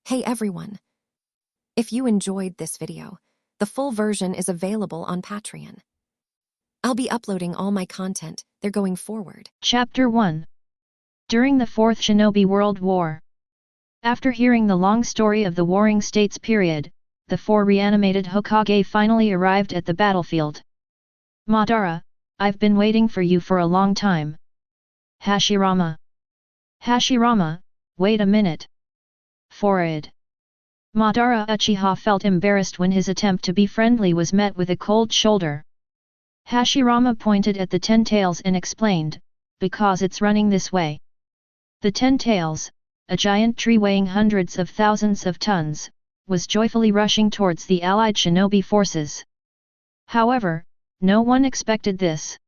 Hey everyone! If you enjoyed this video, the full version is available on Patreon. I'll be uploading all my content there going forward. Chapter 1. During the Fourth Shinobi World War. After hearing the long story of the Warring States period, the four reanimated Hokage finally arrived at the battlefield. Madara, I've been waiting for you for a long time. Hashirama. Hashirama, wait a minute. Forward. Madara Uchiha felt embarrassed when his attempt to be friendly was met with a cold shoulder. Hashirama pointed at the 10 tails and explained, because it's running this way. The 10 tails, a giant tree weighing hundreds of thousands of tons, was joyfully rushing towards the allied shinobi forces. However, no one expected this.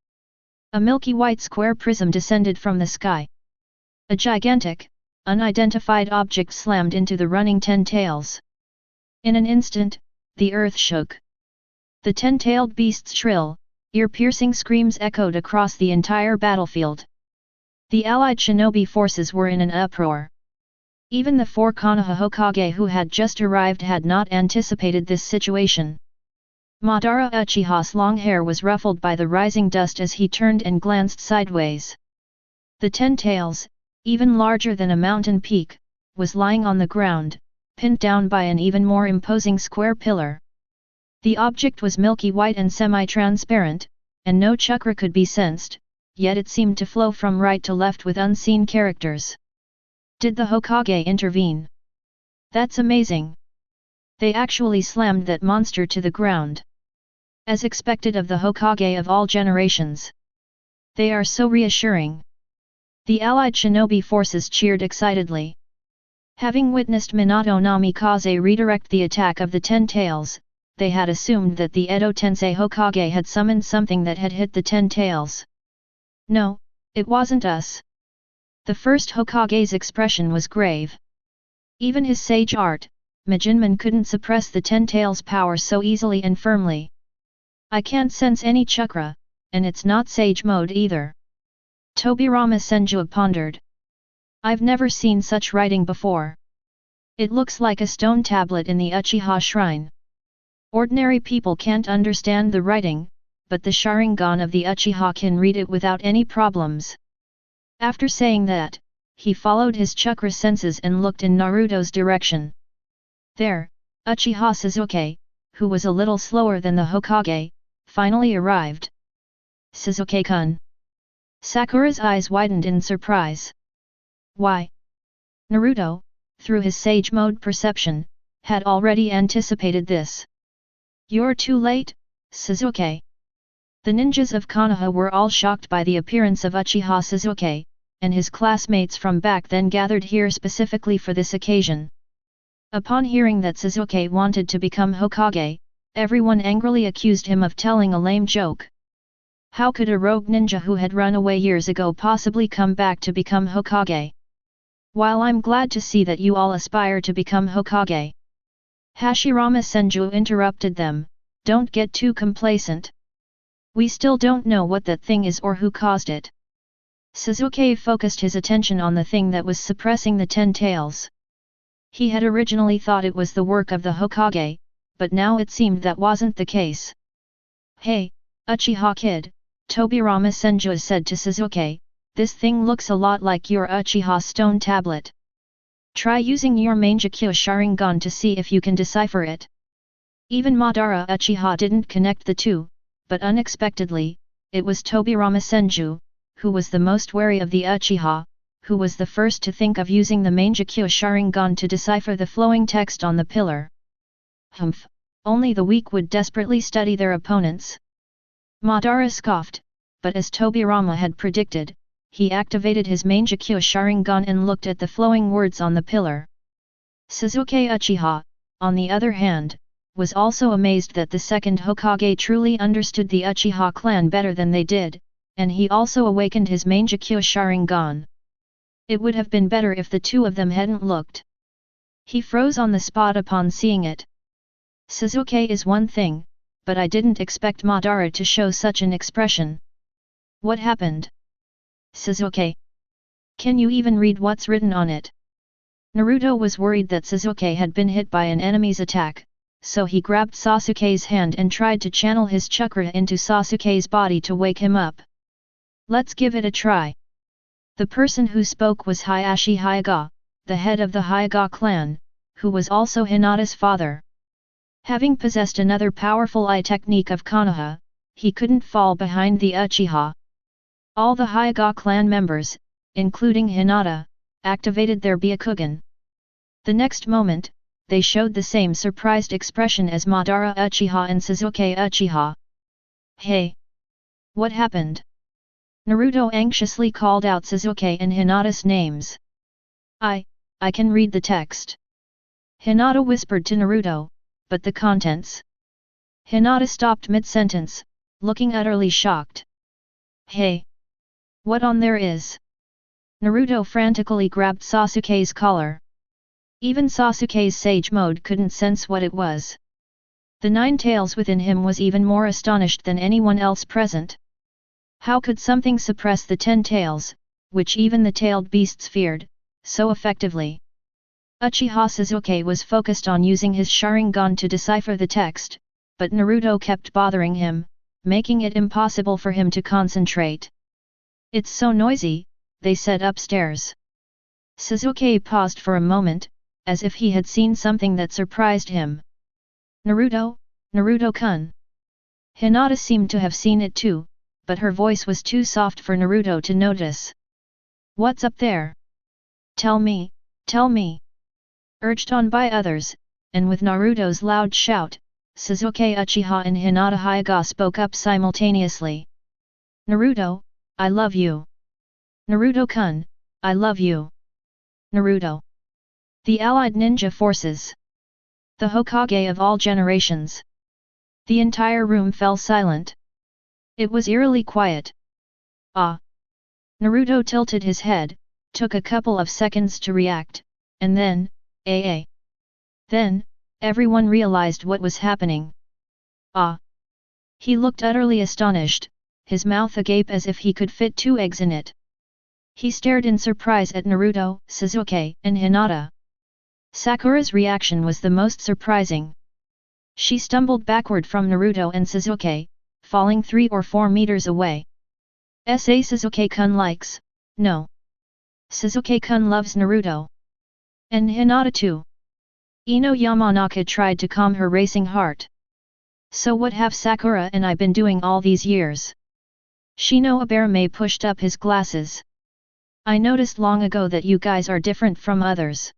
A milky white square prism descended from the sky. A gigantic, unidentified object slammed into the running 10 tails. In an instant, the earth shook. The 10-tailed beast's shrill, ear-piercing screams echoed across the entire battlefield. The allied shinobi forces were in an uproar. Even the four Konoha Hokage who had just arrived had not anticipated this situation. Madara Uchiha's long hair was ruffled by the rising dust as he turned and glanced sideways. The 10 tails, even larger than a mountain peak, was lying on the ground, pinned down by an even more imposing square pillar. The object was milky white and semi-transparent, and no chakra could be sensed, yet it seemed to flow from right to left with unseen characters. Did the Hokage intervene? That's amazing. They actually slammed that monster to the ground. As expected of the Hokage of all generations. They are so reassuring. The allied shinobi forces cheered excitedly. Having witnessed Minato Namikaze redirect the attack of the 10 tails, they had assumed that the Edo Tensei Hokage had summoned something that had hit the 10 tails. No, it wasn't us. The first Hokage's expression was grave. Even his sage art, Majinman couldn't suppress the 10 tails' power so easily and firmly. I can't sense any chakra, and it's not sage mode either. Hashirama Senju pondered. I've never seen such writing before. It looks like a stone tablet in the Uchiha shrine. Ordinary people can't understand the writing, but the Sharingan of the Uchiha can read it without any problems. After saying that, he followed his chakra senses and looked in Naruto's direction. There, Uchiha Sasuke, who was a little slower than the Hokage, finally arrived. Sasuke-kun. Sakura's eyes widened in surprise. Why? Naruto, through his sage mode perception, had already anticipated this. You're too late, Sasuke. The ninjas of Konoha were all shocked by the appearance of Uchiha Sasuke, and his classmates from back then gathered here specifically for this occasion. Upon hearing that Sasuke wanted to become Hokage, everyone angrily accused him of telling a lame joke. How could a rogue ninja who had run away years ago possibly come back to become Hokage? While I'm glad to see that you all aspire to become Hokage. Hashirama Senju interrupted them, don't get too complacent. We still don't know what that thing is or who caused it. Sasuke focused his attention on the thing that was suppressing the 10 tails. He had originally thought it was the work of the Hokage, but now it seemed that wasn't the case. Hey, Uchiha kid, Hashirama Senju said to Sasuke, this thing looks a lot like your Uchiha stone tablet. Try using your Mangekyo Sharingan to see if you can decipher it. Even Madara Uchiha didn't connect the two, but unexpectedly, it was Hashirama Senju, who was the most wary of the Uchiha, who was the first to think of using the Mangekyo Sharingan to decipher the flowing text on the pillar. Humph, only the weak would desperately study their opponents. Madara scoffed, but as Hashirama had predicted, he activated his Mangekyo Sharingan and looked at the flowing words on the pillar. Sasuke Uchiha, on the other hand, was also amazed that the second Hokage truly understood the Uchiha clan better than they did, and he also awakened his Mangekyo Sharingan. It would have been better if the two of them hadn't looked. He froze on the spot upon seeing it. Sasuke is one thing, but I didn't expect Madara to show such an expression. What happened? Sasuke. Can you even read what's written on it? Naruto was worried that Sasuke had been hit by an enemy's attack, so he grabbed Sasuke's hand and tried to channel his chakra into Sasuke's body to wake him up. Let's give it a try. The person who spoke was Hiashi Hyuga, the head of the Hyuga clan, who was also Hinata's father. Having possessed another powerful eye technique of Konoha, he couldn't fall behind the Uchiha. All the Hyuga clan members, including Hinata, activated their Byakugan. The next moment, they showed the same surprised expression as Madara Uchiha and Sasuke Uchiha. Hey! What happened? Naruto anxiously called out Sasuke and Hinata's names. I can read the text. Hinata whispered to Naruto, but the contents. Hinata stopped mid-sentence, looking utterly shocked. Hey! What on there is? Naruto frantically grabbed Sasuke's collar. Even Sasuke's sage mode couldn't sense what it was. The nine tails within him was even more astonished than anyone else present. How could something suppress the 10 tails, which even the tailed beasts feared, so effectively? Uchiha Sasuke was focused on using his Sharingan to decipher the text, but Naruto kept bothering him, making it impossible for him to concentrate. It's so noisy, they said upstairs. Sasuke paused for a moment, as if he had seen something that surprised him. Naruto-kun. Hinata seemed to have seen it too, but her voice was too soft for Naruto to notice. What's up there? Tell me, tell me. Urged on by others, and with Naruto's loud shout, Sasuke Uchiha and Hinata Hyuga spoke up simultaneously. Naruto, I love you. Naruto-kun, I love you. Naruto. The allied ninja forces. The Hokage of all generations. The entire room fell silent. It was eerily quiet. Ah! Naruto tilted his head, took a couple of seconds to react, and then, Then, everyone realized what was happening. Ah! He looked utterly astonished, his mouth agape as if he could fit 2 eggs in it. He stared in surprise at Naruto, Sasuke, and Hinata. Sakura's reaction was the most surprising. She stumbled backward from Naruto and Sasuke, falling 3 or 4 meters away. Sasuke-kun likes, no. Sasuke-kun loves Naruto. And Hinata too. Ino Yamanaka tried to calm her racing heart. So what have Sakura and I been doing all these years? Shino Aberame pushed up his glasses. I noticed long ago that you guys are different from others.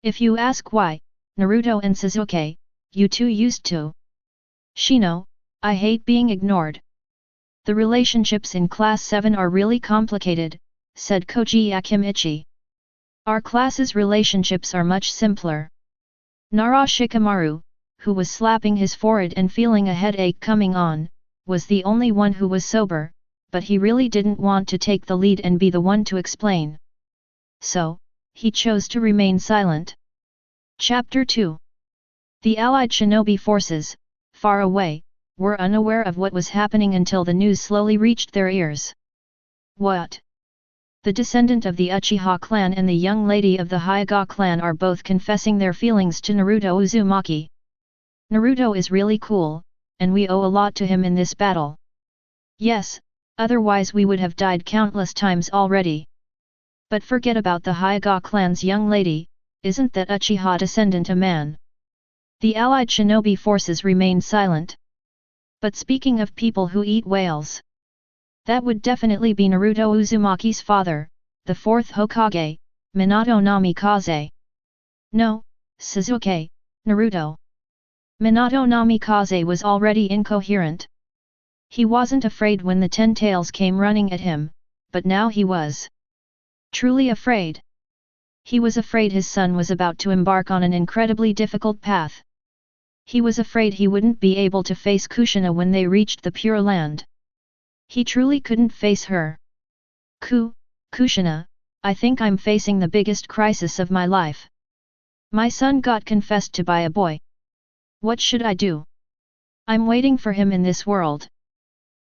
If you ask why, Naruto and Sasuke, you two used to. Shino, I hate being ignored. The relationships in Class 7 are really complicated, said Koji Akimichi. Our class's relationships are much simpler. Nara Shikamaru, who was slapping his forehead and feeling a headache coming on, was the only one who was sober, but he really didn't want to take the lead and be the one to explain. So, he chose to remain silent. Chapter 2. The Allied shinobi forces, far away, were unaware of what was happening until the news slowly reached their ears. What? The descendant of the Uchiha clan and the young lady of the Hyuga clan are both confessing their feelings to Naruto Uzumaki. Naruto is really cool, and we owe a lot to him in this battle. Yes, otherwise we would have died countless times already. But forget about the Hyuga clan's young lady, isn't that Uchiha descendant a man? The allied shinobi forces remained silent. But speaking of people who eat whales, that would definitely be Naruto Uzumaki's father, the 4th Hokage, Minato Namikaze. No, Sasuke, Naruto. Minato Namikaze was already incoherent. He wasn't afraid when the 10 tails came running at him, but now he was truly afraid. He was afraid his son was about to embark on an incredibly difficult path. He was afraid he wouldn't be able to face Kushina when they reached the Pure Land. He truly couldn't face her. Kushina, I think I'm facing the biggest crisis of my life. My son got confessed to by a boy. What should I do? I'm waiting for him in this world.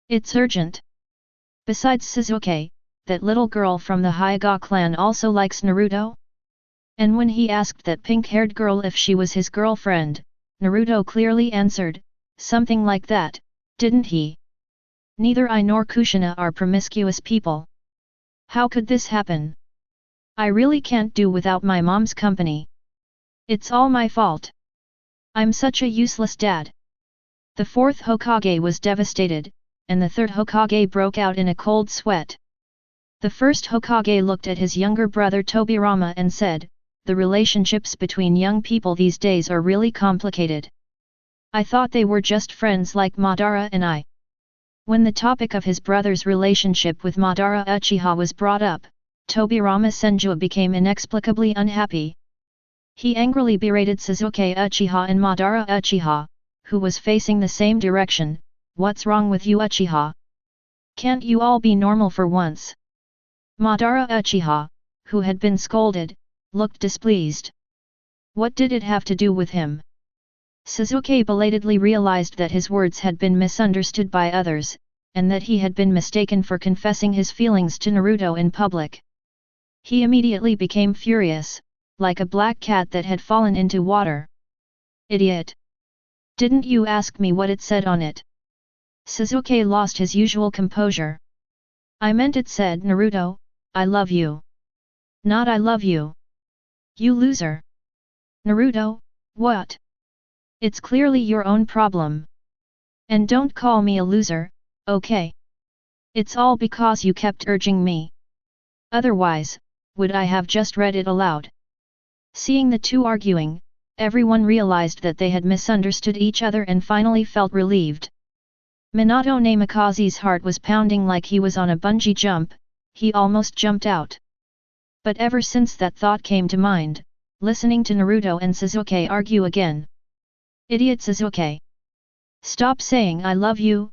It's urgent. Besides Sasuke, that little girl from the Hyuga clan also likes Naruto? And when he asked that pink-haired girl if she was his girlfriend, Naruto clearly answered, something like that, didn't he? Neither I nor Kushina are promiscuous people. How could this happen? I really can't do without my mom's company. It's all my fault. I'm such a useless dad. The fourth Hokage was devastated, and the third Hokage broke out in a cold sweat. The first Hokage looked at his younger brother Tobirama and said, the relationships between young people these days are really complicated. I thought they were just friends like Madara and I. When the topic of his brother's relationship with Madara Uchiha was brought up, Tobirama Senju became inexplicably unhappy. He angrily berated Sasuke Uchiha and Madara Uchiha, who was facing the same direction. What's wrong with you, Uchiha? Can't you all be normal for once? Madara Uchiha, who had been scolded, looked displeased. What did it have to do with him? Sasuke belatedly realized that his words had been misunderstood by others, and that he had been mistaken for confessing his feelings to Naruto in public. He immediately became furious, like a black cat that had fallen into water. Idiot! Didn't you ask me what it said on it? Sasuke lost his usual composure. I meant it said Naruto, I love you. Not I love you. You loser. Naruto, what? It's clearly your own problem. And don't call me a loser, okay? It's all because you kept urging me. Otherwise, would I have just read it aloud? Seeing the two arguing, everyone realized that they had misunderstood each other and finally felt relieved. Minato Namikaze's heart was pounding like he was on a bungee jump, he almost jumped out. But ever since that thought came to mind, listening to Naruto and Sasuke argue again. Idiot Sasuke! Stop saying I love you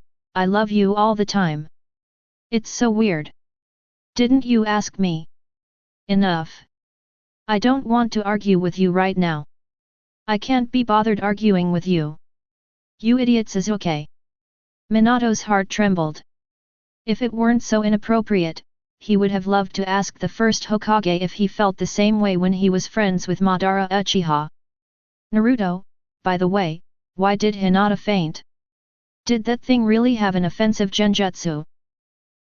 all the time. It's so weird. Didn't you ask me? Enough. I don't want to argue with you right now. I can't be bothered arguing with you. You idiot Sasuke! Minato's heart trembled. If it weren't so inappropriate, he would have loved to ask the first Hokage if he felt the same way when he was friends with Madara Uchiha. Naruto, by the way, why did Hinata faint? Did that thing really have an offensive genjutsu?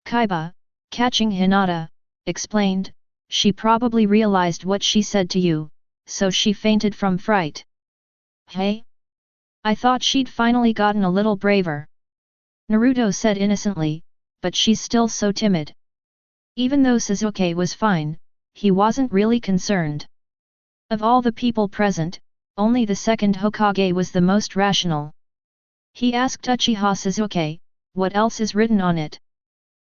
Kaiba, catching Hinata, explained, she probably realized what she said to you, so she fainted from fright. Hey? I thought she'd finally gotten a little braver. Naruto said innocently, but she's still so timid. Even though Sasuke was fine, he wasn't really concerned. Of all the people present, only the second Hokage was the most rational. He asked Uchiha Sasuke, what else is written on it?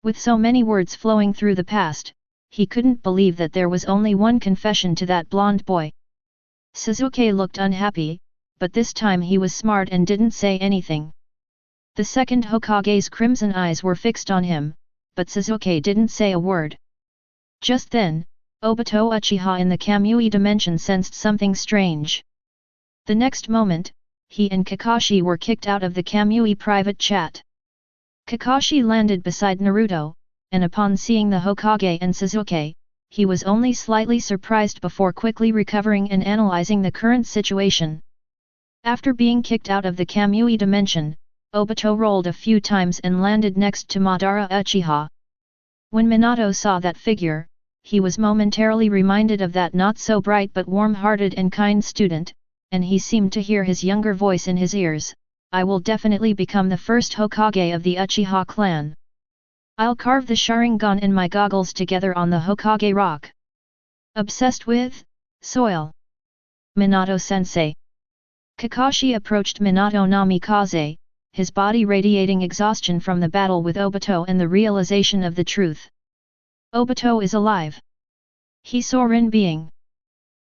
With so many words flowing through the past, he couldn't believe that there was only one confession to that blonde boy. Sasuke looked unhappy, but this time he was smart and didn't say anything. The second Hokage's crimson eyes were fixed on him, but Sasuke didn't say a word. Just then, Obito Uchiha in the Kamui dimension sensed something strange. The next moment, he and Kakashi were kicked out of the Kamui private chat. Kakashi landed beside Naruto, and upon seeing the Hokage and Sasuke, he was only slightly surprised before quickly recovering and analyzing the current situation. After being kicked out of the Kamui dimension, Obito rolled a few times and landed next to Madara Uchiha. When Minato saw that figure, he was momentarily reminded of that not-so-bright but warm-hearted and kind student, and he seemed to hear his younger voice in his ears, I will definitely become the first Hokage of the Uchiha clan. I'll carve the Sharingan and my goggles together on the Hokage rock. Obsessed with soil. Minato-sensei. Kakashi approached Minato Namikaze, his body radiating exhaustion from the battle with Obito and the realization of the truth. Obito is alive. He saw Rin being.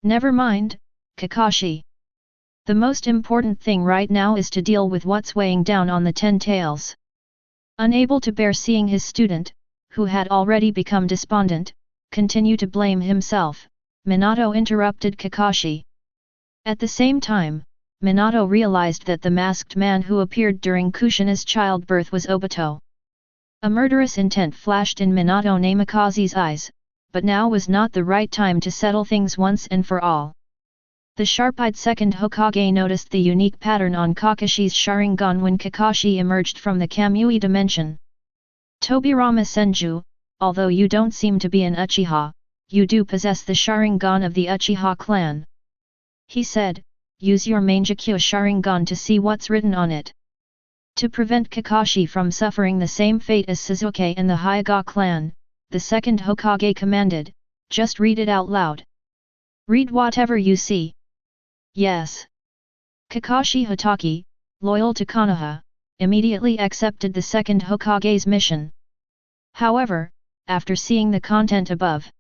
Never mind, Kakashi. The most important thing right now is to deal with what's weighing down on the 10 tails. Unable to bear seeing his student, who had already become despondent, continue to blame himself, Minato interrupted Kakashi. At the same time, Minato realized that the masked man who appeared during Kushina's childbirth was Obito. A murderous intent flashed in Minato Namikaze's eyes, but now was not the right time to settle things once and for all. The sharp-eyed second Hokage noticed the unique pattern on Kakashi's Sharingan when Kakashi emerged from the Kamui dimension. Hashirama Senju, although you don't seem to be an Uchiha, you do possess the Sharingan of the Uchiha clan. He said, use your Mangekyo Sharingan to see what's written on it. To prevent Kakashi from suffering the same fate as Sasuke and the Hyuga clan, the second Hokage commanded, just read it out loud. Read whatever you see. Yes. Kakashi Hatake, loyal to Konoha, immediately accepted the second Hokage's mission. However, after seeing the content above,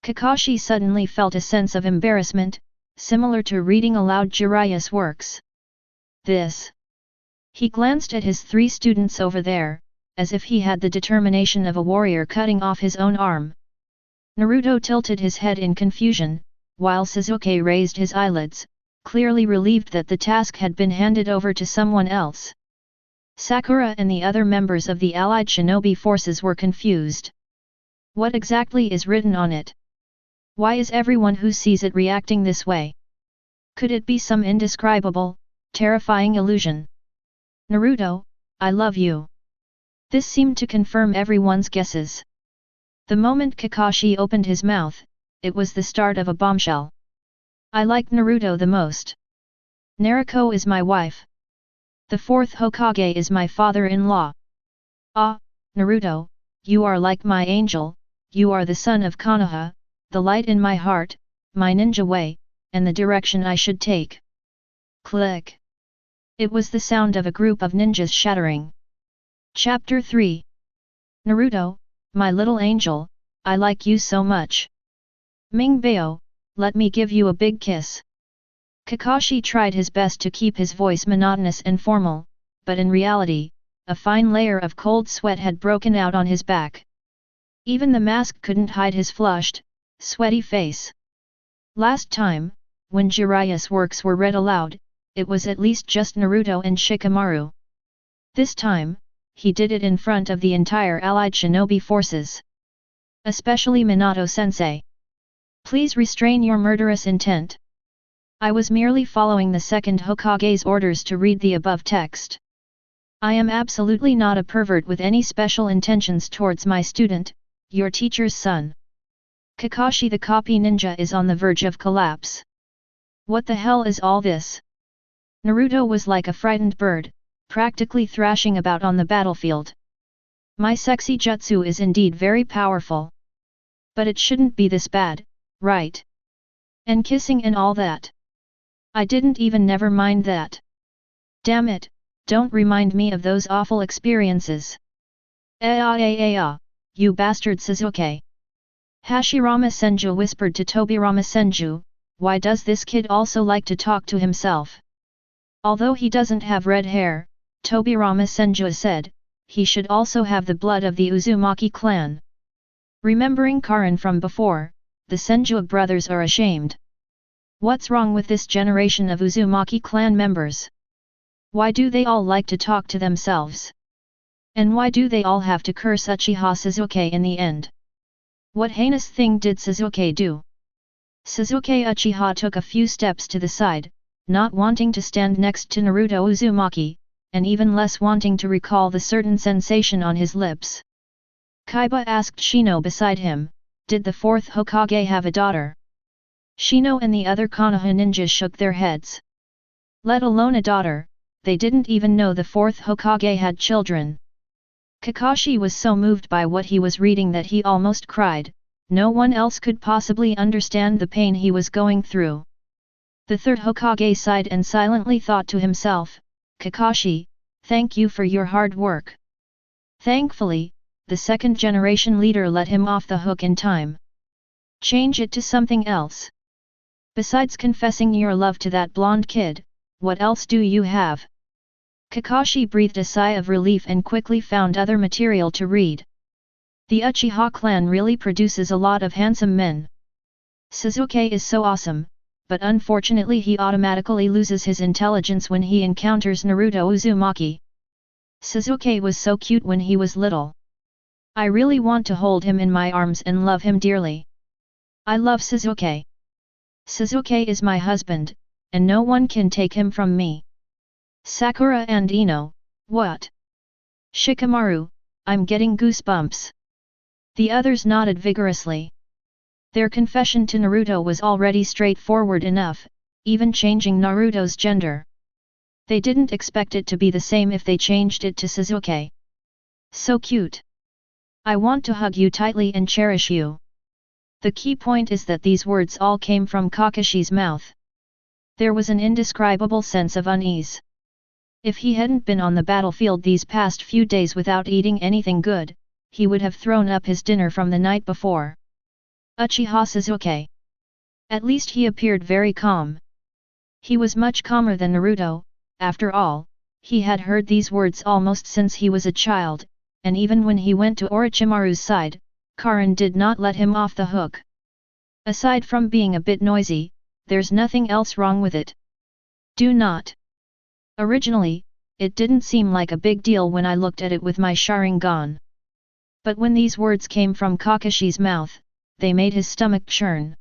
Kakashi suddenly felt a sense of embarrassment, similar to reading aloud Jiraiya's works. This. He glanced at his 3 students over there, as if he had the determination of a warrior cutting off his own arm. Naruto tilted his head in confusion, while Sasuke raised his eyelids, clearly relieved that the task had been handed over to someone else. Sakura and the other members of the allied shinobi forces were confused. What exactly is written on it? Why is everyone who sees it reacting this way? Could it be some indescribable, terrifying illusion? Naruto, I love you. This seemed to confirm everyone's guesses. The moment Kakashi opened his mouth, it was the start of a bombshell. I like Naruto the most. Naruto is my wife. The 4th Hokage is my father-in-law. Ah, Naruto, you are like my angel, you are the son of Konoha, the light in my heart, my ninja way, and the direction I should take. Click. It was the sound of a group of ninjas shattering. Chapter 3. Naruto, my little angel, I like you so much. Mingbao, let me give you a big kiss. Kakashi tried his best to keep his voice monotonous and formal, but in reality, a fine layer of cold sweat had broken out on his back. Even the mask couldn't hide his flushed, sweaty face. Last time, when Jiraiya's works were read aloud, it was at least just Naruto and Shikamaru. This time, he did it in front of the entire allied shinobi forces. Especially Minato-sensei. Please restrain your murderous intent. I was merely following the second Hokage's orders to read the above text. I am absolutely not a pervert with any special intentions towards my student, your teacher's son. Kakashi the copy ninja is on the verge of collapse. What the hell is all this? Naruto was like a frightened bird, practically thrashing about on the battlefield. My sexy jutsu is indeed very powerful. But it shouldn't be this bad, right? And kissing and all that. I didn't even never mind that. Damn it, don't remind me of those awful experiences. You bastard Sasuke. Hashirama Senju whispered to Tobirama Senju, why does this kid also like to talk to himself? Although he doesn't have red hair, Tobirama Senju said, he should also have the blood of the Uzumaki clan. Remembering Karin from before, the Senju brothers are ashamed. What's wrong with this generation of Uzumaki clan members? Why do they all like to talk to themselves? And why do they all have to curse Uchiha Sasuke in the end? What heinous thing did Sasuke do? Sasuke Uchiha took a few steps to the side, not wanting to stand next to Naruto Uzumaki, and even less wanting to recall the certain sensation on his lips. Kaiba asked Shino beside him, did the 4th Hokage have a daughter? Shino and the other Konoha ninjas shook their heads. Let alone a daughter, they didn't even know the 4th Hokage had children. Kakashi was so moved by what he was reading that he almost cried, no one else could possibly understand the pain he was going through. The 3rd Hokage sighed and silently thought to himself, Kakashi, thank you for your hard work. Thankfully, the 2nd generation leader let him off the hook in time. Change it to something else. Besides confessing your love to that blonde kid, what else do you have? Kakashi breathed a sigh of relief and quickly found other material to read. The Uchiha clan really produces a lot of handsome men. Sasuke is so awesome, but unfortunately he automatically loses his intelligence when he encounters Naruto Uzumaki. Sasuke was so cute when he was little. I really want to hold him in my arms and love him dearly. I love Sasuke. Sasuke is my husband, and no one can take him from me. Sakura and Ino, what? Shikamaru, I'm getting goosebumps. The others nodded vigorously. Their confession to Naruto was already straightforward enough, even changing Naruto's gender. They didn't expect it to be the same if they changed it to Sasuke. So cute. I want to hug you tightly and cherish you. The key point is that these words all came from Kakashi's mouth. There was an indescribable sense of unease. If he hadn't been on the battlefield these past few days without eating anything good, he would have thrown up his dinner from the night before. Uchiha Sasuke. At least he appeared very calm. He was much calmer than Naruto. After all, he had heard these words almost since he was a child, and even when he went to Orochimaru's side, Karin did not let him off the hook. Aside from being a bit noisy, there's nothing else wrong with it. Do not. Originally, it didn't seem like a big deal when I looked at it with my Sharingan. But when these words came from Kakashi's mouth, they made his stomach churn.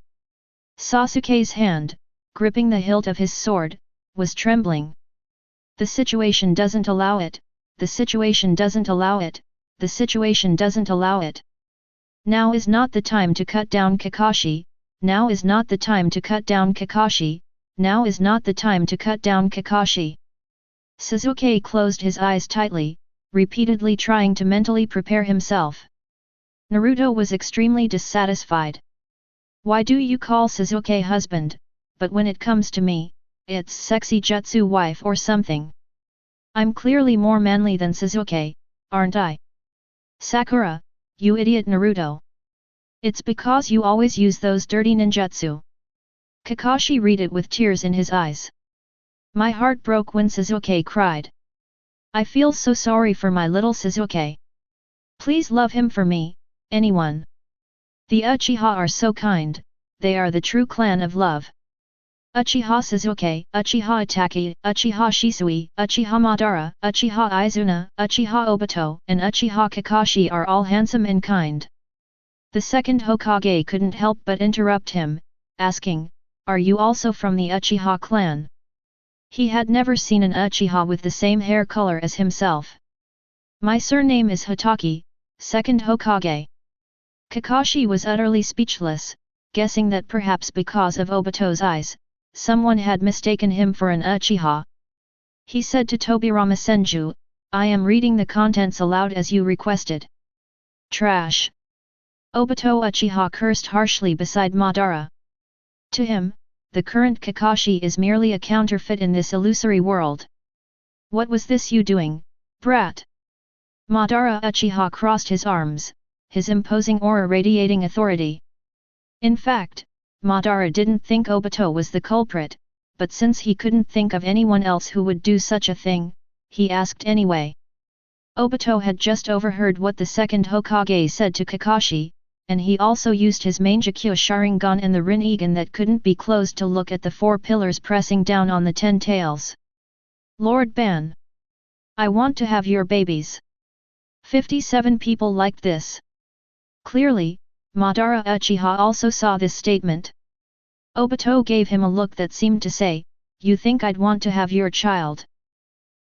Sasuke's hand, gripping the hilt of his sword, was trembling. The situation doesn't allow it, the situation doesn't allow it, the situation doesn't allow it. Now is not the time to cut down Kakashi, now is not the time to cut down Kakashi, now is not the time to cut down Kakashi. Sasuke closed his eyes tightly, repeatedly trying to mentally prepare himself. Naruto was extremely dissatisfied. Why do you call Sasuke husband, but when it comes to me, it's sexy jutsu wife or something? I'm clearly more manly than Sasuke, aren't I? Sakura, you idiot Naruto. It's because you always use those dirty ninjutsu. Kakashi read it with tears in his eyes. My heart broke when Sasuke cried. I feel so sorry for my little Sasuke. Please love him for me, anyone. The Uchiha are so kind, they are the true clan of love. Uchiha Sasuke, Uchiha Hatake, Uchiha Shisui, Uchiha Madara, Uchiha Izuna, Uchiha Obito, and Uchiha Kakashi are all handsome and kind. The second Hokage couldn't help but interrupt him, asking, are you also from the Uchiha clan? He had never seen an Uchiha with the same hair color as himself. My surname is Hatake, second Hokage. Kakashi was utterly speechless, guessing that perhaps because of Obito's eyes, someone had mistaken him for an Uchiha. He said to Hashirama Senju, I am reading the contents aloud as you requested. Trash. Obito Uchiha cursed harshly beside Madara. To him, the current Kakashi is merely a counterfeit in this illusory world. What was this you doing, brat? Madara Uchiha crossed his arms, his imposing aura radiating authority. In fact, Madara didn't think Obito was the culprit, but since he couldn't think of anyone else who would do such a thing, he asked anyway. Obito had just overheard what the second Hokage said to Kakashi, and he also used his Mangekyo Sharingan and the Rinnegan that couldn't be closed to look at the 4 pillars pressing down on the 10 tails. Lord Ban! I want to have your babies. 57 people liked this. Clearly, Madara Uchiha also saw this statement. Obito gave him a look that seemed to say, you think I'd want to have your child?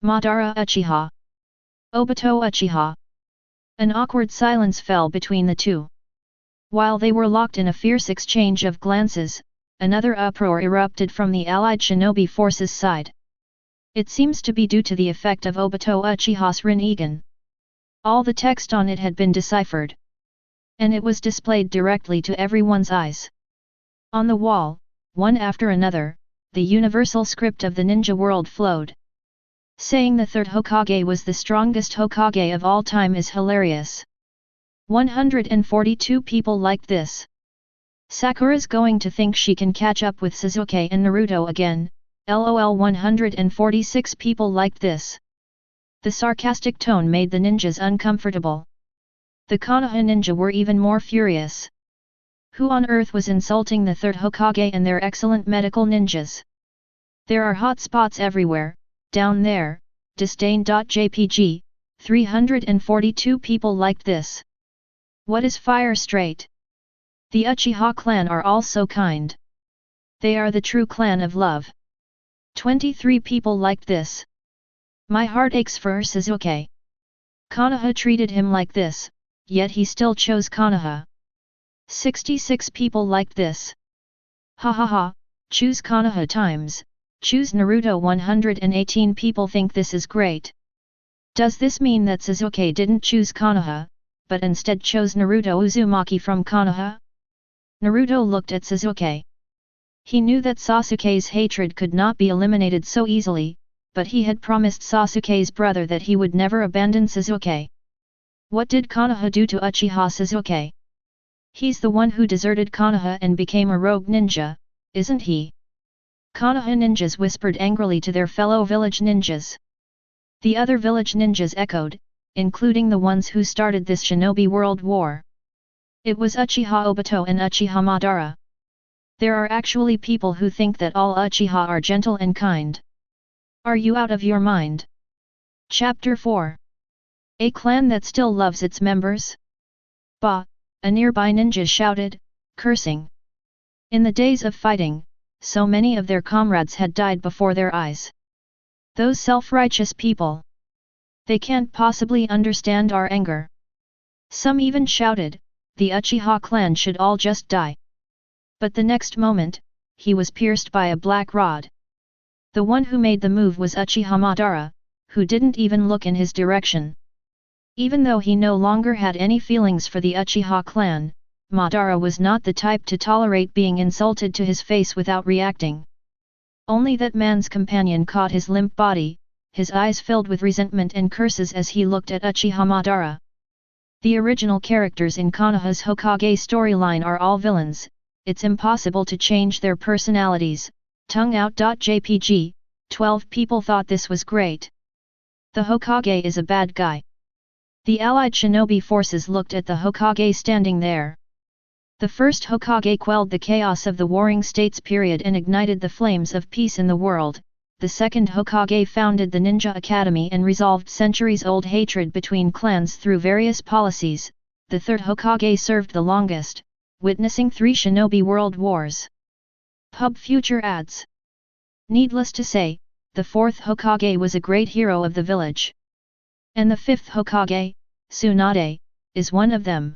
Madara Uchiha. Obito Uchiha. An awkward silence fell between the two. While they were locked in a fierce exchange of glances, another uproar erupted from the allied shinobi forces' side. It seems to be due to the effect of Obito Uchiha's Rinnegan. All the text on it had been deciphered. And it was displayed directly to everyone's eyes. On the wall, one after another, the universal script of the ninja world flowed. Saying the third Hokage was the strongest Hokage of all time is hilarious. 142 people liked this. Sakura's going to think she can catch up with Sasuke and Naruto again, lol 146 people liked this. The sarcastic tone made the ninjas uncomfortable. The Konoha ninja were even more furious. Who on earth was insulting the third Hokage and their excellent medical ninjas? There are hot spots everywhere, down there, disdain.jpg, 342 people liked this. What is fire straight? The Uchiha clan are all so kind. They are the true clan of love. 23 people liked this. My heart aches for Sasuke. Konoha treated him like this, yet he still chose Konoha. 66 people liked this. Ha ha ha, choose Konoha times, choose Naruto. 118 people think this is great. Does this mean that Sasuke didn't choose Konoha, but instead chose Naruto Uzumaki from Konoha? Naruto looked at Sasuke. He knew that Sasuke's hatred could not be eliminated so easily, but he had promised Sasuke's brother that he would never abandon Sasuke. What did Konoha do to Uchiha Sasuke? He's the one who deserted Konoha and became a rogue ninja, isn't he? Konoha ninjas whispered angrily to their fellow village ninjas. The other village ninjas echoed, including the ones who started this Shinobi World War. It was Uchiha Obito and Uchiha Madara. There are actually people who think that all Uchiha are gentle and kind. Are you out of your mind? Chapter 4. A clan that still loves its members? Bah! A nearby ninja shouted, cursing. In the days of fighting, so many of their comrades had died before their eyes. Those self-righteous people. They can't possibly understand our anger. Some even shouted, the Uchiha clan should all just die. But the next moment, he was pierced by a black rod. The one who made the move was Uchiha Madara, who didn't even look in his direction. Even though he no longer had any feelings for the Uchiha clan, Madara was not the type to tolerate being insulted to his face without reacting. Only that man's companion caught his limp body, his eyes filled with resentment and curses as he looked at Uchiha Madara. The original characters in Konoha's Hokage storyline are all villains. It's impossible to change their personalities. Tongue out.jpg, 12 people thought this was great. The Hokage is a bad guy. The allied shinobi forces looked at the Hokage standing there. The first Hokage quelled the chaos of the Warring States period and ignited the flames of peace in the world. The second Hokage founded the Ninja Academy and resolved centuries-old hatred between clans through various policies. The third Hokage served the longest, witnessing 3 Shinobi World Wars. Pub Future ads. Needless to say, the fourth Hokage was a great hero of the village. And the fifth Hokage, Tsunade, is one of them.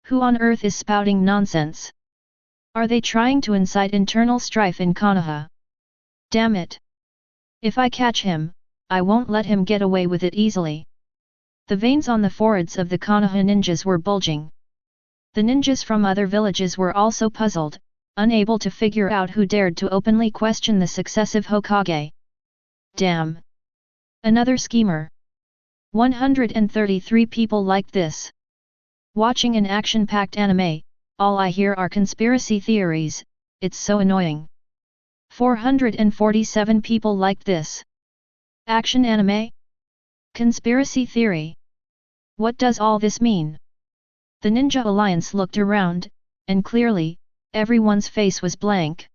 Who on earth is spouting nonsense? Are they trying to incite internal strife in Konoha? Damn it! If I catch him, I won't let him get away with it easily. The veins on the foreheads of the Konoha ninjas were bulging. The ninjas from other villages were also puzzled, unable to figure out who dared to openly question the successive Hokage. Damn! Another schemer. 133 people liked this. Watching an action-packed anime, all I hear are conspiracy theories, it's so annoying. 447 people liked this. Action anime? Conspiracy theory? What does all this mean? The Ninja Alliance looked around, and clearly, everyone's face was blank.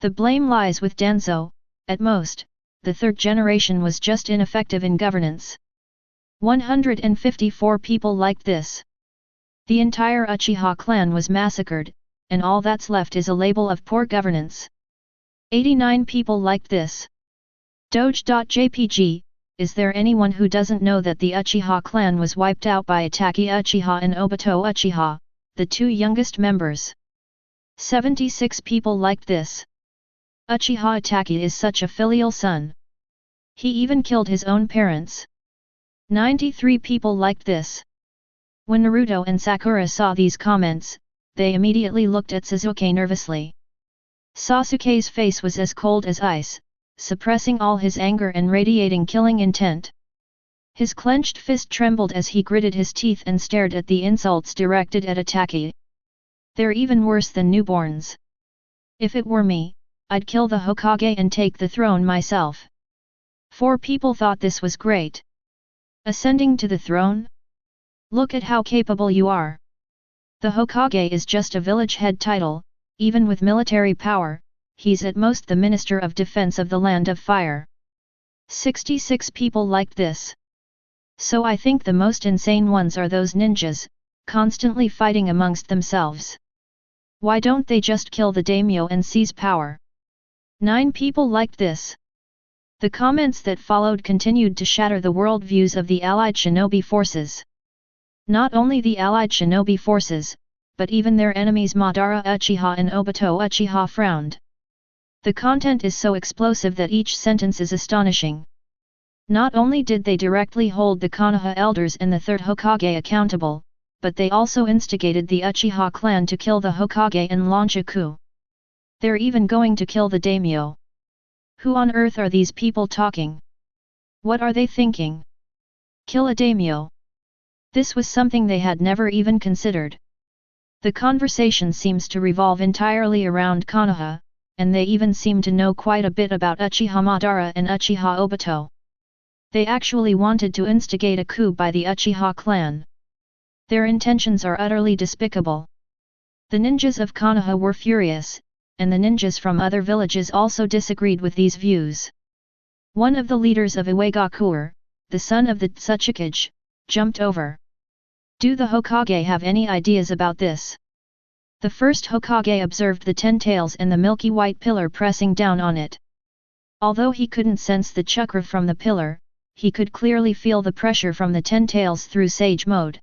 The blame lies with Danzo. At most, the third generation was just ineffective in governance. 154 people liked this. The entire Uchiha clan was massacred, and all that's left is a label of poor governance. 89 people liked this. Doge.jpg, is there anyone who doesn't know that the Uchiha clan was wiped out by Hatake Uchiha and Obito Uchiha, the 2 youngest members? 76 people liked this. Uchiha Hatake is such a filial son. He even killed his own parents. 93 people liked this. When Naruto and Sakura saw these comments, they immediately looked at Sasuke nervously. Sasuke's face was as cold as ice, suppressing all his anger and radiating killing intent. His clenched fist trembled as he gritted his teeth and stared at the insults directed at Hatake. They're even worse than newborns. If it were me, I'd kill the Hokage and take the throne myself. 4 people thought this was great. Ascending to the throne? Look at how capable you are. The Hokage is just a village head title, even with military power, he's at most the Minister of Defense of the Land of Fire. 66 people liked this. So I think the most insane ones are those ninjas, constantly fighting amongst themselves. Why don't they just kill the daimyo and seize power? 9 people liked this. The comments that followed continued to shatter the worldviews of the allied shinobi forces. Not only the allied shinobi forces, but even their enemies Madara Uchiha and Obito Uchiha frowned. The content is so explosive that each sentence is astonishing. Not only did they directly hold the Konoha elders and the third Hokage accountable, but they also instigated the Uchiha clan to kill the Hokage and launch a coup. They're even going to kill the daimyo. Who on earth are these people talking? What are they thinking? Kill a daimyo? This was something they had never even considered. The conversation seems to revolve entirely around Konoha, and they even seem to know quite a bit about Uchiha Madara and Uchiha Obito. They actually wanted to instigate a coup by the Uchiha clan. Their intentions are utterly despicable. The ninjas of Konoha were furious, and the ninjas from other villages also disagreed with these views. One of the leaders of Iwagakure, the son of the Tsuchikage, jumped over. Do the Hokage have any ideas about this? The first Hokage observed the 10 tails and the milky white pillar pressing down on it. Although he couldn't sense the chakra from the pillar, he could clearly feel the pressure from the 10 tails through sage mode.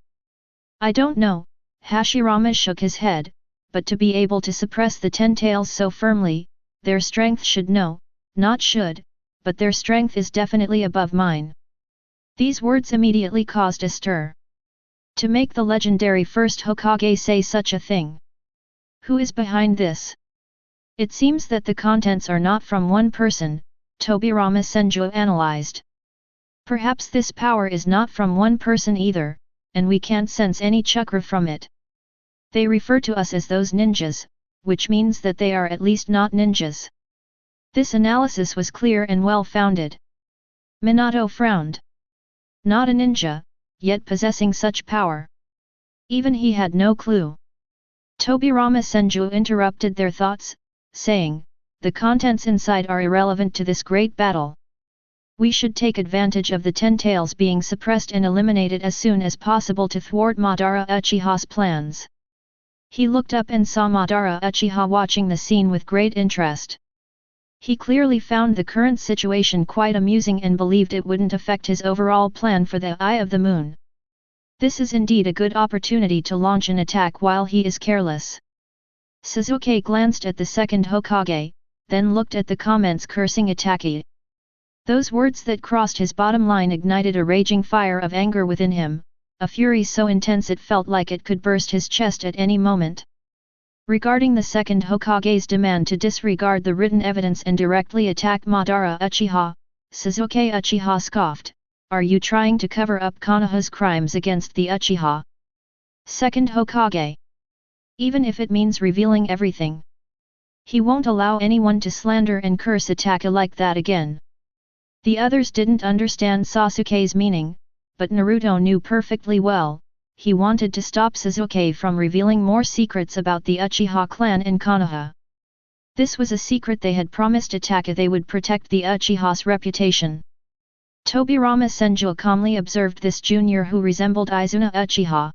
I don't know, Hashirama shook his head, but to be able to suppress the 10 tails so firmly, their strength should not should, but their strength is definitely above mine. These words immediately caused a stir. To make the legendary first Hokage say such a thing. Who is behind this? It seems that the contents are not from one person, Hashirama Senju analyzed. Perhaps this power is not from one person either, and we can't sense any chakra from it. They refer to us as those ninjas, which means that they are at least not ninjas. This analysis was clear and well-founded. Minato frowned. Not a ninja, yet possessing such power. Even he had no clue. Hashirama Senju interrupted their thoughts, saying, the contents inside are irrelevant to this great battle. We should take advantage of the 10 tails being suppressed and eliminated as soon as possible to thwart Madara Uchiha's plans. He looked up and saw Madara Uchiha watching the scene with great interest. He clearly found the current situation quite amusing and believed it wouldn't affect his overall plan for the Eye of the Moon. This is indeed a good opportunity to launch an attack while he is careless. Sasuke glanced at the second Hokage, then looked at the comments cursing Hatake. Those words that crossed his bottom line ignited a raging fire of anger within him, a fury so intense it felt like it could burst his chest at any moment. Regarding the second Hokage's demand to disregard the written evidence and directly attack Madara Uchiha, Sasuke Uchiha scoffed, are you trying to cover up Konoha's crimes against the Uchiha? Second Hokage. Even if it means revealing everything. He won't allow anyone to slander and curse Hatake like that again. The others didn't understand Sasuke's meaning, but Naruto knew perfectly well. He wanted to stop Sasuke from revealing more secrets about the Uchiha clan in Konoha. This was a secret they had promised Hatake they would protect the Uchiha's reputation. Hashirama Senju calmly observed this junior who resembled Izuna Uchiha.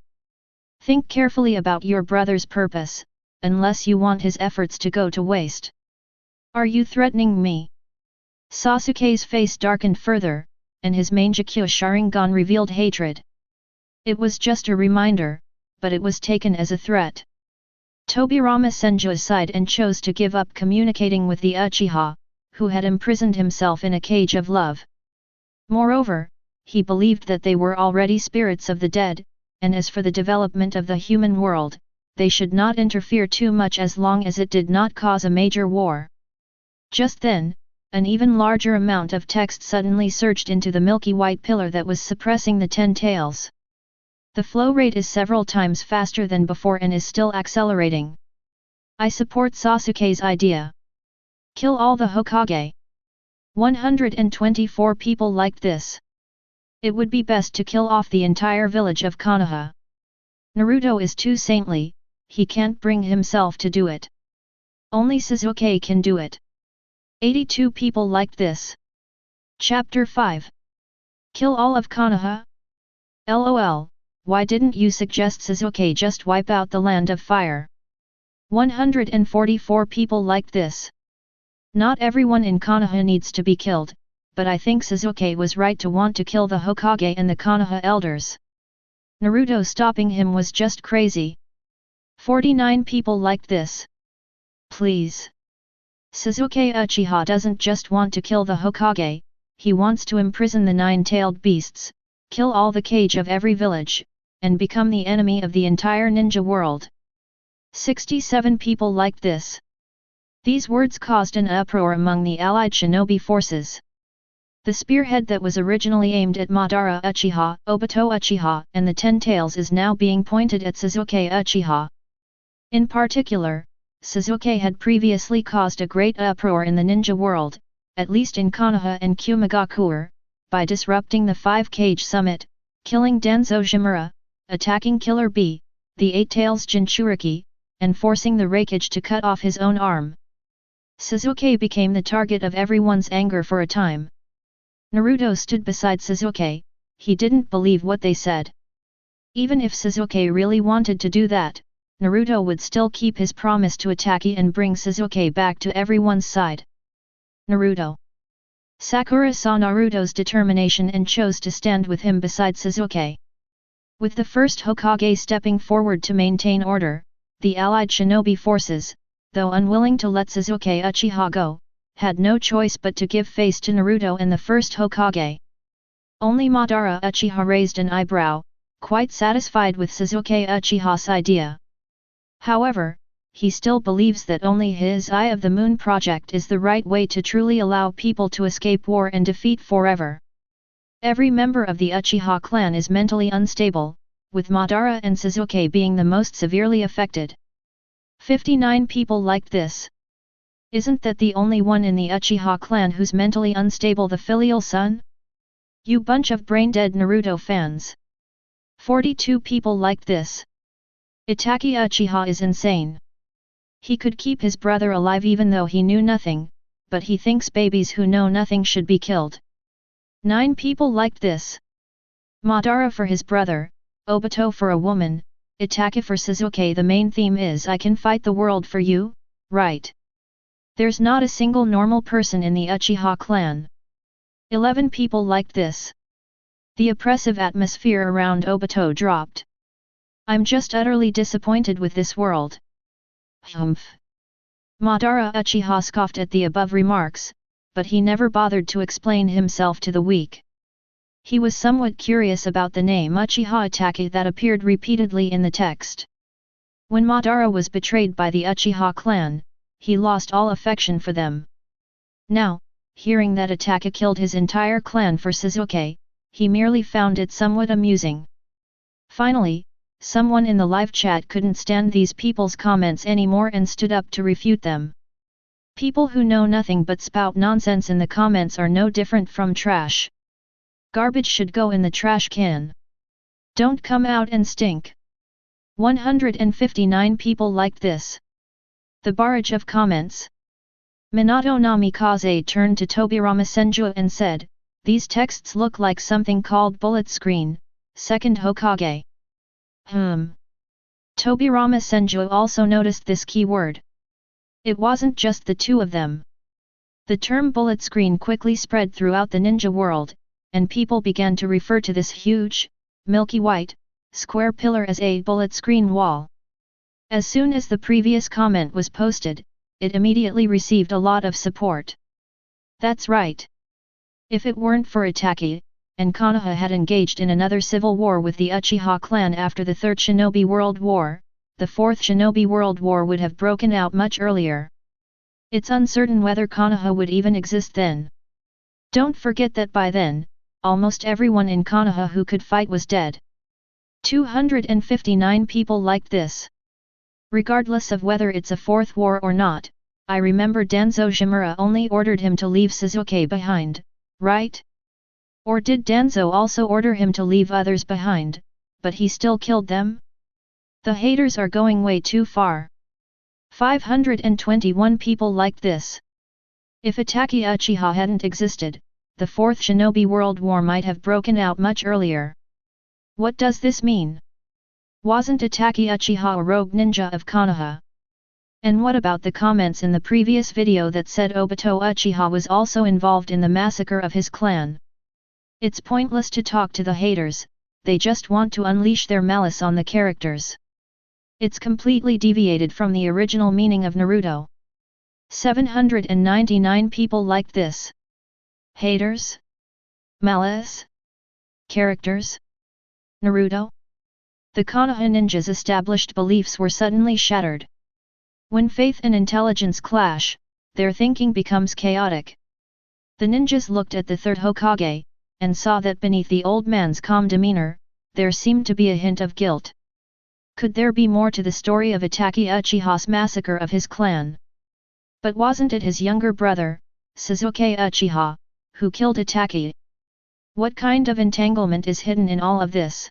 Think carefully about your brother's purpose, unless you want his efforts to go to waste. Are you threatening me? Sasuke's face darkened further, and his Mangekyo Sharingan revealed hatred. It was just a reminder, but it was taken as a threat. Hashirama Senju sighed and chose to give up communicating with the Uchiha, who had imprisoned himself in a cage of love. Moreover, he believed that they were already spirits of the dead, and as for the development of the human world, they should not interfere too much as long as it did not cause a major war. Just then, an even larger amount of text suddenly surged into the milky white pillar that was suppressing the 10 tails. The flow rate is several times faster than before and is still accelerating. I support Sasuke's idea. Kill all the Hokage. 124 people liked this. It would be best to kill off the entire village of Konoha. Naruto is too saintly, he can't bring himself to do it. Only Sasuke can do it. 82 people liked this. Chapter 5. Kill all of Konoha? LOL, why didn't you suggest Sasuke just wipe out the land of fire? 144 people liked this. Not everyone in Konoha needs to be killed, but I think Sasuke was right to want to kill the Hokage and the Konoha elders. Naruto stopping him was just crazy. 49 people liked this. Please. Sasuke Uchiha doesn't just want to kill the Hokage, he wants to imprison the nine-tailed beasts, kill all the kage of every village, and become the enemy of the entire ninja world. 67 people liked this. These words caused an uproar among the allied shinobi forces. The spearhead that was originally aimed at Madara Uchiha, Obito Uchiha, and the Ten Tails is now being pointed at Sasuke Uchiha. In particular, Sasuke had previously caused a great uproar in the ninja world, at least in Konoha and Kumagakure, by disrupting the 5-Kage Summit, killing Danzo Shimura, attacking Killer Bee, the Eight Tails Jinchuriki, and forcing the Raikage to cut off his own arm. Sasuke became the target of everyone's anger for a time. Naruto stood beside Sasuke, he didn't believe what they said. Even if Sasuke really wanted to do that, Naruto would still keep his promise to Hatake and bring Sasuke back to everyone's side. Naruto. Sakura saw Naruto's determination and chose to stand with him beside Sasuke. With the first Hokage stepping forward to maintain order, the allied shinobi forces, though unwilling to let Sasuke Uchiha go, had no choice but to give face to Naruto and the first Hokage. Only Madara Uchiha raised an eyebrow, quite satisfied with Sasuke Uchiha's idea. However, he still believes that only his Eye of the Moon project is the right way to truly allow people to escape war and defeat forever. Every member of the Uchiha clan is mentally unstable, with Madara and Sasuke being the most severely affected. 59 people liked this. Isn't that the only one in the Uchiha clan who's mentally unstable, the filial son? You bunch of brain-dead Naruto fans. 42 people liked this. Itachi Uchiha is insane. He could keep his brother alive even though he knew nothing, but he thinks babies who know nothing should be killed. 9 people liked this. Madara for his brother, Obito for a woman, Itachi for Sasuke. The main theme is I can fight the world for you, right? There's not a single normal person in the Uchiha clan. 11 people liked this. The oppressive atmosphere around Obito dropped. I'm just utterly disappointed with this world. Humph. Madara Uchiha scoffed at the above remarks, but he never bothered to explain himself to the weak. He was somewhat curious about the name Uchiha Hatake that appeared repeatedly in the text. When Madara was betrayed by the Uchiha clan, he lost all affection for them. Now, hearing that Hatake killed his entire clan for Sasuke, he merely found it somewhat amusing. Finally, someone in the live chat couldn't stand these people's comments anymore and stood up to refute them. People who know nothing but spout nonsense in the comments are no different from trash. Garbage should go in the trash can. Don't come out and stink. 159 people liked this. The barrage of comments. Minato Namikaze turned to Hashirama Senju and said, "These texts look like something called bullet screen, second Hokage." Hashirama Senju also noticed this keyword. It wasn't just the two of them. The term bullet screen quickly spread throughout the ninja world, and people began to refer to this huge, milky white, square pillar as a bullet screen wall. As soon as the previous comment was posted, it immediately received a lot of support. That's right. If it weren't for Hatake, and Konoha had engaged in another civil war with the Uchiha clan after the Third Shinobi World War, the Fourth Shinobi World War would have broken out much earlier. It's uncertain whether Konoha would even exist then. Don't forget that by then, almost everyone in Konoha who could fight was dead. 259 people liked this. Regardless of whether it's a fourth war or not, I remember Danzo Shimura only ordered him to leave Sasuke behind, right? Or did Danzo also order him to leave others behind, but he still killed them? The haters are going way too far. 521 people liked this. If Hatake Uchiha hadn't existed, the Fourth Shinobi World War might have broken out much earlier. What does this mean? Wasn't Kakashi Uchiha a rogue ninja of Konoha? And what about the comments in the previous video that said Obito Uchiha was also involved in the massacre of his clan? It's pointless to talk to the haters, they just want to unleash their malice on the characters. It's completely deviated from the original meaning of Naruto. 799 people liked this. Haters? Malice? Characters? Naruto? The Konoha ninjas' established beliefs were suddenly shattered. When faith and intelligence clash, their thinking becomes chaotic. The ninjas looked at the third Hokage, and saw that beneath the old man's calm demeanor, there seemed to be a hint of guilt. Could there be more to the story of Kakashi Uchiha's massacre of his clan? But wasn't it his younger brother, Sasuke Uchiha, who killed Kakashi? What kind of entanglement is hidden in all of this?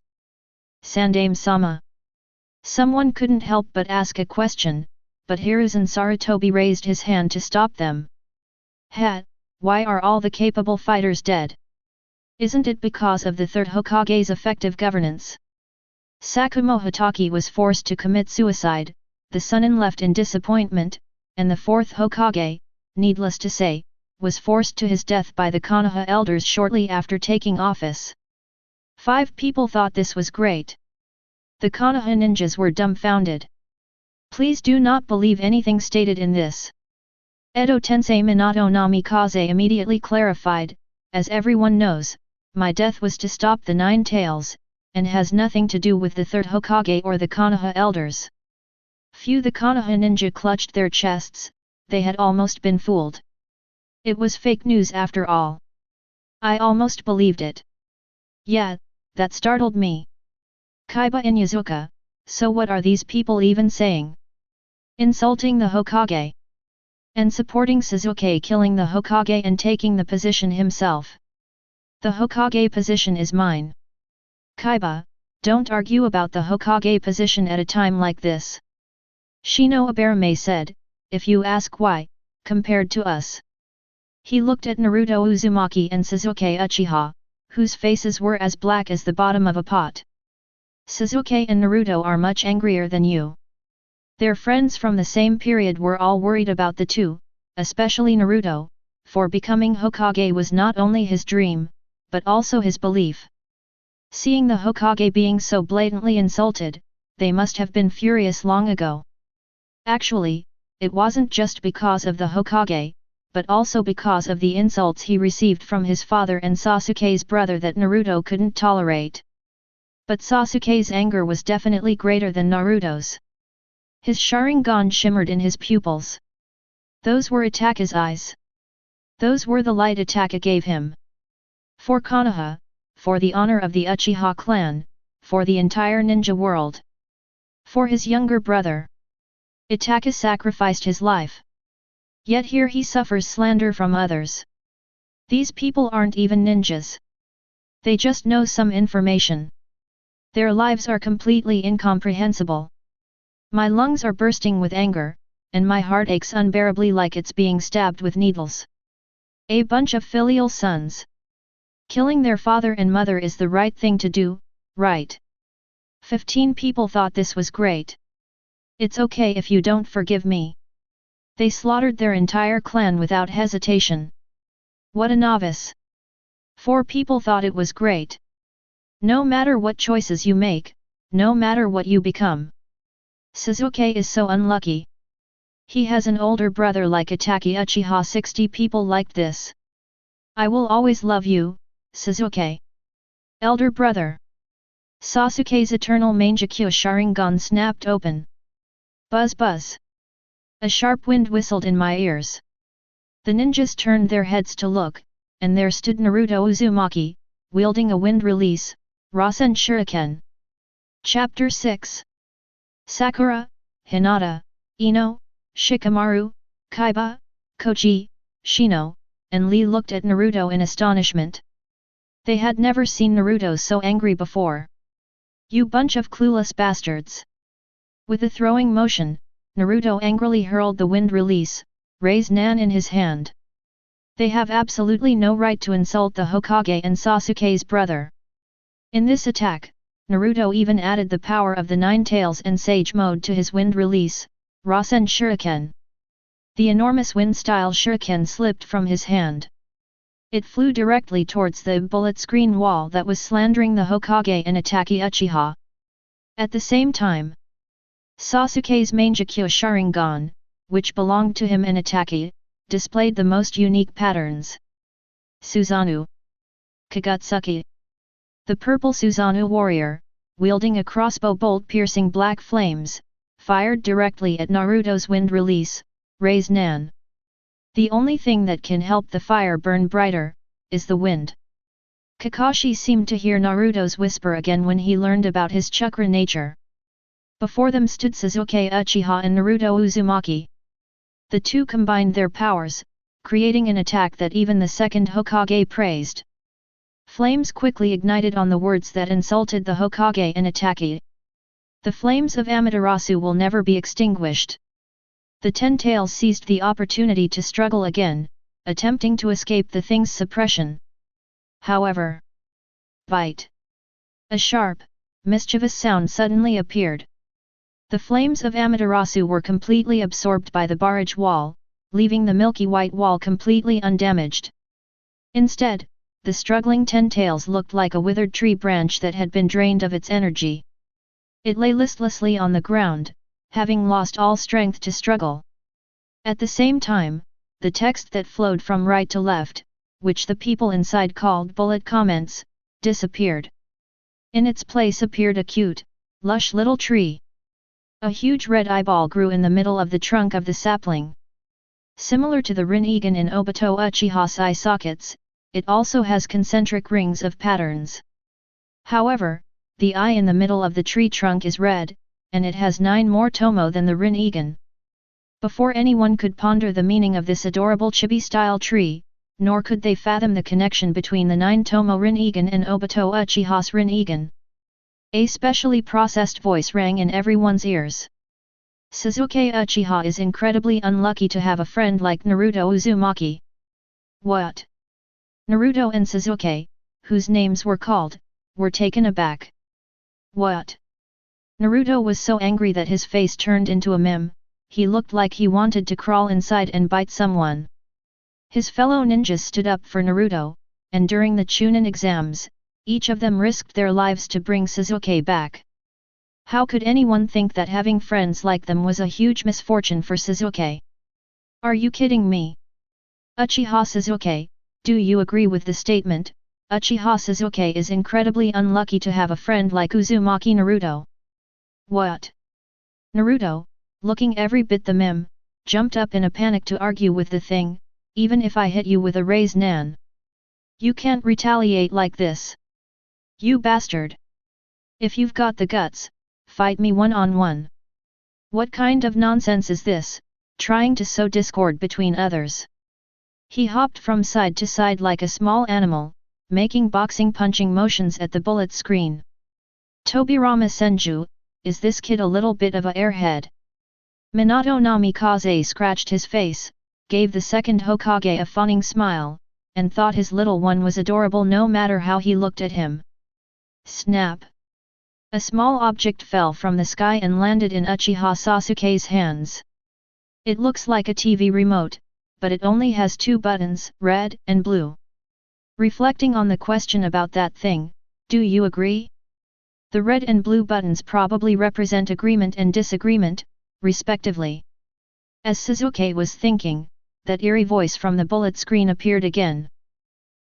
Sandaime-sama. Someone couldn't help but ask a question, but Hiruzen Sarutobi raised his hand to stop them. Why are all the capable fighters dead? Isn't it because of the third Hokage's effective governance? Sakumo Hatake was forced to commit suicide, the Sunin left in disappointment, and the fourth Hokage, needless to say, was forced to his death by the Konoha elders shortly after taking office. 5 people thought this was great. The Konoha ninjas were dumbfounded. Please do not believe anything stated in this. Edo Tensei Minato Namikaze immediately clarified, as everyone knows, my death was to stop the 9 tails, and has nothing to do with the third Hokage or the Konoha elders. Few the Konoha ninja clutched their chests, they had almost been fooled. It was fake news after all. I almost believed it. Yeah, that startled me. Kaiba and Yazuka, so what are these people even saying? Insulting the Hokage. And supporting Sasuke killing the Hokage and taking the position himself. The Hokage position is mine. Kaiba, don't argue about the Hokage position at a time like this. Shino Abarame said, if you ask why, compared to us. He looked at Naruto Uzumaki and Sasuke Uchiha, whose faces were as black as the bottom of a pot. Sasuke and Naruto are much angrier than you. Their friends from the same period were all worried about the two, especially Naruto, for becoming Hokage was not only his dream, but also his belief. Seeing the Hokage being so blatantly insulted, they must have been furious long ago. Actually, it wasn't just because of the Hokage, but also because of the insults he received from his father and Sasuke's brother that Naruto couldn't tolerate. But Sasuke's anger was definitely greater than Naruto's. His Sharingan shimmered in his pupils. Those were Itake's eyes. Those were the light Itachi gave him. For Konoha, for the honor of the Uchiha clan, for the entire ninja world. For his younger brother. Itachi sacrificed his life. Yet here he suffers slander from others. These people aren't even ninjas. They just know some information. Their lives are completely incomprehensible. My lungs are bursting with anger, and my heart aches unbearably like it's being stabbed with needles. A bunch of filial sons. Killing their father and mother is the right thing to do, right? 15 people thought this was great. It's okay if you don't forgive me. They slaughtered their entire clan without hesitation. What a novice. 4 people thought it was great. No matter what choices you make, no matter what you become. Sasuke is so unlucky. He has an older brother like Kakashi Uchiha. 60 people liked this. I will always love you, Sasuke. Elder brother. Sasuke's eternal Mangekyo Sharingan snapped open. Buzz buzz. A sharp wind whistled in my ears. The ninjas turned their heads to look, and there stood Naruto Uzumaki, wielding a wind release, Rasen Shuriken. Chapter 6. Sakura, Hinata, Ino, Shikamaru, Kaiba, Kochi, Shino, and Lee looked at Naruto in astonishment. They had never seen Naruto so angry before. You bunch of clueless bastards! With a throwing motion, Naruto angrily hurled the wind release, Nan in his hand. They have absolutely no right to insult the Hokage and Sasuke's brother. In this attack, Naruto even added the power of the Nine Tails and Sage Mode to his wind release, Rasen Shuriken. The enormous wind-style shuriken slipped from his hand. It flew directly towards the bullet screen wall that was slandering the Hokage and Hatake Uchiha. At the same time, Sasuke's Mangekyo Sharingan, which belonged to him and Hatake, displayed the most unique patterns. Susanoo Kagutsuki. The purple Susanoo warrior, wielding a crossbow bolt piercing black flames, fired directly at Naruto's wind release, Raise Nan. The only thing that can help the fire burn brighter, is the wind. Kakashi seemed to hear Naruto's whisper again when he learned about his chakra nature. Before them stood Sasuke Uchiha and Naruto Uzumaki. The two combined their powers, creating an attack that even the second Hokage praised. Flames quickly ignited on the words that insulted the Hokage and Hatake. The flames of Amaterasu will never be extinguished. The Ten Tails seized the opportunity to struggle again, attempting to escape the thing's suppression. However, bite! A sharp, mischievous sound suddenly appeared. The flames of Amaterasu were completely absorbed by the barrage wall, leaving the milky white wall completely undamaged. Instead, the struggling Ten Tails looked like a withered tree branch that had been drained of its energy. It lay listlessly on the ground, having lost all strength to struggle. At the same time, the text that flowed from right to left, which the people inside called bullet comments, disappeared. In its place appeared a cute, lush little tree. A huge red eyeball grew in the middle of the trunk of the sapling. Similar to the Rinnegan in Obito Uchiha's eye sockets, it also has concentric rings of patterns. However, the eye in the middle of the tree trunk is red, and it has 9 more tomo than the Rinnegan. Before anyone could ponder the meaning of this adorable chibi-style tree, nor could they fathom the connection between the 9 tomo Rinnegan and Obito Uchiha's Rinnegan. A specially processed voice rang in everyone's ears. Sasuke Uchiha is incredibly unlucky to have a friend like Naruto Uzumaki. What? Naruto and Sasuke, whose names were called, were taken aback. What? Naruto was so angry that his face turned into a meme. He looked like he wanted to crawl inside and bite someone. His fellow ninjas stood up for Naruto, and during the Chunin exams, each of them risked their lives to bring Sasuke back. How could anyone think that having friends like them was a huge misfortune for Sasuke? Are you kidding me? Uchiha Sasuke, do you agree with the statement? Uchiha Sasuke is incredibly unlucky to have a friend like Uzumaki Naruto. What? Naruto, looking every bit the meme, jumped up in a panic to argue with the thing. Even if I hit you with a raise nan, you can't retaliate like this. You bastard! If you've got the guts, fight me one-on-one. What kind of nonsense is this, trying to sow discord between others? He hopped from side to side like a small animal, making boxing punching motions at the bullet screen. Hashirama Senju, is this kid a little bit of a airhead? Minato Namikaze scratched his face, gave the second Hokage a fawning smile, and thought his little one was adorable no matter how he looked at him. Snap! A small object fell from the sky and landed in Uchiha Sasuke's hands. It looks like a TV remote, but it only has 2 buttons, red and blue. Reflecting on the question about that thing, do you agree? The red and blue buttons probably represent agreement and disagreement, respectively. As Sasuke was thinking, that eerie voice from the bullet screen appeared again.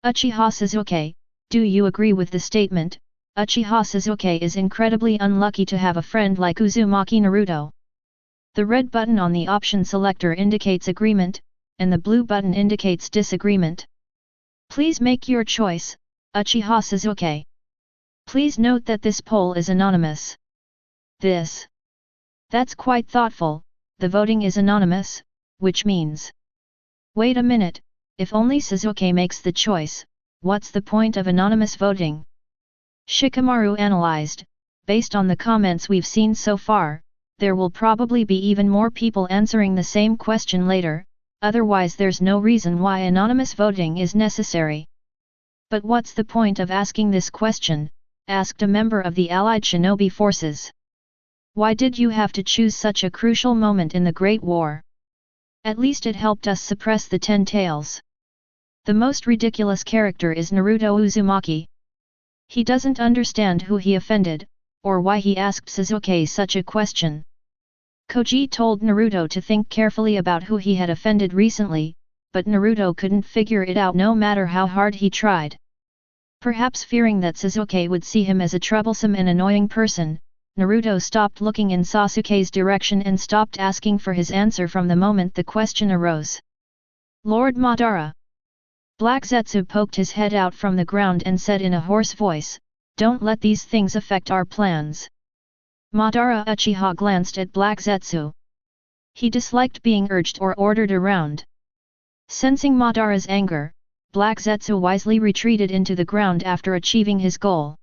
Uchiha Sasuke, do you agree with the statement? Uchiha Sasuke is incredibly unlucky to have a friend like Uzumaki Naruto. The red button on the option selector indicates agreement, and the blue button indicates disagreement. Please make your choice, Uchiha Sasuke. Please note that this poll is anonymous. That's quite thoughtful. The voting is anonymous, which means... Wait a minute, if only Sasuke makes the choice, what's the point of anonymous voting? Shikamaru analyzed, based on the comments we've seen so far, there will probably be even more people answering the same question later, otherwise there's no reason why anonymous voting is necessary. But what's the point of asking this question, asked a member of the allied shinobi forces. Why did you have to choose such a crucial moment in the Great War? At least it helped us suppress the 10 tails. The most ridiculous character is Naruto Uzumaki. He doesn't understand who he offended, or why he asked Sasuke such a question. Koji told Naruto to think carefully about who he had offended recently, but Naruto couldn't figure it out no matter how hard he tried. Perhaps fearing that Sasuke would see him as a troublesome and annoying person, Naruto stopped looking in Sasuke's direction and stopped asking for his answer from the moment the question arose. Lord Madara. Black Zetsu poked his head out from the ground and said in a hoarse voice, "Don't let these things affect our plans." Madara Uchiha glanced at Black Zetsu. He disliked being urged or ordered around. Sensing Madara's anger, Black Zetsu wisely retreated into the ground after achieving his goal.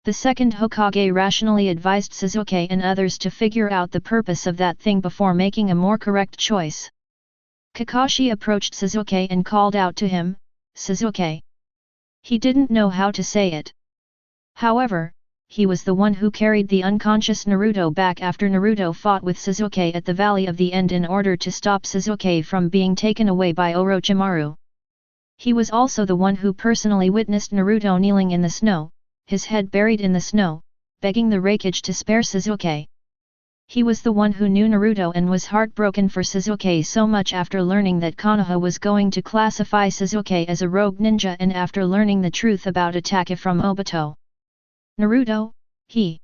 The second Hokage rationally advised Sasuke and others to figure out the purpose of that thing before making a more correct choice. Kakashi approached Sasuke and called out to him, "Sasuke." He didn't know how to say it. However, he was the one who carried the unconscious Naruto back after Naruto fought with Sasuke at the Valley of the End in order to stop Sasuke from being taken away by Orochimaru. He was also the one who personally witnessed Naruto kneeling in the snow, his head buried in the snow, begging the Raikage to spare Sasuke. He was the one who knew Naruto and was heartbroken for Sasuke so much after learning that Konoha was going to classify Sasuke as a rogue ninja and after learning the truth about Hatake from Obito. Naruto, he.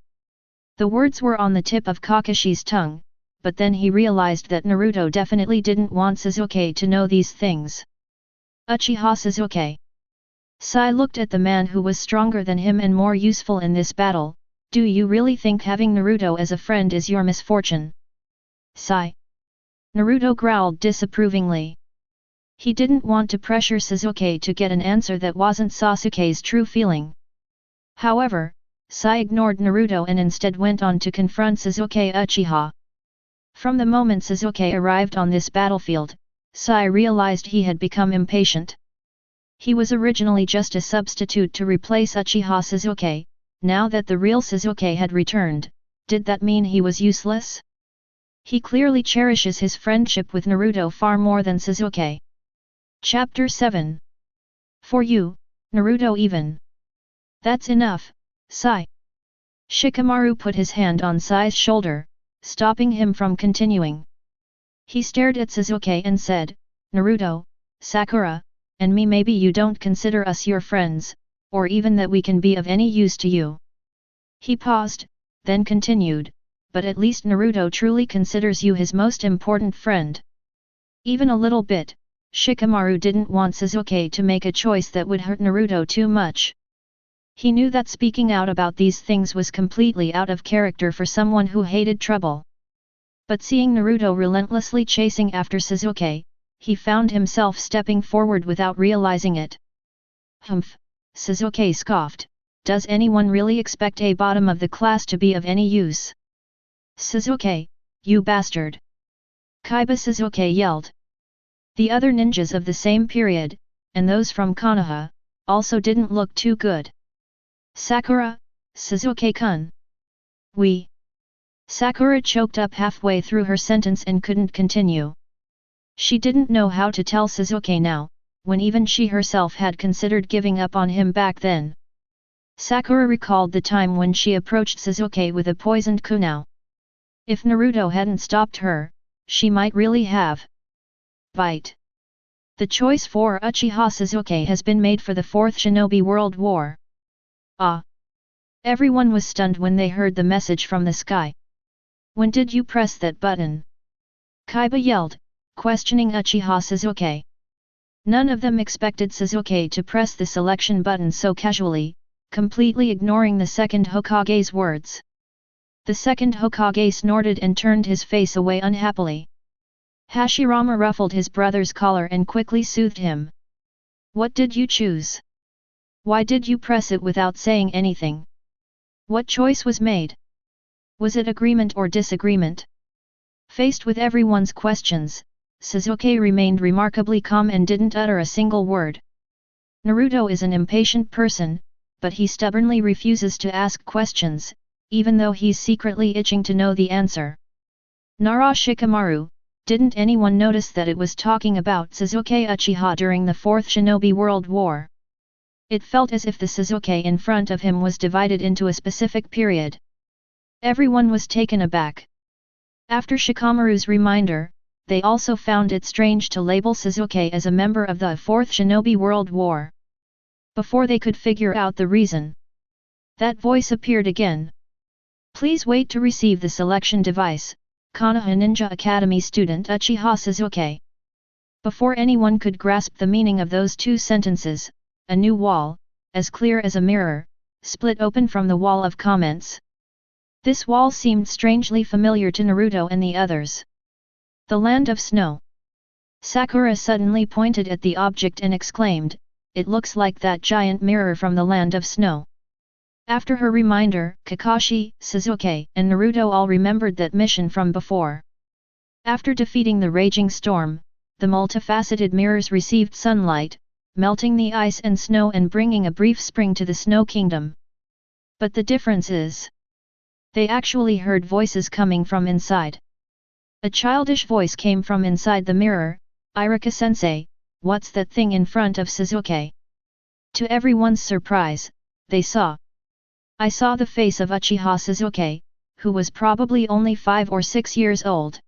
The words were on the tip of Kakashi's tongue, but then he realized that Naruto definitely didn't want Sasuke to know these things. Uchiha Sasuke. Sai looked at the man who was stronger than him and more useful in this battle. Do you really think having Naruto as a friend is your misfortune? Sai. Naruto growled disapprovingly. He didn't want to pressure Sasuke to get an answer that wasn't Sasuke's true feeling. However, Sai ignored Naruto and instead went on to confront Sasuke Uchiha. From the moment Sasuke arrived on this battlefield, Sai realized he had become impatient. He was originally just a substitute to replace Uchiha Sasuke. Now that the real Sasuke had returned, did that mean he was useless? He clearly cherishes his friendship with Naruto far more than Sasuke. Chapter 7. For you, Naruto even. That's enough, Sai. Shikamaru put his hand on Sai's shoulder, stopping him from continuing. He stared at Sasuke and said, Naruto, Sakura, and me, maybe you don't consider us your friends, or even that we can be of any use to you. He paused, then continued, but at least Naruto truly considers you his most important friend. Even a little bit, Shikamaru didn't want Sasuke to make a choice that would hurt Naruto too much. He knew that speaking out about these things was completely out of character for someone who hated trouble. But seeing Naruto relentlessly chasing after Sasuke, he found himself stepping forward without realizing it. Humph, Sasuke scoffed, does anyone really expect a bottom of the class to be of any use? Sasuke, you bastard! Kaiba Sasuke yelled. The other ninjas of the same period, and those from Konoha, also didn't look too good. Sakura, Sasuke-kun. We. Sakura choked up halfway through her sentence and couldn't continue. She didn't know how to tell Sasuke now, when even she herself had considered giving up on him back then. Sakura recalled the time when she approached Sasuke with a poisoned kunai. If Naruto hadn't stopped her, she might really have. Bite. The choice for Uchiha Sasuke has been made for the Fourth Shinobi World War. Ah! Everyone was stunned when they heard the message from the sky. When did you press that button? Kaiba yelled, questioning Uchiha Sasuke. None of them expected Sasuke to press the selection button so casually, completely ignoring the second Hokage's words. The second Hokage snorted and turned his face away unhappily. Hashirama ruffled his brother's collar and quickly soothed him. What did you choose? Why did you press it without saying anything? What choice was made? Was it agreement or disagreement? Faced with everyone's questions, Sasuke remained remarkably calm and didn't utter a single word. Naruto is an impatient person, but he stubbornly refuses to ask questions, even though he's secretly itching to know the answer. Nara Shikamaru, didn't anyone notice that it was talking about Sasuke Uchiha during the Fourth Shinobi World War? It felt as if the Sasuke in front of him was divided into a specific period. Everyone was taken aback. After Shikamaru's reminder, they also found it strange to label Sasuke as a member of the Fourth Shinobi World War. Before they could figure out the reason, that voice appeared again. Please wait to receive the selection device, Konoha Ninja Academy student Uchiha Sasuke. Before anyone could grasp the meaning of those two sentences, a new wall, as clear as a mirror, split open from the wall of comments. This wall seemed strangely familiar to Naruto and the others. The land of snow. Sakura suddenly pointed at the object and exclaimed, "It looks like that giant mirror from the land of snow." After her reminder, Kakashi, Sasuke, and Naruto all remembered that mission from before. After defeating the raging storm, the multifaceted mirrors received sunlight, melting the ice and snow and bringing a brief spring to the Snow Kingdom. But the difference is, they actually heard voices coming from inside. A childish voice came from inside the mirror, "Iruka-sensei, what's that thing in front of Sasuke?" To everyone's surprise, they saw. I saw the face of Uchiha Sasuke, who was probably only 5 or 6 years old.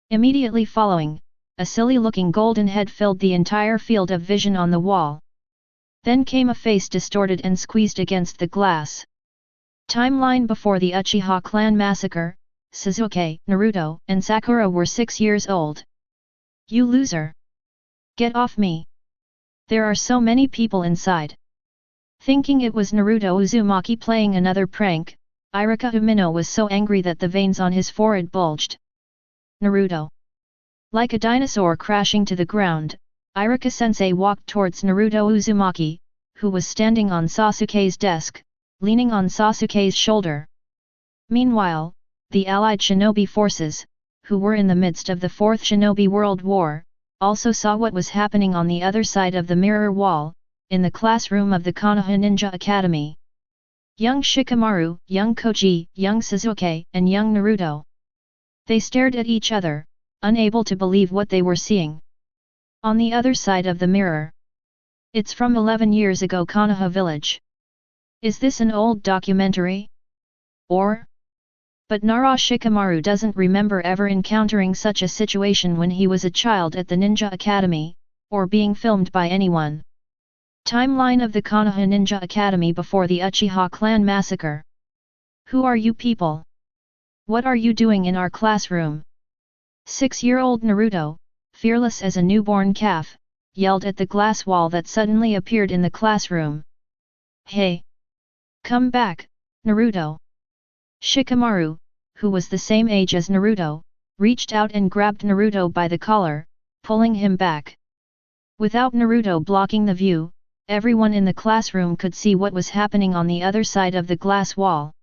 Immediately following, a silly-looking golden head filled the entire field of vision on the wall. Then came a face distorted and squeezed against the glass. Timeline before the Uchiha clan massacre, Sasuke, Naruto, and Sakura were 6 years old. "You loser! Get off me! There are so many people inside." Thinking it was Naruto Uzumaki playing another prank, Iruka Umino was so angry that the veins on his forehead bulged. Naruto. Like a dinosaur crashing to the ground, Iruka-sensei walked towards Naruto Uzumaki, who was standing on Sasuke's desk, leaning on Sasuke's shoulder. Meanwhile, the allied shinobi forces, who were in the midst of the Fourth Shinobi World War, also saw what was happening on the other side of the mirror wall, in the classroom of the Konoha Ninja Academy. Young Shikamaru, young Koji, young Sasuke, and young Naruto. They stared at each other, unable to believe what they were seeing. On the other side of the mirror. It's from 11 years ago Konoha village. Is this an old documentary? Or? But Nara Shikamaru doesn't remember ever encountering such a situation when he was a child at the Ninja Academy, or being filmed by anyone. Timeline of the Konoha Ninja Academy before the Uchiha clan massacre. Who are you people? What are you doing in our classroom? 6-year-old Naruto, fearless as a newborn calf, yelled at the glass wall that suddenly appeared in the classroom. "Hey! Come back, Naruto!" Shikamaru, who was the same age as Naruto, reached out and grabbed Naruto by the collar, pulling him back. Without Naruto blocking the view, everyone in the classroom could see what was happening on the other side of the glass wall.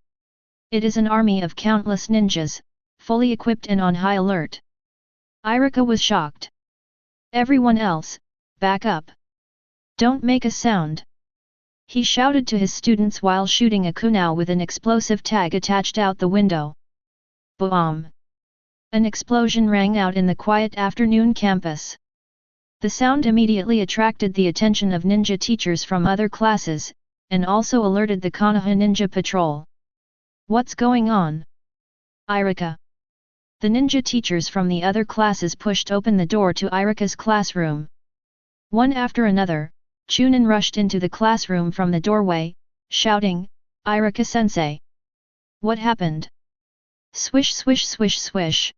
It is an army of countless ninjas, fully equipped and on high alert. Iruka was shocked. "Everyone else, back up! Don't make a sound!" He shouted to his students while shooting a kunai with an explosive tag attached out the window. Boom! An explosion rang out in the quiet afternoon campus. The sound immediately attracted the attention of ninja teachers from other classes, and also alerted the Konoha Ninja Patrol. "What's going on?" "Iruka." The ninja teachers from the other classes pushed open the door to Iruka's classroom. One after another, Chunin rushed into the classroom from the doorway, shouting, "Iruka-sensei! What happened?" Swish swish swish swish.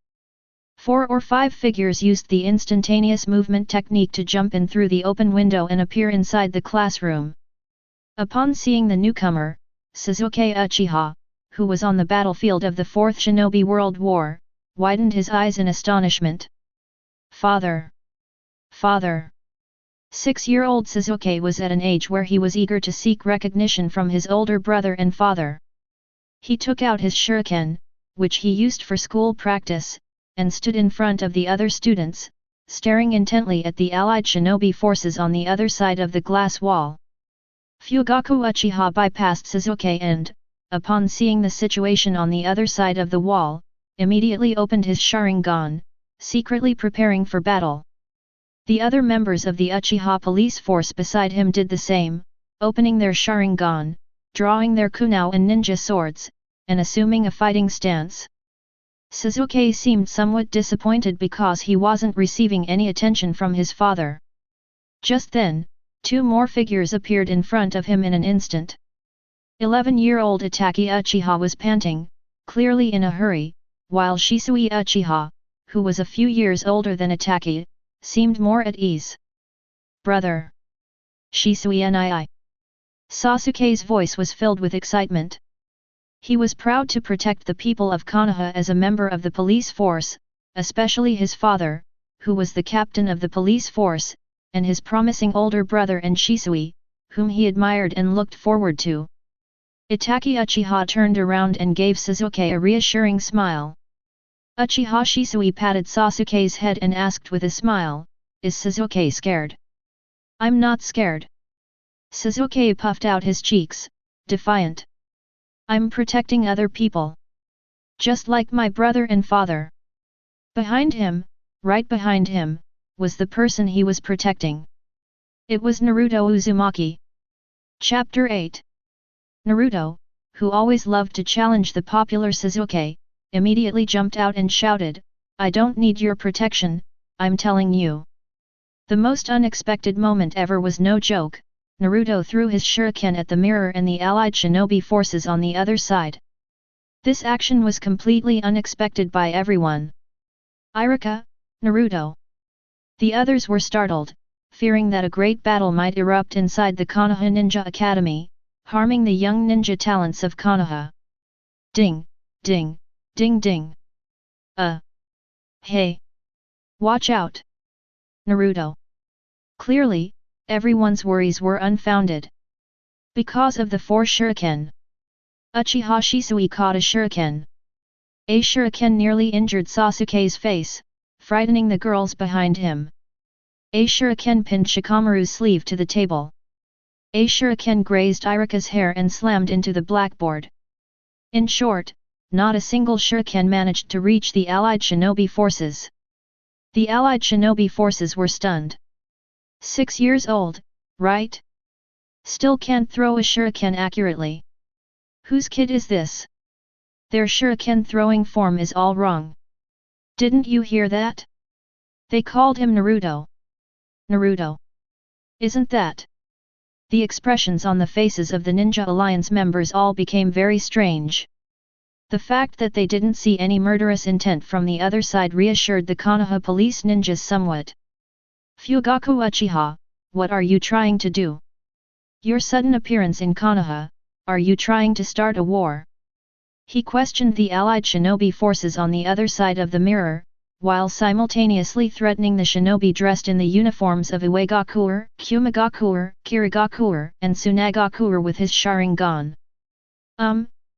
4 or 5 figures used the instantaneous movement technique to jump in through the open window and appear inside the classroom. Upon seeing the newcomer, Sasuke Uchiha, who was on the battlefield of the Fourth Shinobi World War, widened his eyes in astonishment. "Father! Father!" 6-year-old Sasuke was at an age where he was eager to seek recognition from his older brother and father. He took out his shuriken, which he used for school practice, and stood in front of the other students, staring intently at the allied shinobi forces on the other side of the glass wall. Fugaku Uchiha bypassed Sasuke and, upon seeing the situation on the other side of the wall, immediately opened his Sharingan, secretly preparing for battle. The other members of the Uchiha police force beside him did the same, opening their Sharingan, drawing their kunao and ninja swords, and assuming a fighting stance. Sasuke seemed somewhat disappointed because he wasn't receiving any attention from his father. Just then, two more figures appeared in front of him in an instant. 11-year-old Hatake Uchiha was panting, clearly in a hurry, while Shisui Uchiha, who was a few years older than Hatake, seemed more at ease. "Brother! Shisui nii." Sasuke's voice was filled with excitement. He was proud to protect the people of Konoha as a member of the police force, especially his father, who was the captain of the police force, and his promising older brother and Shisui, whom he admired and looked forward to. Hatake Uchiha turned around and gave Sasuke a reassuring smile. Uchiha Shisui patted Sasuke's head and asked with a smile, "Is Sasuke scared?" "I'm not scared." Sasuke puffed out his cheeks, defiant. "I'm protecting other people. Just like my brother and father." Behind him, right behind him, was the person he was protecting. It was Naruto Uzumaki. Chapter 8. Naruto, who always loved to challenge the popular Sasuke, immediately jumped out and shouted, "I don't need your protection, I'm telling you." The most unexpected moment ever was no joke. Naruto threw his shuriken at the mirror and the allied shinobi forces on the other side. This action was completely unexpected by everyone. "Irika, Naruto." The others were startled, fearing that a great battle might erupt inside the Konoha Ninja Academy, harming the young ninja talents of Konoha. Ding, ding, ding ding. Hey! Watch out! Naruto. Clearly, everyone's worries were unfounded. Because of the 4 shuriken. Uchiha Shisui caught a shuriken. A shuriken nearly injured Sasuke's face, frightening the girls behind him. A shuriken pinned Shikamaru's sleeve to the table. A shuriken grazed Irika's hair and slammed into the blackboard. In short, not a single shuriken managed to reach the allied shinobi forces. The allied shinobi forces were stunned. 6 years old, right? Still can't throw a shuriken accurately. Whose kid is this? Their shuriken throwing form is all wrong. Didn't you hear that? They called him Naruto. Naruto. Isn't that? The expressions on the faces of the Ninja Alliance members all became very strange. The fact that they didn't see any murderous intent from the other side reassured the Konoha police ninjas somewhat. "Fugaku Uchiha, what are you trying to do? Your sudden appearance in Konoha, are you trying to start a war?" He questioned the allied shinobi forces on the other side of the mirror, while simultaneously threatening the shinobi dressed in the uniforms of Uegakuer, Kumigakuer, Kirigakuer, and Tsunagakuer with his Sharingan.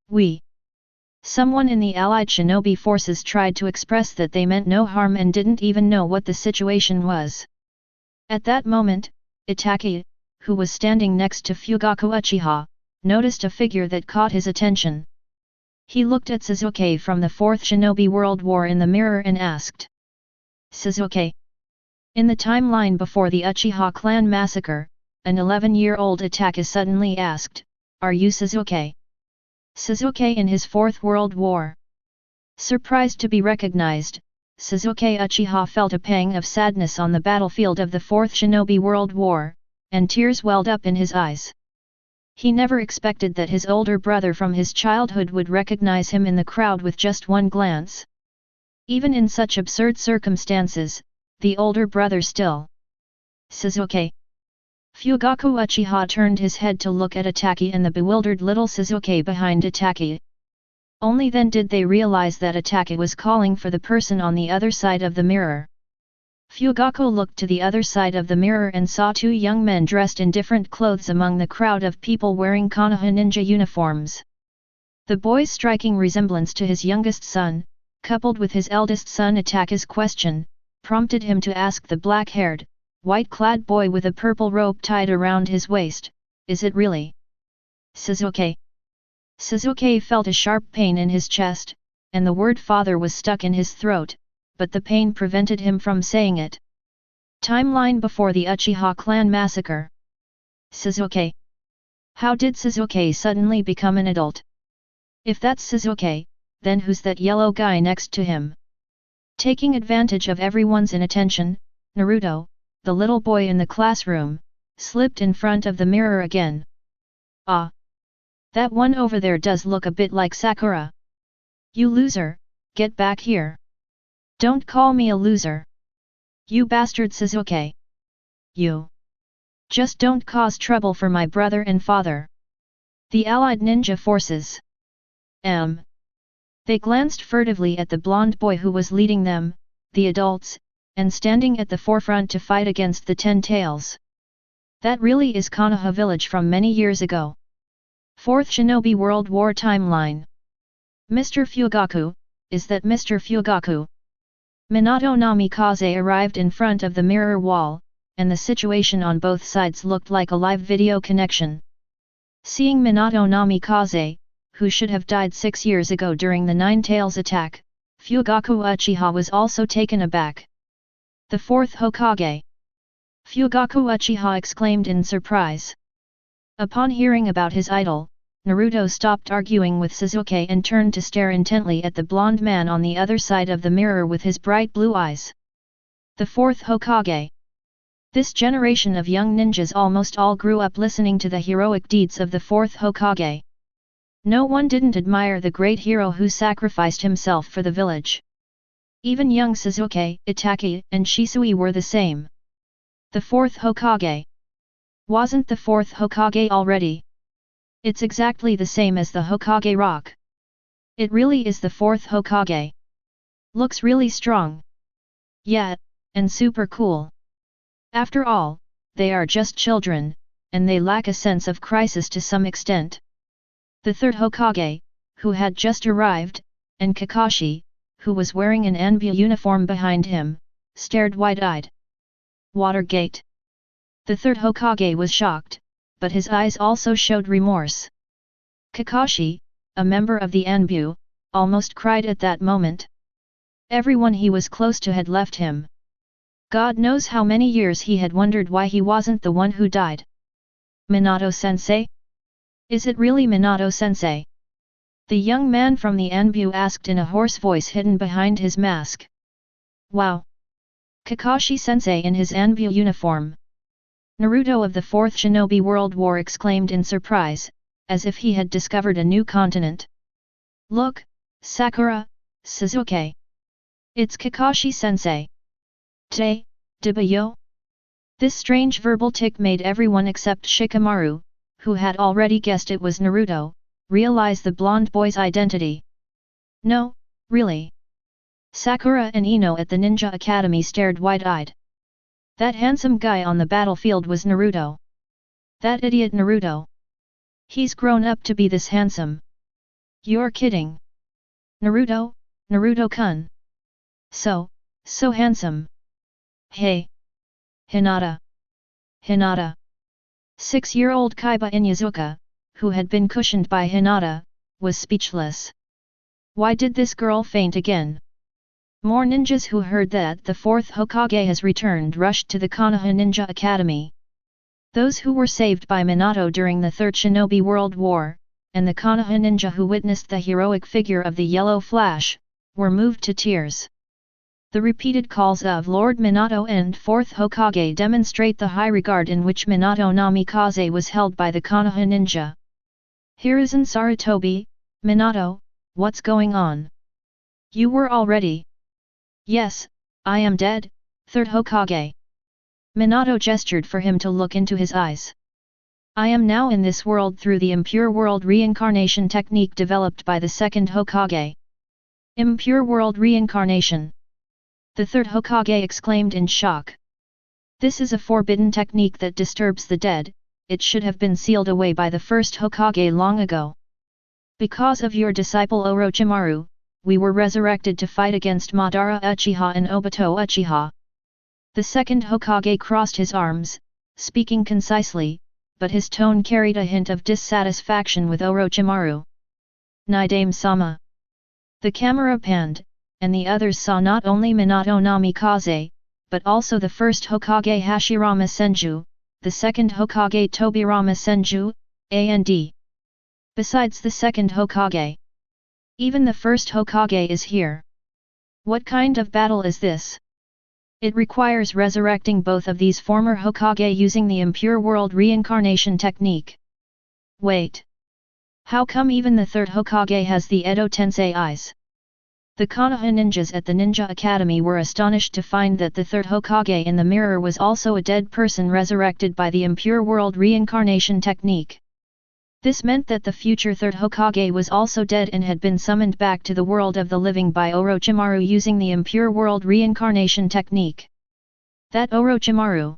We. Someone in the allied shinobi forces tried to express that they meant no harm and didn't even know what the situation was. At that moment, Hatake, who was standing next to Fugaku Uchiha, noticed a figure that caught his attention. He looked at Sasuke from the Fourth Shinobi World War in the mirror and asked, "Sasuke?" In the timeline before the Uchiha clan massacre, an 11-year-old Hatake suddenly asked, "Are you Sasuke?" Sasuke in his Fourth World War. Surprised to be recognized, Sasuke Uchiha felt a pang of sadness on the battlefield of the Fourth Shinobi World War, and tears welled up in his eyes. He never expected that his older brother from his childhood would recognize him in the crowd with just one glance. Even in such absurd circumstances, the older brother still. "Sasuke." Fugaku Uchiha turned his head to look at Hatake and the bewildered little Sasuke behind Hatake. Only then did they realize that Hatake was calling for the person on the other side of the mirror. Fugaku looked to the other side of the mirror and saw 2 young men dressed in different clothes among the crowd of people wearing Konoha ninja uniforms. The boy's striking resemblance to his youngest son, coupled with his eldest son Hatake's question, prompted him to ask the black-haired, white-clad boy with a purple rope tied around his waist, is it really? Sasuke? Sasuke felt a sharp pain in his chest, and the word father was stuck in his throat, but the pain prevented him from saying it. Timeline before the Uchiha clan massacre. Sasuke. How did Sasuke suddenly become an adult? If that's Sasuke, then who's that yellow guy next to him? Taking advantage of everyone's inattention, Naruto, the little boy in the classroom, slipped in front of the mirror again. Ah! That one over there does look a bit like Sakura. You loser, get back here. Don't call me a loser. You bastard Sasuke. You. Just don't cause trouble for my brother and father. The allied ninja forces. They glanced furtively at the blonde boy who was leading them, the adults, and standing at the forefront to fight against the Ten Tails. That really is Konoha village from many years ago. Fourth Shinobi World War timeline. Mr. Fugaku, is that Mr. Fugaku? Minato Namikaze arrived in front of the mirror wall, and the situation on both sides looked like a live video connection. Seeing Minato Namikaze, who should have died 6 years ago during the Nine Tails attack, Fugaku Uchiha was also taken aback. The fourth Hokage! Fugaku Uchiha exclaimed in surprise. Upon hearing about his idol, Naruto stopped arguing with Sasuke and turned to stare intently at the blonde man on the other side of the mirror with his bright blue eyes. The fourth Hokage! This generation of young ninjas almost all grew up listening to the heroic deeds of the fourth Hokage. No one didn't admire the great hero who sacrificed himself for the village. Even young Sasuke, Itachi, and Shisui were the same. The fourth Hokage. Wasn't the fourth Hokage already? It's exactly the same as the Hokage rock. It really is the fourth Hokage. Looks really strong. Yeah, and super cool. After all, they are just children, and they lack a sense of crisis to some extent. The third Hokage, who had just arrived, and Kakashi, who was wearing an Anbu uniform behind him, stared wide-eyed. Watergate. The third Hokage was shocked, but his eyes also showed remorse. Kakashi, a member of the Anbu, almost cried at that moment. Everyone he was close to had left him. God knows how many years he had wondered why he wasn't the one who died. Minato-sensei? Is it really Minato-sensei? The young man from the Anbu asked in a hoarse voice hidden behind his mask. Wow! Kakashi-sensei in his Anbu uniform. Naruto of the Fourth Shinobi World War exclaimed in surprise, as if he had discovered a new continent. Look, Sakura, Sasuke. It's Kakashi-sensei. Te, Dibayo? This strange verbal tick made everyone except Shikamaru, who had already guessed it was Naruto, realize the blonde boy's identity. No, really. Sakura and Ino at the Ninja Academy stared wide-eyed. That handsome guy on the battlefield was Naruto. That idiot Naruto. He's grown up to be this handsome. You're kidding. Naruto, Naruto-kun. So handsome. Hey! Hinata! Hinata! 6-year-old Kaiba Inyazuka, who had been cushioned by Hinata, was speechless. Why did this girl faint again? More ninjas who heard that the fourth Hokage has returned rushed to the Konoha Ninja Academy. Those who were saved by Minato during the Third Shinobi World War, and the Konoha ninja who witnessed the heroic figure of the Yellow Flash, were moved to tears. The repeated calls of Lord Minato and Fourth Hokage demonstrate the high regard in which Minato Namikaze was held by the Konoha ninja. Hiruzen Sarutobi, Minato, what's going on? You were already? Yes, I am dead, Third Hokage. Minato gestured for him to look into his eyes. I am now in this world through the impure world reincarnation technique developed by the second Hokage. Impure world reincarnation. The third Hokage exclaimed in shock. This is a forbidden technique that disturbs the dead, it should have been sealed away by the first Hokage long ago. Because of your disciple Orochimaru, we were resurrected to fight against Madara Uchiha and Obito Uchiha. The second Hokage crossed his arms, speaking concisely, but his tone carried a hint of dissatisfaction with Orochimaru. Nidame-sama. The camera panned, and the others saw not only Minato Namikaze, but also the first Hokage Hashirama Senju, the second Hokage Tobirama Senju, and besides the second Hokage. Even the first Hokage is here. What kind of battle is this? It requires resurrecting both of these former Hokage using the impure world reincarnation technique. Wait. How come even the third Hokage has the Edo Tensei eyes? The Konoha ninjas at the Ninja Academy were astonished to find that the third Hokage in the mirror was also a dead person resurrected by the impure world reincarnation technique. This meant that the future third Hokage was also dead and had been summoned back to the world of the living by Orochimaru using the impure world reincarnation technique. That Orochimaru,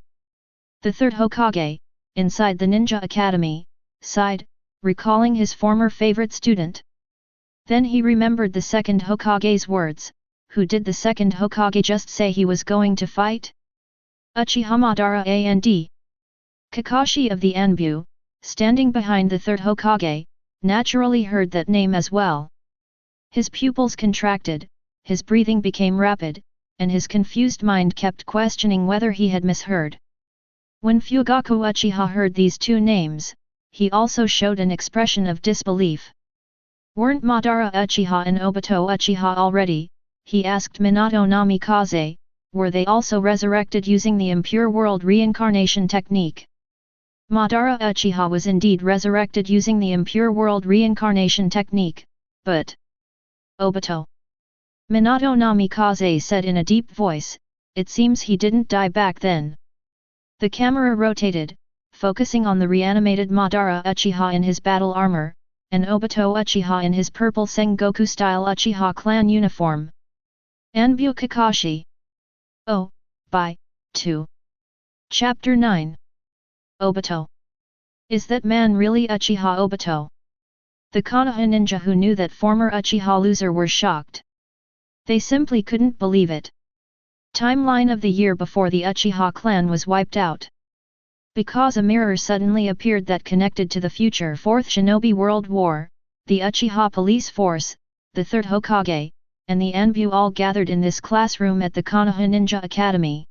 the third Hokage, inside the Ninja Academy, sighed, recalling his former favorite student. Then he remembered the second Hokage's words. Who did the second Hokage just say he was going to fight? Uchiha Madara and Kakashi of the Anbu, standing behind the third Hokage, naturally heard that name as well. His pupils contracted, his breathing became rapid, and his confused mind kept questioning whether he had misheard. When Fugaku Uchiha heard these two names, he also showed an expression of disbelief. Weren't Madara Uchiha and Obito Uchiha already? He asked Minato Namikaze, were they also resurrected using the impure world reincarnation technique? Madara Uchiha was indeed resurrected using the impure world reincarnation technique, but Obito? Minato Namikaze said in a deep voice, it seems he didn't die back then. The camera rotated, focusing on the reanimated Madara Uchiha in his battle armor, and Obito Uchiha in his purple Sengoku-style Uchiha clan uniform. Anbu Kakashi. Oh, by 2. Chapter 9. Obito. Is that man really Uchiha Obito? The Konoha ninja who knew that former Uchiha loser were shocked. They simply couldn't believe it. Timeline of the year before the Uchiha clan was wiped out. Because a mirror suddenly appeared that connected to the future Fourth Shinobi World War, the Uchiha police force, the third Hokage, and the Anbu all gathered in this classroom at the Konoha Ninja Academy.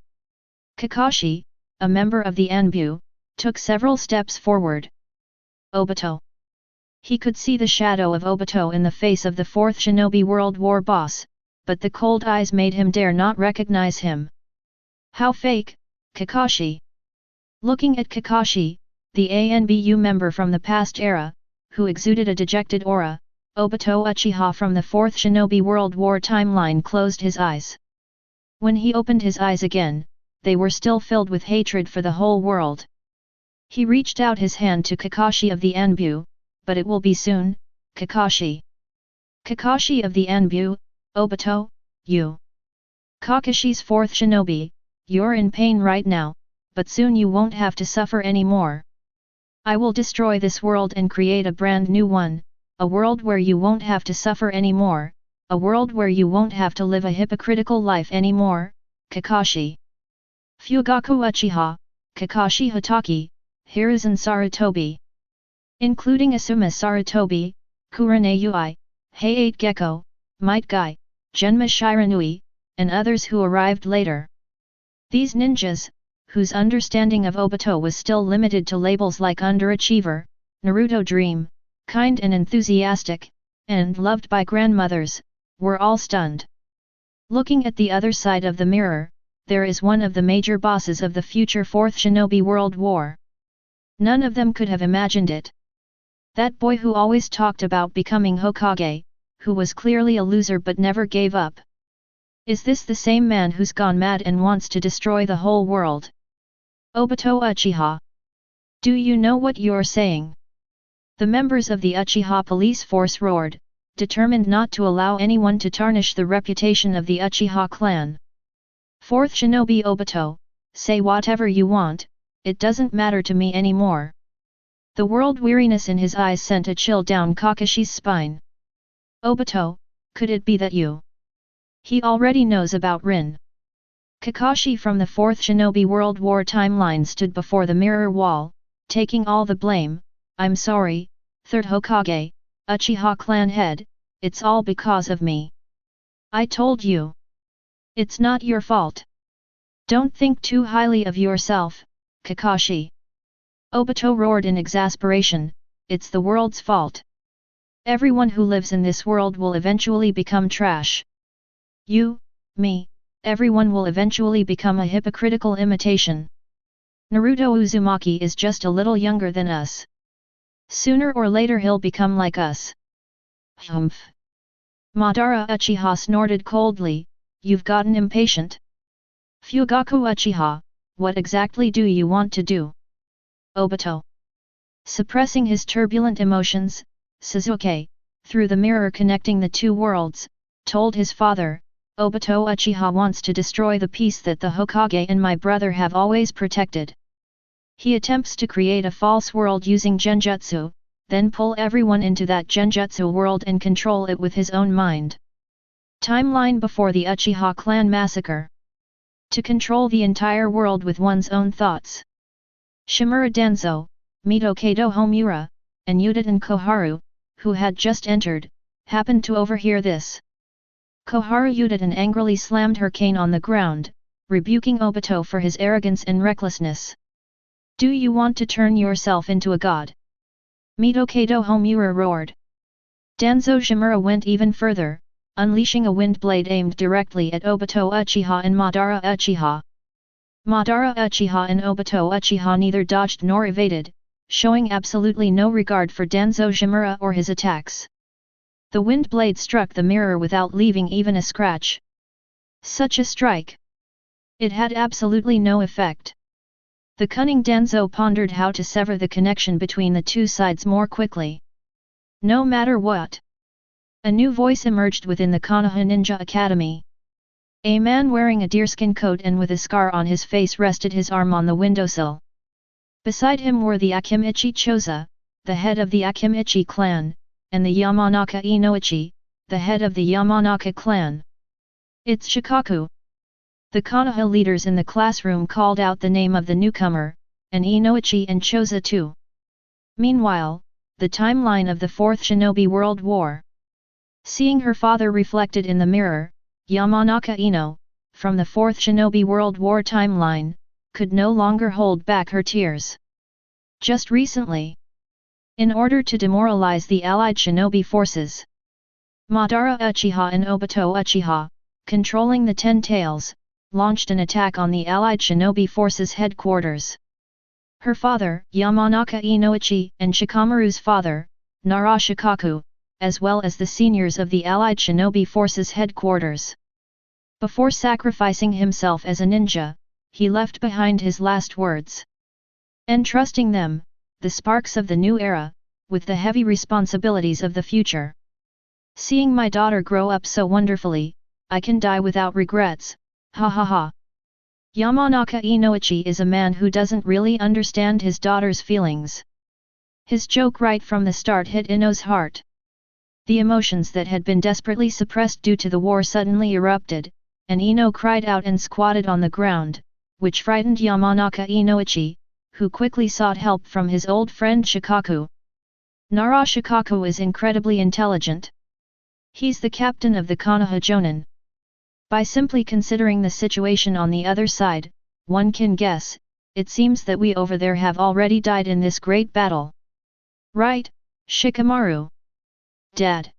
Kakashi, a member of the Anbu, took several steps forward. Obito. He could see the shadow of Obito in the face of the Fourth Shinobi World War boss, but the cold eyes made him dare not recognize him. How fake, Kakashi! Looking at Kakashi, the ANBU member from the past era, who exuded a dejected aura, Obito Uchiha from the Fourth Shinobi World War timeline closed his eyes. When he opened his eyes again, they were still filled with hatred for the whole world. He reached out his hand to Kakashi of the Anbu, but it will be soon, Kakashi. Kakashi of the Anbu, Obito, you. Kakashi's fourth shinobi, you're in pain right now, but soon you won't have to suffer anymore. I will destroy this world and create a brand new one, a world where you won't have to suffer anymore, a world where you won't have to live a hypocritical life anymore, Kakashi. Fugaku Uchiha, Kakashi Hatake, Hiruzen Sarutobi. Including Asuma Sarutobi, Kurane Yui, Heiate Gecko, Might Guy, Genma Shiranui, and others who arrived later. These ninjas, whose understanding of Obito was still limited to labels like underachiever, Naruto dream, kind and enthusiastic, and loved by grandmothers, were all stunned. Looking at the other side of the mirror, there is one of the major bosses of the future Fourth Shinobi World War. None of them could have imagined it. That boy who always talked about becoming Hokage, who was clearly a loser but never gave up. Is this the same man who's gone mad and wants to destroy the whole world? Obito Uchiha. Do you know what you're saying? The members of the Uchiha police force roared, determined not to allow anyone to tarnish the reputation of the Uchiha clan. Fourth Shinobi Obito, say whatever you want, it doesn't matter to me anymore. The world weariness in his eyes sent a chill down Kakashi's spine. Obito, could it be that you? He already knows about Rin. Kakashi from the Fourth Shinobi World War timeline stood before the mirror wall, taking all the blame. I'm sorry, third Hokage, Uchiha clan head, it's all because of me. I told you. It's not your fault. Don't think too highly of yourself, Kakashi. Obito roared in exasperation, it's the world's fault. Everyone who lives in this world will eventually become trash. You, me, everyone will eventually become a hypocritical imitation. Naruto Uzumaki is just a little younger than us. Sooner or later he'll become like us. Humph. Madara Uchiha snorted coldly, you've gotten impatient. Fugaku Uchiha, what exactly do you want to do? Obito. Suppressing his turbulent emotions, Sasuke, through the mirror connecting the two worlds, told his father, Obito Uchiha wants to destroy the peace that the Hokage and my brother have always protected. He attempts to create a false world using genjutsu, then pull everyone into that genjutsu world and control it with his own mind. Timeline before the Uchiha clan massacre. To control the entire world with one's own thoughts. Shimura Danzo, Mito Kato Homura, and Udaten Koharu, who had just entered, happened to overhear this. Koharu Udaten angrily slammed her cane on the ground, rebuking Obito for his arrogance and recklessness. Do you want to turn yourself into a god? Mito Kato Homura roared. Danzo Shimura went even further, unleashing a wind blade aimed directly at Obito Uchiha and Madara Uchiha. Madara Uchiha and Obito Uchiha neither dodged nor evaded, showing absolutely no regard for Danzo Shimura or his attacks. The wind blade struck the mirror without leaving even a scratch. Such a strike! It had absolutely no effect. The cunning Danzo pondered how to sever the connection between the two sides more quickly. No matter what. A new voice emerged within the Konoha Ninja Academy. A man wearing a deerskin coat and with a scar on his face rested his arm on the windowsill. Beside him were the Akimichi Choza, the head of the Akimichi clan, and the Yamanaka Inoichi, the head of the Yamanaka clan. It's Shikaku. The Konoha leaders in the classroom called out the name of the newcomer, and Inoichi and Choza too. Meanwhile, the timeline of the Fourth Shinobi World War. Seeing her father reflected in the mirror, Yamanaka Ino, from the Fourth Shinobi World War timeline, could no longer hold back her tears. Just recently, in order to demoralize the allied shinobi forces, Madara Uchiha and Obito Uchiha, controlling the Ten Tails, launched an attack on the allied shinobi forces' headquarters. Her father, Yamanaka Inoichi, and Shikamaru's father, Nara Shikaku, as well as the seniors of the allied shinobi forces' headquarters. Before sacrificing himself as a ninja, he left behind his last words. Entrusting them, the sparks of the new era, with the heavy responsibilities of the future. Seeing my daughter grow up so wonderfully, I can die without regrets, ha ha ha. Yamanaka Inoichi is a man who doesn't really understand his daughter's feelings. His joke right from the start hit Ino's heart. The emotions that had been desperately suppressed due to the war suddenly erupted, and Ino cried out and squatted on the ground, which frightened Yamanaka Inoichi, who quickly sought help from his old friend Shikaku. Nara Shikaku is incredibly intelligent. He's the captain of the Konoha Jonin. By simply considering the situation on the other side, one can guess, it seems that we over there have already died in this great battle. Right, Shikamaru? Dad.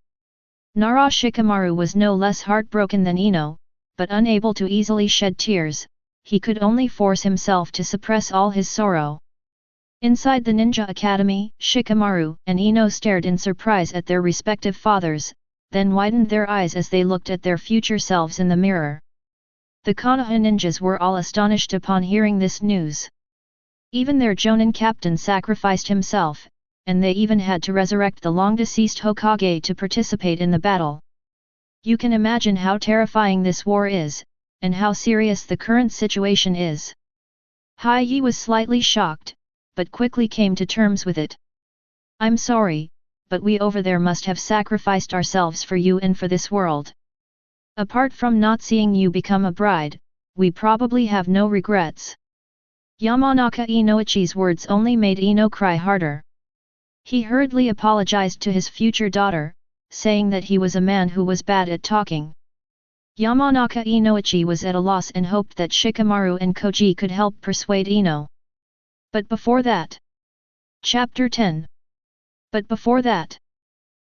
Nara Shikamaru was no less heartbroken than Ino, but unable to easily shed tears, he could only force himself to suppress all his sorrow. Inside the Ninja Academy, Shikamaru and Ino stared in surprise at their respective fathers, then widened their eyes as they looked at their future selves in the mirror. The Konoha ninjas were all astonished upon hearing this news. Even their Jonin captain sacrificed himself, and they even had to resurrect the long-deceased Hokage to participate in the battle. You can imagine how terrifying this war is, and how serious the current situation is. Hai Yi was slightly shocked, but quickly came to terms with it. I'm sorry, but we over there must have sacrificed ourselves for you and for this world. Apart from not seeing you become a bride, we probably have no regrets. Yamanaka Inoichi's words only made Ino cry harder. He hurriedly apologized to his future daughter, saying that he was a man who was bad at talking. Yamanaka Inoichi was at a loss and hoped that Shikamaru and Koji could help persuade Ino. But before that... Chapter 10. But before that...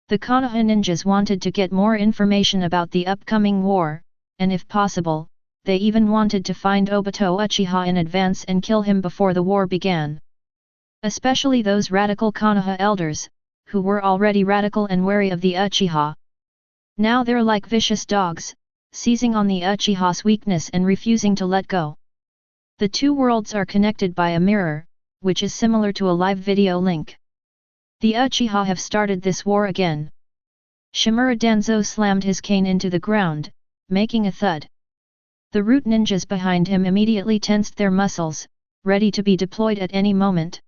The Konoha ninjas wanted to get more information about the upcoming war, and if possible, they even wanted to find Obito Uchiha in advance and kill him before the war began. Especially those radical Konoha elders, who were already radical and wary of the Uchiha. Now they're like vicious dogs, seizing on the Uchiha's weakness and refusing to let go. The two worlds are connected by a mirror, which is similar to a live video link. The Uchiha have started this war again. Shimura Danzo slammed his cane into the ground, making a thud. The root ninjas behind him immediately tensed their muscles, ready to be deployed at any moment.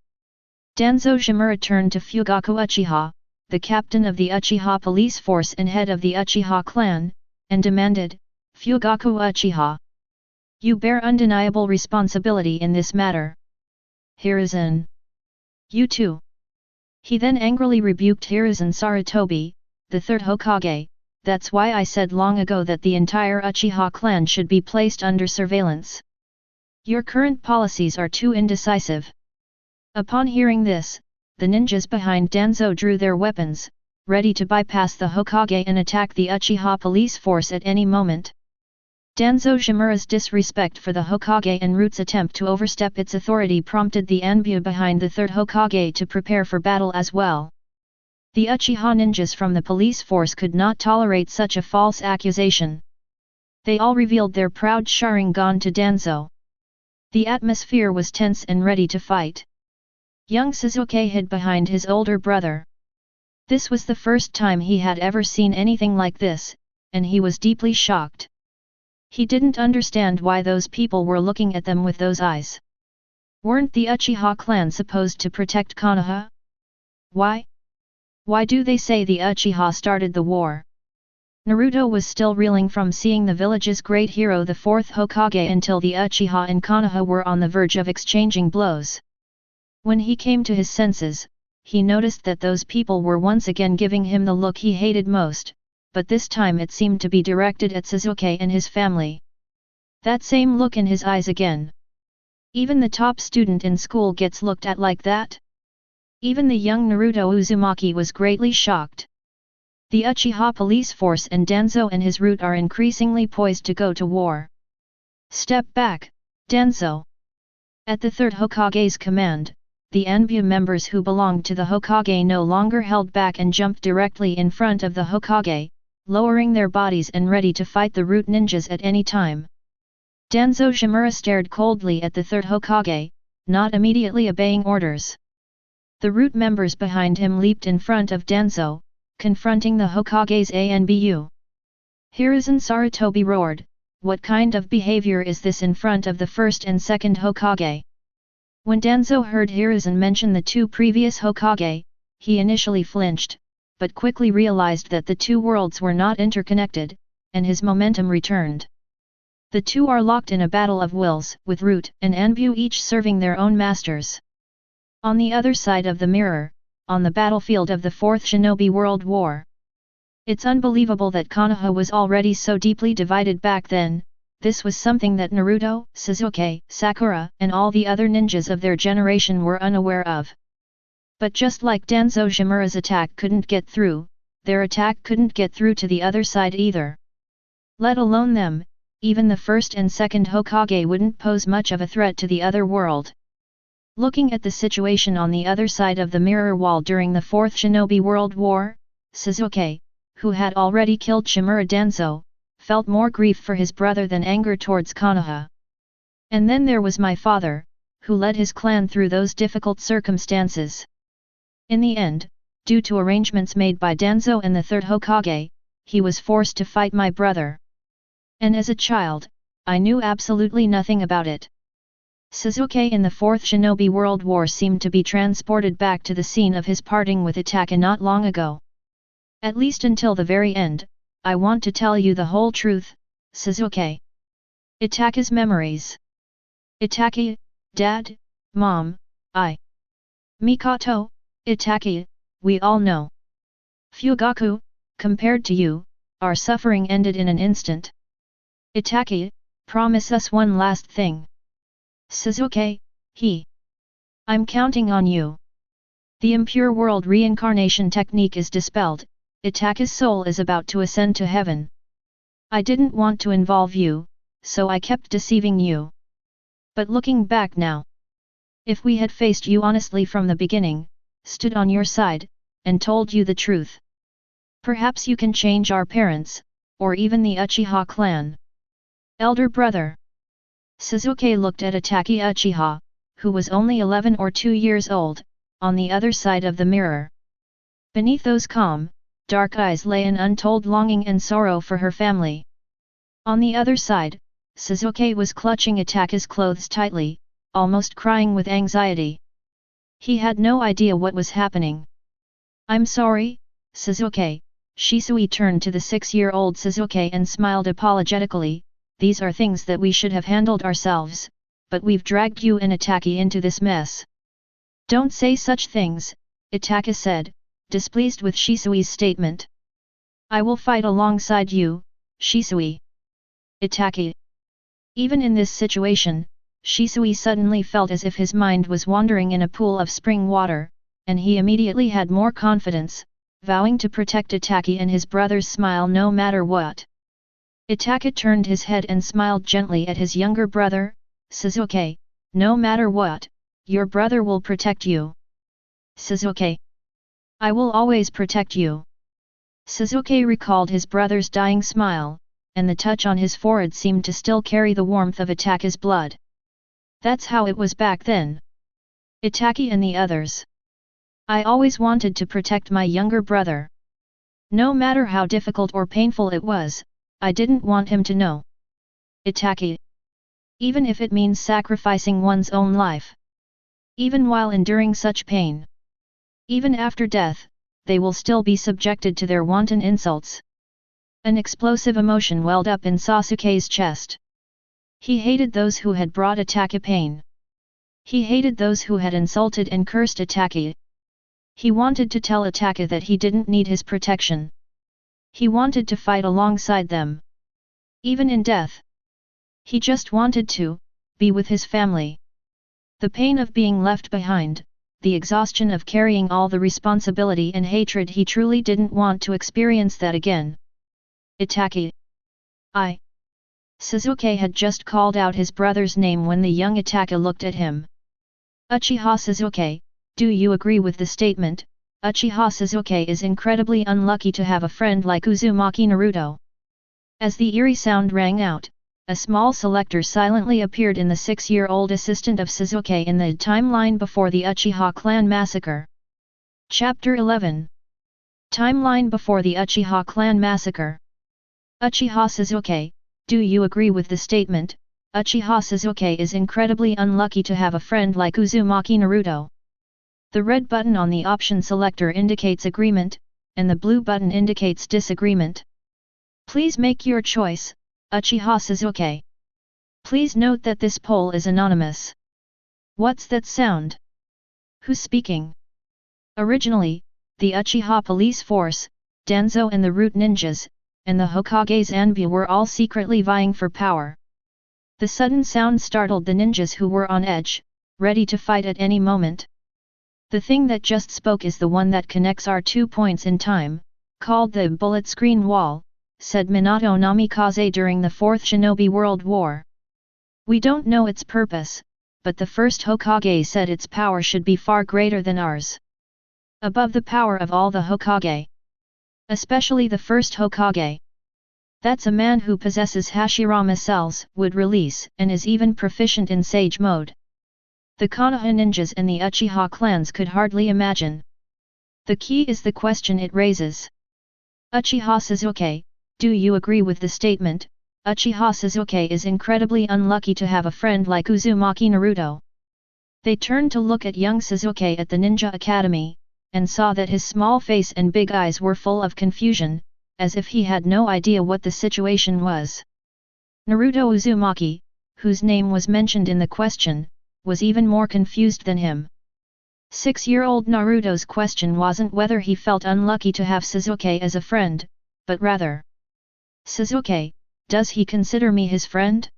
Danzo Shimura turned to Fugaku Uchiha, the captain of the Uchiha police force and head of the Uchiha clan, and demanded, "Fugaku Uchiha, you bear undeniable responsibility in this matter. Hiruzen, you too." He then angrily rebuked Hiruzen Sarutobi, the third Hokage. "That's why I said long ago that the entire Uchiha clan should be placed under surveillance. Your current policies are too indecisive." Upon hearing this, the ninjas behind Danzo drew their weapons, ready to bypass the Hokage and attack the Uchiha police force at any moment. Danzo Shimura's disrespect for the Hokage and Root's attempt to overstep its authority prompted the Anbu behind the third Hokage to prepare for battle as well. The Uchiha ninjas from the police force could not tolerate such a false accusation. They all revealed their proud Sharingan to Danzo. The atmosphere was tense and ready to fight. Young Sasuke hid behind his older brother. This was the first time he had ever seen anything like this, and he was deeply shocked. He didn't understand why those people were looking at them with those eyes. Weren't the Uchiha clan supposed to protect Konoha? Why? Why do they say the Uchiha started the war? Naruto was still reeling from seeing the village's great hero the fourth Hokage until the Uchiha and Konoha were on the verge of exchanging blows. When he came to his senses, he noticed that those people were once again giving him the look he hated most, but this time it seemed to be directed at Sasuke and his family. That same look in his eyes again. Even the top student in school gets looked at like that? Even the young Naruto Uzumaki was greatly shocked. The Uchiha police force and Danzo and his root are increasingly poised to go to war. Step back, Danzo. At the third Hokage's command, the Anbu members who belonged to the Hokage no longer held back and jumped directly in front of the Hokage, lowering their bodies and ready to fight the root ninjas at any time. Danzo Shimura stared coldly at the third Hokage, not immediately obeying orders. The root members behind him leaped in front of Danzo, confronting the Hokage's Anbu. Hiruzen Sarutobi roared, "What kind of behavior is this in front of the first and second Hokage?" When Danzo heard Hiruzen mention the two previous Hokage, he initially flinched, but quickly realized that the two worlds were not interconnected, and his momentum returned. The two are locked in a battle of wills, with Root and Anbu each serving their own masters. On the other side of the mirror, on the battlefield of the Fourth Shinobi World War. It's unbelievable that Konoha was already so deeply divided back then. This was something that Naruto, Sasuke, Sakura, and all the other ninjas of their generation were unaware of. But just like Danzo Shimura's attack couldn't get through, their attack couldn't get through to the other side either. Let alone them, even the first and second Hokage wouldn't pose much of a threat to the other world. Looking at the situation on the other side of the mirror wall during the Fourth Shinobi World War, Sasuke, who had already killed Shimura Danzo, felt more grief for his brother than anger towards Konoha. And then there was my father, who led his clan through those difficult circumstances. In the end, due to arrangements made by Danzo and the third Hokage, he was forced to fight my brother. And as a child, I knew absolutely nothing about it. Sasuke in the Fourth Shinobi World War seemed to be transported back to the scene of his parting with Itachi not long ago. At least until the very end, I want to tell you the whole truth, Sasuke. Itachi's memories. Itachi, Dad, Mom, Mikoto, Itaki, we all know. Fugaku, compared to you, our suffering ended in an instant. Itaki, promise us one last thing. Sasuke, I'm counting on you. The impure world reincarnation technique is dispelled, Itaki's soul is about to ascend to heaven. I didn't want to involve you, so I kept deceiving you. But looking back now, if we had faced you honestly from the beginning, stood on your side, and told you the truth, perhaps you can change our parents, or even the Uchiha clan. Elder brother. Sasuke looked at Ataki Uchiha, who was only 11 or 2 years old, on the other side of the mirror. Beneath those calm, dark eyes lay an untold longing and sorrow for her family. On the other side, Sasuke was clutching Ataki's clothes tightly, almost crying with anxiety. He had no idea what was happening. I'm sorry, Sasuke. Shisui turned to the 6-year-old Sasuke and smiled apologetically, these are things that we should have handled ourselves, but we've dragged you and Ataki into this mess. Don't say such things, Itaki said, displeased with Shisui's statement. I will fight alongside you, Shisui. Itaki. Even in this situation, Shisui suddenly felt as if his mind was wandering in a pool of spring water, and he immediately had more confidence, vowing to protect Itaki and his brother's smile no matter what. Itaki turned his head and smiled gently at his younger brother, Sasuke, no matter what, your brother will protect you. Sasuke. I will always protect you. Sasuke recalled his brother's dying smile, and the touch on his forehead seemed to still carry the warmth of Itaki's blood. That's how it was back then. Itaki and the others. I always wanted to protect my younger brother. No matter how difficult or painful it was, I didn't want him to know. Itaki. Even if it means sacrificing one's own life. Even while enduring such pain. Even after death, they will still be subjected to their wanton insults. An explosive emotion welled up in Sasuke's chest. He hated those who had brought Itaki pain. He hated those who had insulted and cursed Itaki. He wanted to tell Itaki that he didn't need his protection. He wanted to fight alongside them. Even in death. He just wanted to be with his family. The pain of being left behind, the exhaustion of carrying all the responsibility and hatred, he truly didn't want to experience that again. Itaki. Sasuke had just called out his brother's name when the young Itaki looked at him. Uchiha Sasuke, do you agree with the statement, Uchiha Sasuke is incredibly unlucky to have a friend like Uzumaki Naruto? As the eerie sound rang out, a small selector silently appeared in the 6-year-old assistant of Sasuke in the timeline before the Uchiha clan massacre. Chapter 11. Timeline before the Uchiha clan massacre. Uchiha Sasuke, do you agree with the statement, Uchiha Sasuke is incredibly unlucky to have a friend like Uzumaki Naruto? The red button on the option selector indicates agreement, and the blue button indicates disagreement. Please make your choice, Uchiha Sasuke. Please note that this poll is anonymous. What's that sound? Who's speaking? Originally, the Uchiha police force, Danzo and the Root Ninjas, and the Hokage's Anbu were all secretly vying for power. The sudden sound startled the ninjas who were on edge, ready to fight at any moment. The thing that just spoke is the one that connects our 2 points in time, called the bullet screen wall, said Minato Namikaze during the Fourth Shinobi World War. We don't know its purpose, but the first Hokage said its power should be far greater than ours. Above the power of all the Hokage. Especially the first Hokage. That's a man who possesses Hashirama cells, would release, and is even proficient in Sage mode. The Konoha ninjas and the Uchiha clans could hardly imagine. The key is the question it raises. Uchiha Sasuke, do you agree with the statement, Uchiha Sasuke is incredibly unlucky to have a friend like Uzumaki Naruto? They turned to look at young Sasuke at the Ninja Academy, and saw that his small face and big eyes were full of confusion, as if he had no idea what the situation was. Naruto Uzumaki, whose name was mentioned in the question, was even more confused than him. 6-year-old Naruto's question wasn't whether he felt unlucky to have Sasuke as a friend, but rather, Sasuke, does he consider me his friend?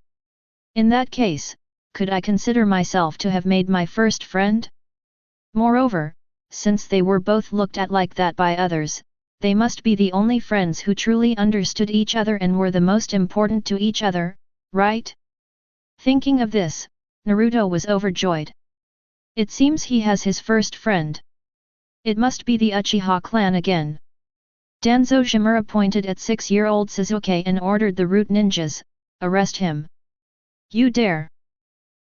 In that case, could I consider myself to have made my first friend? Moreover, since they were both looked at like that by others, they must be the only friends who truly understood each other and were the most important to each other, right? Thinking of this, Naruto was overjoyed. It seems he has his first friend. It must be the Uchiha clan again. Danzo Shimura pointed at 6-year-old Sasuke and ordered the root ninjas, arrest him. You dare!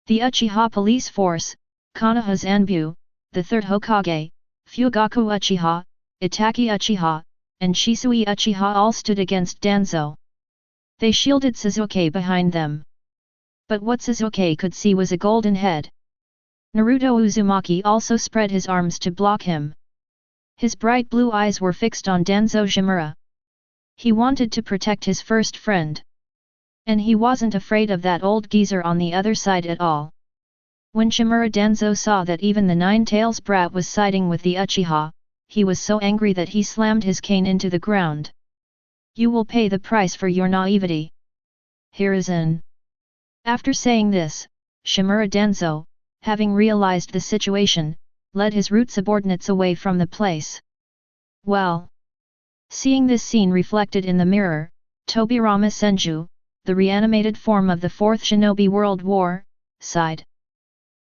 The Uchiha police force, Konoha Zanbu, the third Hokage, Fugaku Uchiha, Itachi Uchiha, and Shisui Uchiha all stood against Danzo. They shielded Sasuke behind them. But what Sasuke could see was a golden head. Naruto Uzumaki also spread his arms to block him. His bright blue eyes were fixed on Danzo Shimura. He wanted to protect his first friend. And he wasn't afraid of that old geezer on the other side at all. When Shimura Danzo saw that even the Nine-Tails brat was siding with the Uchiha, he was so angry that he slammed his cane into the ground. You will pay the price for your naivety. Hiruzen. After saying this, Shimura Danzo, having realized the situation, led his root subordinates away from the place. Well. Seeing this scene reflected in the mirror, Hashirama Senju, the reanimated form of the Fourth Shinobi World War, sighed.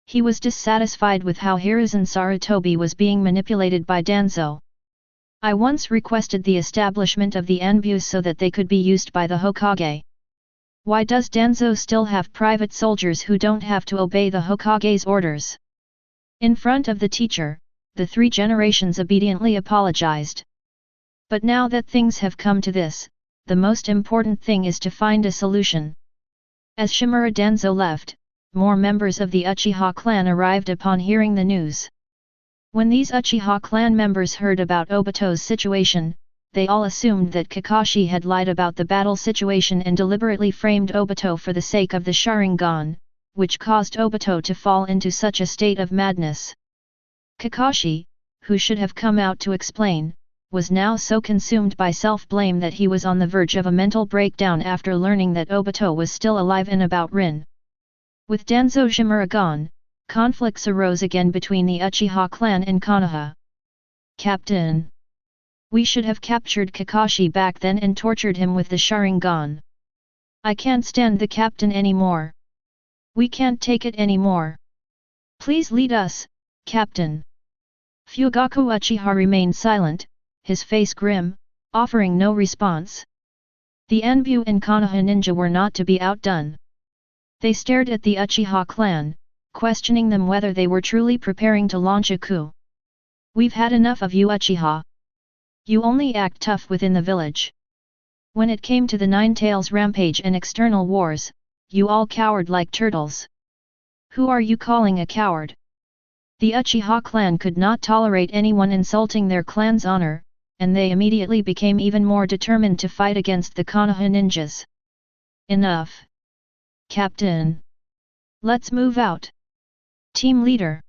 He was dissatisfied with how Hiruzen Sarutobi was being manipulated by Danzo. I once requested the establishment of the Anbus so that they could be used by the Hokage. Why does Danzo still have private soldiers who don't have to obey the Hokage's orders? In front of the teacher, the 3 generations obediently apologized. But now that things have come to this, the most important thing is to find a solution. As Shimura Danzo left, more members of the Uchiha clan arrived upon hearing the news. When these Uchiha clan members heard about Obito's situation, they all assumed that Kakashi had lied about the battle situation and deliberately framed Obito for the sake of the Sharingan, which caused Obito to fall into such a state of madness. Kakashi, who should have come out to explain, was now so consumed by self-blame that he was on the verge of a mental breakdown after learning that Obito was still alive and about Rin. With Danzo Shimura gone, conflicts arose again between the Uchiha clan and Konoha. Captain! We should have captured Kakashi back then and tortured him with the Sharingan. I can't stand the captain anymore. We can't take it anymore. Please lead us, Captain. Fugaku Uchiha remained silent, his face grim, offering no response. The Anbu and Konoha ninja were not to be outdone. They stared at the Uchiha clan, questioning them whether they were truly preparing to launch a coup. We've had enough of you Uchiha. You only act tough within the village. When it came to the Nine-Tails rampage and external wars, you all cowered like turtles. Who are you calling a coward? The Uchiha clan could not tolerate anyone insulting their clan's honor, and they immediately became even more determined to fight against the Konoha ninjas. Enough! Captain! Let's move out! Team leader!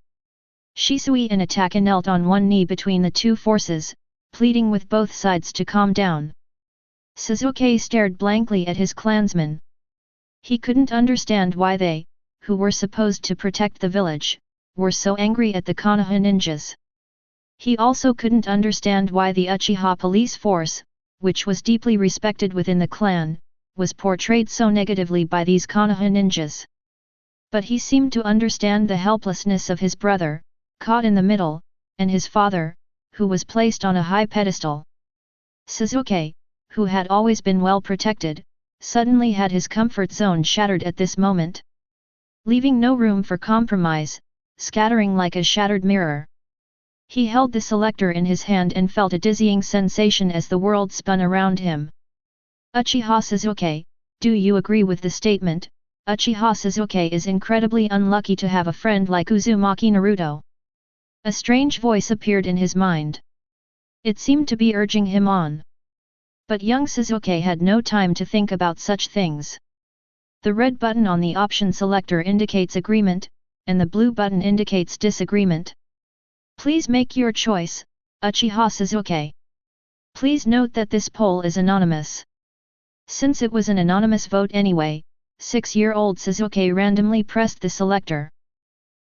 Shisui and Itachi knelt on one knee between the two forces, pleading with both sides to calm down. Sasuke stared blankly at his clansmen. He couldn't understand why they, who were supposed to protect the village, were so angry at the Konoha ninjas. He also couldn't understand why the Uchiha police force, which was deeply respected within the clan, was portrayed so negatively by these Konoha ninjas. But he seemed to understand the helplessness of his brother, caught in the middle, and his father, who was placed on a high pedestal. Sasuke, who had always been well protected, suddenly had his comfort zone shattered at this moment. Leaving no room for compromise, scattering like a shattered mirror. He held the selector in his hand and felt a dizzying sensation as the world spun around him. Uchiha Sasuke, do you agree with the statement? Uchiha Sasuke is incredibly unlucky to have a friend like Uzumaki Naruto. A strange voice appeared in his mind. It seemed to be urging him on. But young Sasuke had no time to think about such things. The red button on the option selector indicates agreement, and the blue button indicates disagreement. Please make your choice, Uchiha Sasuke. Please note that this poll is anonymous. Since it was an anonymous vote anyway, 6-year-old Sasuke randomly pressed the selector.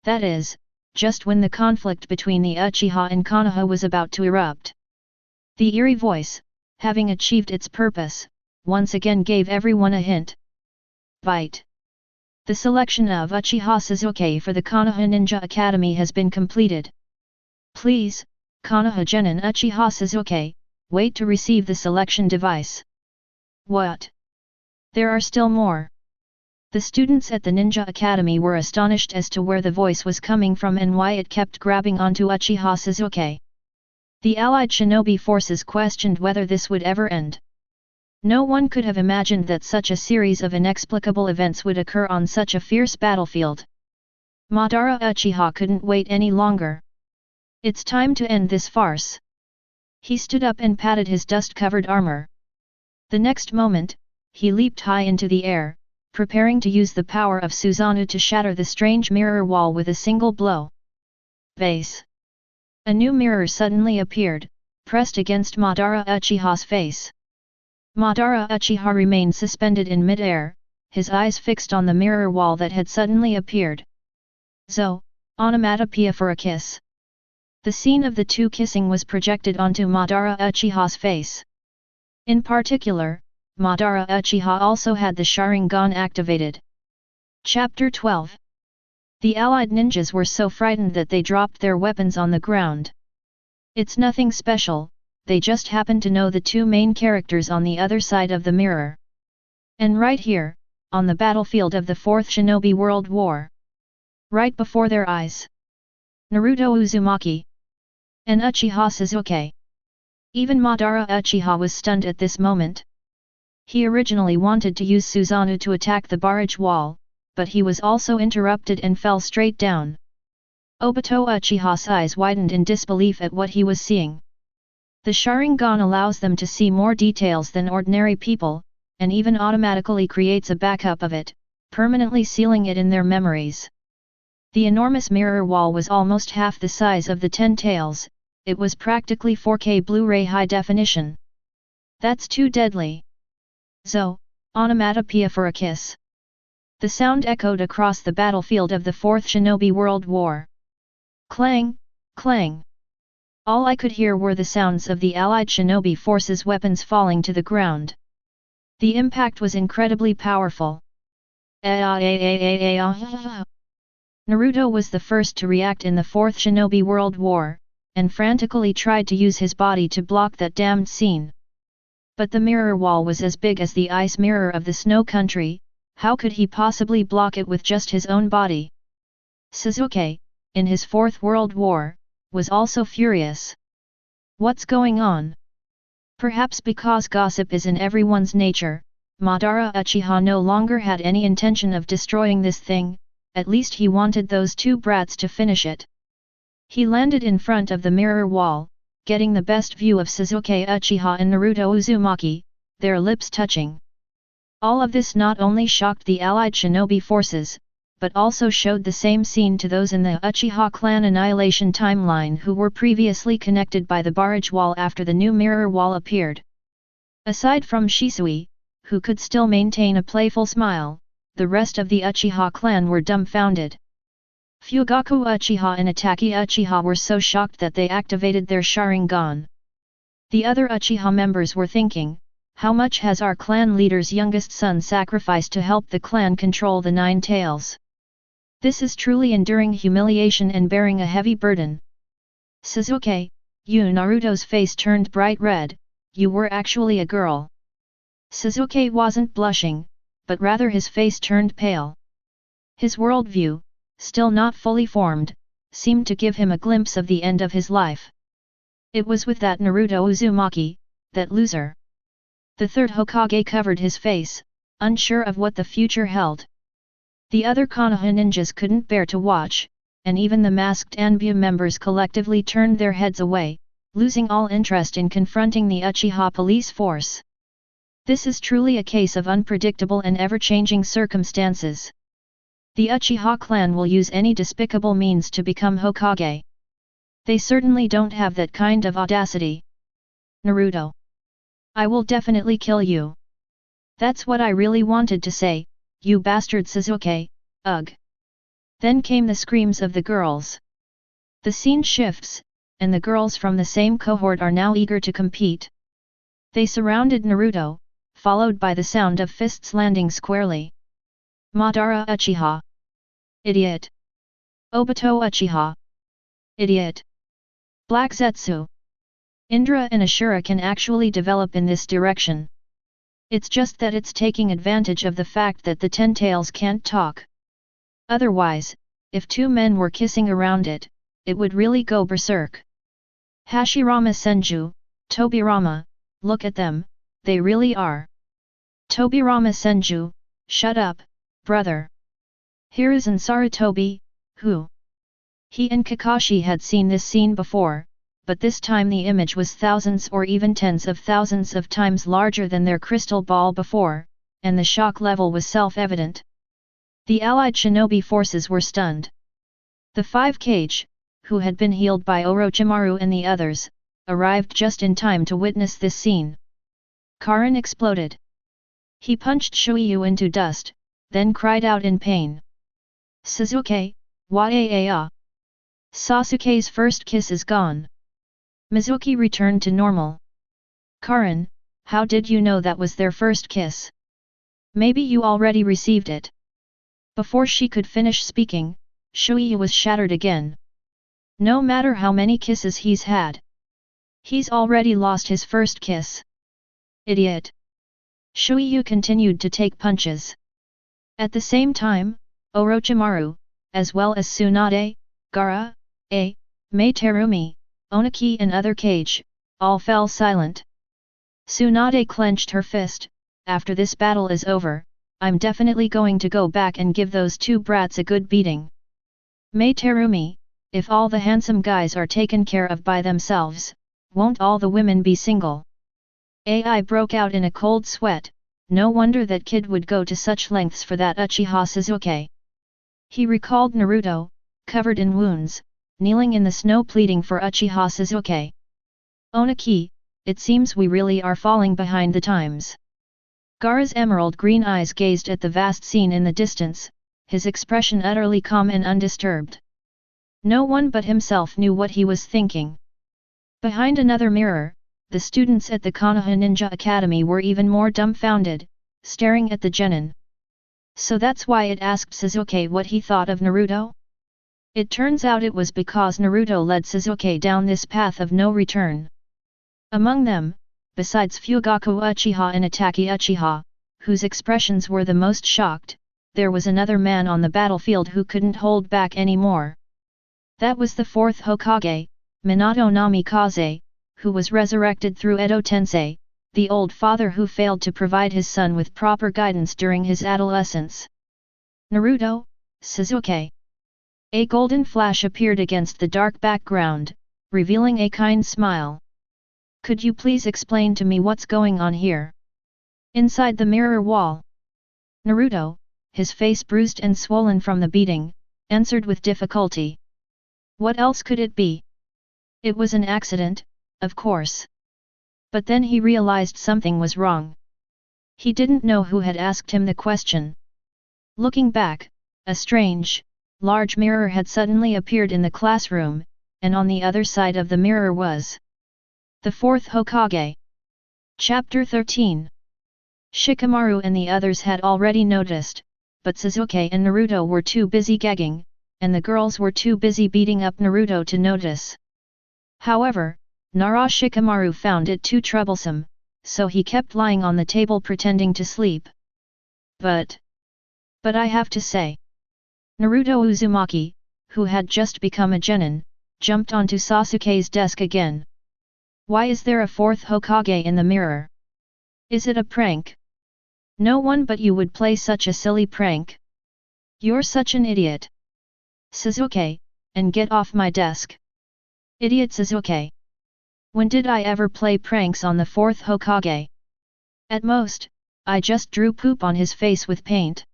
That is, just when the conflict between the Uchiha and Konoha was about to erupt. The eerie voice, having achieved its purpose, once again gave everyone a hint. Bite. The selection of Uchiha Sasuke for the Konoha Ninja Academy has been completed. Please, Konoha Genin Uchiha Sasuke, wait to receive the selection device. What? There are still more. The students at the Ninja Academy were astonished as to where the voice was coming from and why it kept grabbing onto Uchiha Sasuke. The allied shinobi forces questioned whether this would ever end. No one could have imagined that such a series of inexplicable events would occur on such a fierce battlefield. Madara Uchiha couldn't wait any longer. It's time to end this farce. He stood up and patted his dust-covered armor. The next moment, he leaped high into the air, preparing to use the power of Susanoo to shatter the strange mirror wall with a single blow. Base. A new mirror suddenly appeared, pressed against Madara Uchiha's face. Madara Uchiha remained suspended in mid-air, his eyes fixed on the mirror wall that had suddenly appeared. Zo, onomatopoeia for a kiss. The scene of the two kissing was projected onto Madara Uchiha's face. In particular, Madara Uchiha also had the Sharingan activated. Chapter 12. The allied ninjas were so frightened that they dropped their weapons on the ground. It's nothing special, they just happen to know the two main characters on the other side of the mirror. And right here, on the battlefield of the Fourth Shinobi World War. Right before their eyes. Naruto Uzumaki. And Uchiha Sasuke. Even Madara Uchiha was stunned at this moment. He originally wanted to use Susanoo to attack the barrage wall, but he was also interrupted and fell straight down. Obito Uchiha's eyes widened in disbelief at what he was seeing. The Sharingan allows them to see more details than ordinary people, and even automatically creates a backup of it, permanently sealing it in their memories. The enormous mirror wall was almost half the size of the 10 tails, it was practically 4K Blu-ray high definition. That's too deadly. Zo, onomatopoeia for a kiss. The sound echoed across the battlefield of the Fourth Shinobi World War. Clang, clang. All I could hear were the sounds of the allied shinobi forces' weapons falling to the ground. The impact was incredibly powerful. Naruto was the first to react in the Fourth Shinobi World War, and frantically tried to use his body to block that damned scene. But the mirror wall was as big as the ice mirror of the snow country, how could he possibly block it with just his own body? Sasuke, in his Fourth World War, was also furious. What's going on? Perhaps because gossip is in everyone's nature, Madara Uchiha no longer had any intention of destroying this thing, at least he wanted those two brats to finish it. He landed in front of the mirror wall, getting the best view of Sasuke Uchiha and Naruto Uzumaki, their lips touching. All of this not only shocked the allied shinobi forces, but also showed the same scene to those in the Uchiha clan annihilation timeline who were previously connected by the barrage wall after the new mirror wall appeared. Aside from Shisui, who could still maintain a playful smile, the rest of the Uchiha clan were dumbfounded. Fugaku Uchiha and Ataki Uchiha were so shocked that they activated their Sharingan. The other Uchiha members were thinking, how much has our clan leader's youngest son sacrificed to help the clan control the Nine Tails? This is truly enduring humiliation and bearing a heavy burden. Sasuke, Naruto's face turned bright red, you were actually a girl. Sasuke wasn't blushing, but rather his face turned pale. His worldview, still not fully formed, seemed to give him a glimpse of the end of his life. It was with that Naruto Uzumaki, that loser. The third Hokage covered his face, unsure of what the future held. The other Konoha ninjas couldn't bear to watch, and even the masked Anbu members collectively turned their heads away, losing all interest in confronting the Uchiha police force. This is truly a case of unpredictable and ever-changing circumstances. The Uchiha clan will use any despicable means to become Hokage. They certainly don't have that kind of audacity. Naruto. I will definitely kill you. That's what I really wanted to say, you bastard Sasuke, ugh. Then came the screams of the girls. The scene shifts, and the girls from the same cohort are now eager to compete. They surrounded Naruto, followed by the sound of fists landing squarely. Madara Uchiha. Idiot. Obito Uchiha. Idiot. Black Zetsu. Indra and Ashura can actually develop in this direction. It's just that it's taking advantage of the fact that the Ten Tails can't talk. Otherwise, if two men were kissing around it, it would really go berserk. Hashirama Senju, Tobirama, look at them, they really are. Tobirama Senju, shut up, brother. Hiruzen Sarutobi, who? He and Kakashi had seen this scene before, but this time the image was thousands or even tens of thousands of times larger than their crystal ball before, and the shock level was self-evident. The allied shinobi forces were stunned. The 5 Kage, who had been healed by Orochimaru and the others, arrived just in time to witness this scene. Karin exploded. He punched Shuiyu into dust, then cried out in pain. Sasuke, wa-a-a-a. Sasuke's first kiss is gone. Mizuki returned to normal. Karin, how did you know that was their first kiss? Maybe you already received it. Before she could finish speaking, Shuiyu was shattered again. No matter how many kisses he's had. He's already lost his first kiss. Idiot. Shuiyu continued to take punches. At the same time, Orochimaru, as well as Tsunade, Gaara, Mei Terumi, Oniki and other Kage, all fell silent. Tsunade clenched her fist. After this battle is over, I'm definitely going to go back and give those two brats a good beating. Mei Terumi, if all the handsome guys are taken care of by themselves, won't all the women be single? Ai broke out in a cold sweat. No wonder that kid would go to such lengths for that Uchiha Sasuke. He recalled Naruto, covered in wounds, kneeling in the snow pleading for Uchiha Sasuke. Oniki, it seems we really are falling behind the times. Gaara's emerald green eyes gazed at the vast scene in the distance, his expression utterly calm and undisturbed. No one but himself knew what he was thinking. Behind another mirror, the students at the Konoha Ninja Academy were even more dumbfounded, staring at the genin. So that's why it asked Sasuke what he thought of Naruto? It turns out it was because Naruto led Sasuke down this path of no return. Among them, besides Fugaku Uchiha and Atake Uchiha, whose expressions were the most shocked, there was another man on the battlefield who couldn't hold back anymore. That was the 4th Hokage, Minato Namikaze, who was resurrected through Edo Tensei, the old father who failed to provide his son with proper guidance during his adolescence. Naruto, Sasuke. A golden flash appeared against the dark background, revealing a kind smile. Could you please explain to me what's going on here? Inside the mirror wall. Naruto, his face bruised and swollen from the beating, answered with difficulty. What else could it be? It was an accident, of course. But then he realized something was wrong. He didn't know who had asked him the question. Looking back, a strange, large mirror had suddenly appeared in the classroom, and on the other side of the mirror was the 4th Hokage. Chapter 13. Shikamaru and the others had already noticed, but Sasuke and Naruto were too busy gagging, and the girls were too busy beating up Naruto to notice. However, Nara Shikamaru found it too troublesome, so he kept lying on the table pretending to sleep. But I have to say. Naruto Uzumaki, who had just become a genin, jumped onto Sasuke's desk again. Why is there a 4th Hokage in the mirror? Is it a prank? No one but you would play such a silly prank. You're such an idiot. Sasuke, and get off my desk. Idiot Sasuke. When did I ever play pranks on the 4th Hokage? At most, I just drew poop on his face with paint.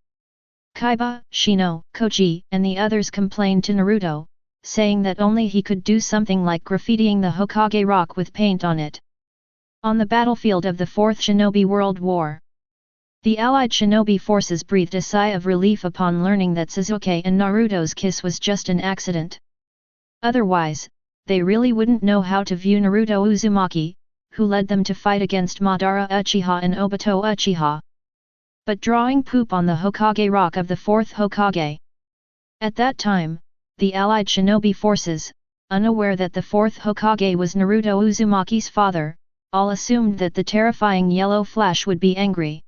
Kaiba, Shino, Koji, and the others complained to Naruto, saying that only he could do something like graffitiing the Hokage rock with paint on it. On the battlefield of the Fourth Shinobi World War, the allied shinobi forces breathed a sigh of relief upon learning that Sasuke and Naruto's kiss was just an accident. Otherwise, they really wouldn't know how to view Naruto Uzumaki, who led them to fight against Madara Uchiha and Obito Uchiha. But drawing poop on the Hokage rock of the fourth Hokage. At that time, the allied shinobi forces, unaware that the fourth Hokage was Naruto Uzumaki's father, all assumed that the terrifying yellow flash would be angry.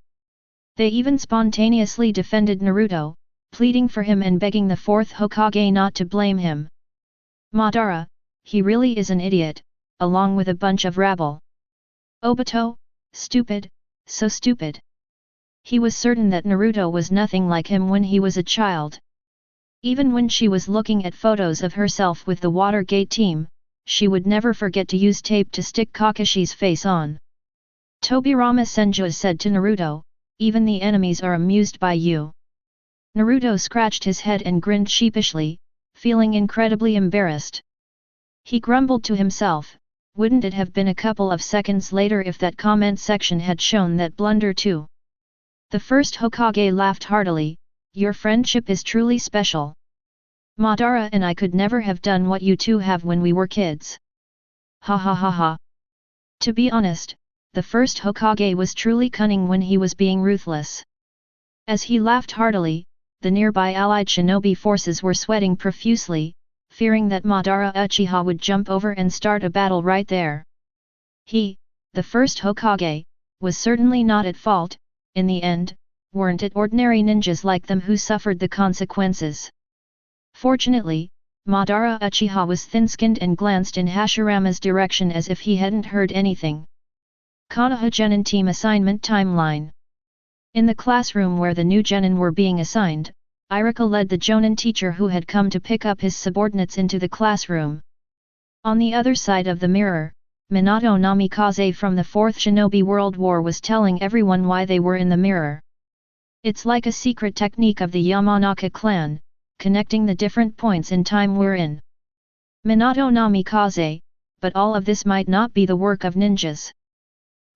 They even spontaneously defended Naruto, pleading for him and begging the fourth Hokage not to blame him. Madara, he really is an idiot, along with a bunch of rabble. Obito, stupid, so stupid. He was certain that Naruto was nothing like him when he was a child. Even when she was looking at photos of herself with the Watergate team, she would never forget to use tape to stick Kakashi's face on. Tobirama Senju said to Naruto, "Even the enemies are amused by you." Naruto scratched his head and grinned sheepishly, feeling incredibly embarrassed. He grumbled to himself, wouldn't it have been a couple of seconds later if that comment section had shown that blunder too? The first Hokage laughed heartily, "Your friendship is truly special. Madara and I could never have done what you two have when we were kids. Ha ha ha ha." To be honest, the first Hokage was truly cunning when he was being ruthless. As he laughed heartily, the nearby allied shinobi forces were sweating profusely, fearing that Madara Uchiha would jump over and start a battle right there. He, the first Hokage, was certainly not at fault. In the end, weren't it ordinary ninjas like them who suffered the consequences? Fortunately, Madara Uchiha was thin-skinned and glanced in Hashirama's direction as if he hadn't heard anything. Konoha Genin Team Assignment Timeline. In the classroom where the new Genin were being assigned, Irika led the Jonin teacher who had come to pick up his subordinates into the classroom. On the other side of the mirror, Minato Namikaze from the Fourth Shinobi World War was telling everyone why they were in the mirror. It's like a secret technique of the Yamanaka clan, connecting the different points in time we're in. Minato Namikaze, but all of this might not be the work of ninjas.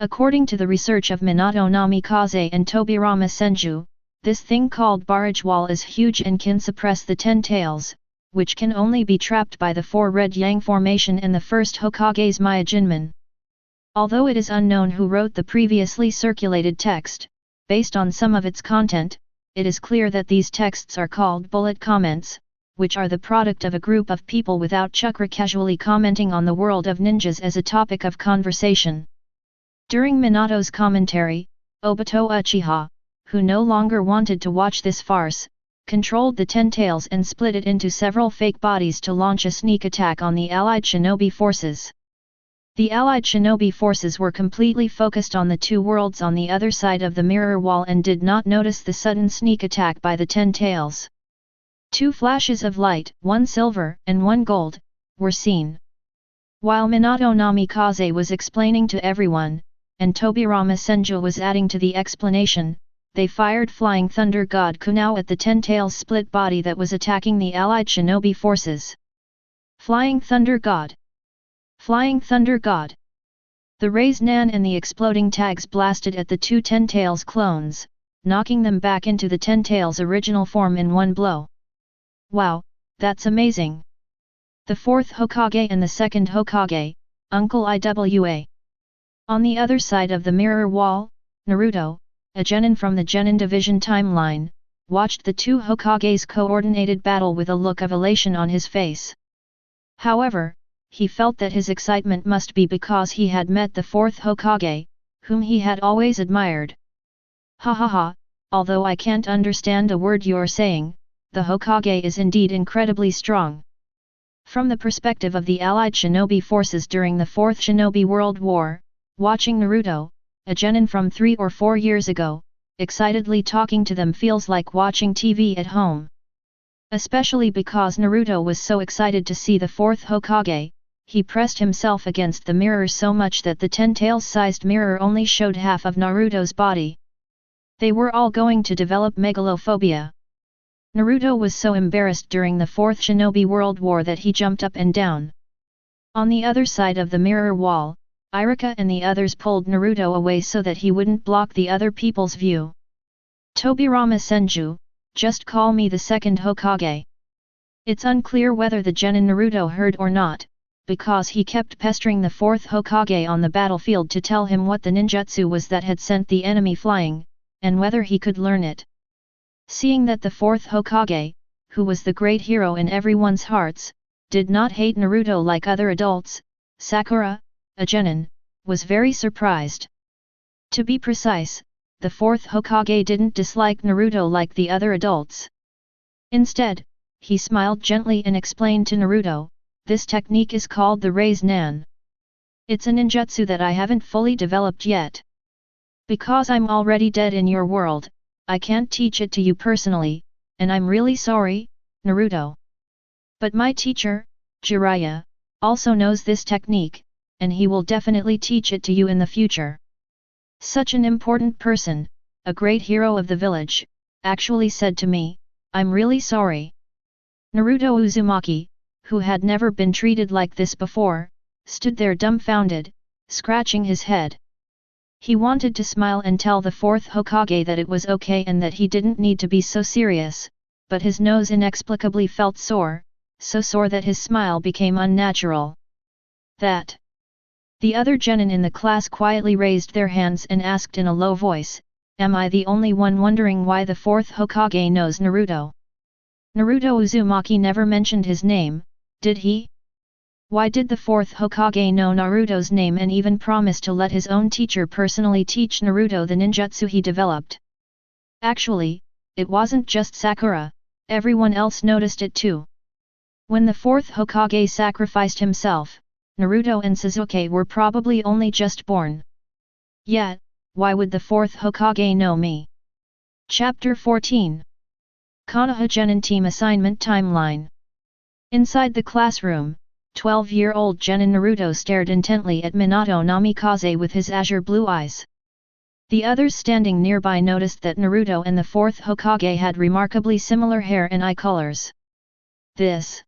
According to the research of Minato Namikaze and Tobirama Senju, this thing called barrage wall is huge and can suppress the 10 tails, which can only be trapped by the 4 Red Yang formation and the first Hokage's Myojinmen. Although it is unknown who wrote the previously circulated text, based on some of its content, it is clear that these texts are called bullet comments, which are the product of a group of people without chakra casually commenting on the world of ninjas as a topic of conversation. During Minato's commentary, Obito Uchiha, who no longer wanted to watch this farce, controlled the 10 tails and split it into several fake bodies to launch a sneak attack on the allied shinobi forces. The allied shinobi forces were completely focused on the 2 worlds on the other side of the mirror wall and did not notice the sudden sneak attack by the 10 tails. 2 flashes of light, 1 silver and 1 gold, were seen. While Minato Namikaze was explaining to everyone, and Tobirama Senju was adding to the explanation, they fired Flying Thunder God Kunao at the 10 tails split body that was attacking the allied shinobi forces. Flying Thunder God! Flying Thunder God! The Raise Nan and the exploding tags blasted at the 2 10 tails clones, knocking them back into the 10 tails original form in one blow. Wow, that's amazing! The 4th Hokage and the 2nd Hokage, Uncle Iwa. On the other side of the mirror wall, Naruto, a genin from the Genin Division timeline, watched the 2 Hokage's coordinated battle with a look of elation on his face. However, he felt that his excitement must be because he had met the 4th Hokage, whom he had always admired. Ha ha ha, although I can't understand a word you're saying, the Hokage is indeed incredibly strong. From the perspective of the allied shinobi forces during the Fourth Shinobi World War, watching Naruto, a genin from 3 or 4 years ago, excitedly talking to them feels like watching TV at home. Especially because Naruto was so excited to see the 4th Hokage, he pressed himself against the mirror so much that the 10 tails sized mirror only showed half of Naruto's body. They were all going to develop megalophobia. Naruto was so embarrassed during the Fourth Shinobi World War that he jumped up and down. On the other side of the mirror wall, Iruka and the others pulled Naruto away so that he wouldn't block the other people's view. Hashirama Senju, just call me the second Hokage. It's unclear whether the genin Naruto heard or not, because he kept pestering the fourth Hokage on the battlefield to tell him what the ninjutsu was that had sent the enemy flying, and whether he could learn it. Seeing that the fourth Hokage, who was the great hero in everyone's hearts, did not hate Naruto like other adults, Sakura, a genin, was very surprised. To be precise, the fourth Hokage didn't dislike Naruto like the other adults. Instead, he smiled gently and explained to Naruto, this technique is called the Raise Nan. It's a ninjutsu that I haven't fully developed yet. Because I'm already dead in your world, I can't teach it to you personally, and I'm really sorry, Naruto. But my teacher, Jiraiya, also knows this technique, and he will definitely teach it to you in the future. Such an important person, a great hero of the village, actually said to me, I'm really sorry. Naruto Uzumaki, who had never been treated like this before, stood there dumbfounded, scratching his head. He wanted to smile and tell the fourth Hokage that it was okay and that he didn't need to be so serious, but his nose inexplicably felt sore, so sore that his smile became unnatural. That. The other genin in the class quietly raised their hands and asked in a low voice, am I the only one wondering why the fourth Hokage knows Naruto? Naruto Uzumaki never mentioned his name, did he? Why did the fourth Hokage know Naruto's name and even promise to let his own teacher personally teach Naruto the ninjutsu he developed? Actually, it wasn't just Sakura, everyone else noticed it too. When the fourth Hokage sacrificed himself, Naruto and Sasuke were probably only just born. Yet, why would the fourth Hokage know me? Chapter 14 Konoha Genin Team Assignment Timeline. Inside the classroom, 12-year-old genin Naruto stared intently at Minato Namikaze with his azure blue eyes. The others standing nearby noticed that Naruto and the fourth Hokage had remarkably similar hair and eye colors. This.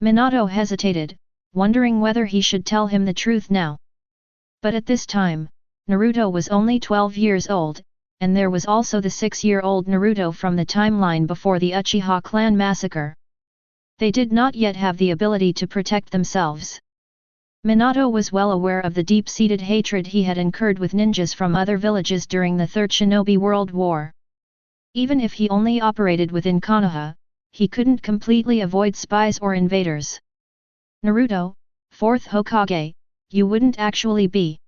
Minato hesitated, wondering whether he should tell him the truth now. But at this time, Naruto was only 12 years old, and there was also the 6-year-old Naruto from the timeline before the Uchiha clan massacre. They did not yet have the ability to protect themselves. Minato was well aware of the deep-seated hatred he had incurred with ninjas from other villages during the Third Shinobi World War. Even if he only operated within Konoha, he couldn't completely avoid spies or invaders. Naruto, fourth Hokage, you wouldn't actually be.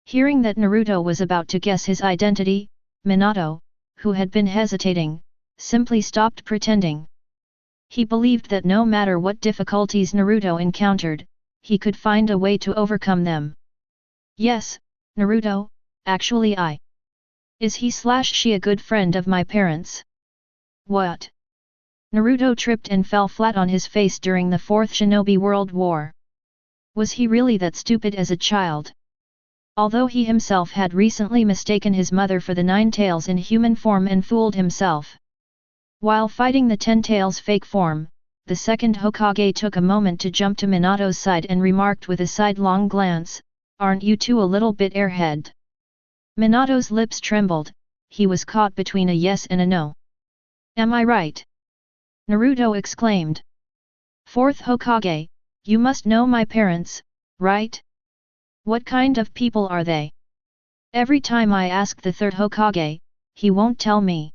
Hearing that Naruto was about to guess his identity, Minato, who had been hesitating, simply stopped pretending. He believed that no matter what difficulties Naruto encountered, he could find a way to overcome them. Yes, Naruto, actually I. Is he/she a good friend of my parents? What? Naruto tripped and fell flat on his face during the Fourth Shinobi World War. Was he really that stupid as a child? Although he himself had recently mistaken his mother for the Nine Tails in human form and fooled himself. While fighting the Ten Tails fake form, the second Hokage took a moment to jump to Minato's side and remarked with a sidelong glance, aren't you two a little bit airhead? Minato's lips trembled, he was caught between a yes and a no. Am I right? Naruto exclaimed. Fourth Hokage, you must know my parents, right? What kind of people are they? Every time I ask the third Hokage, he won't tell me.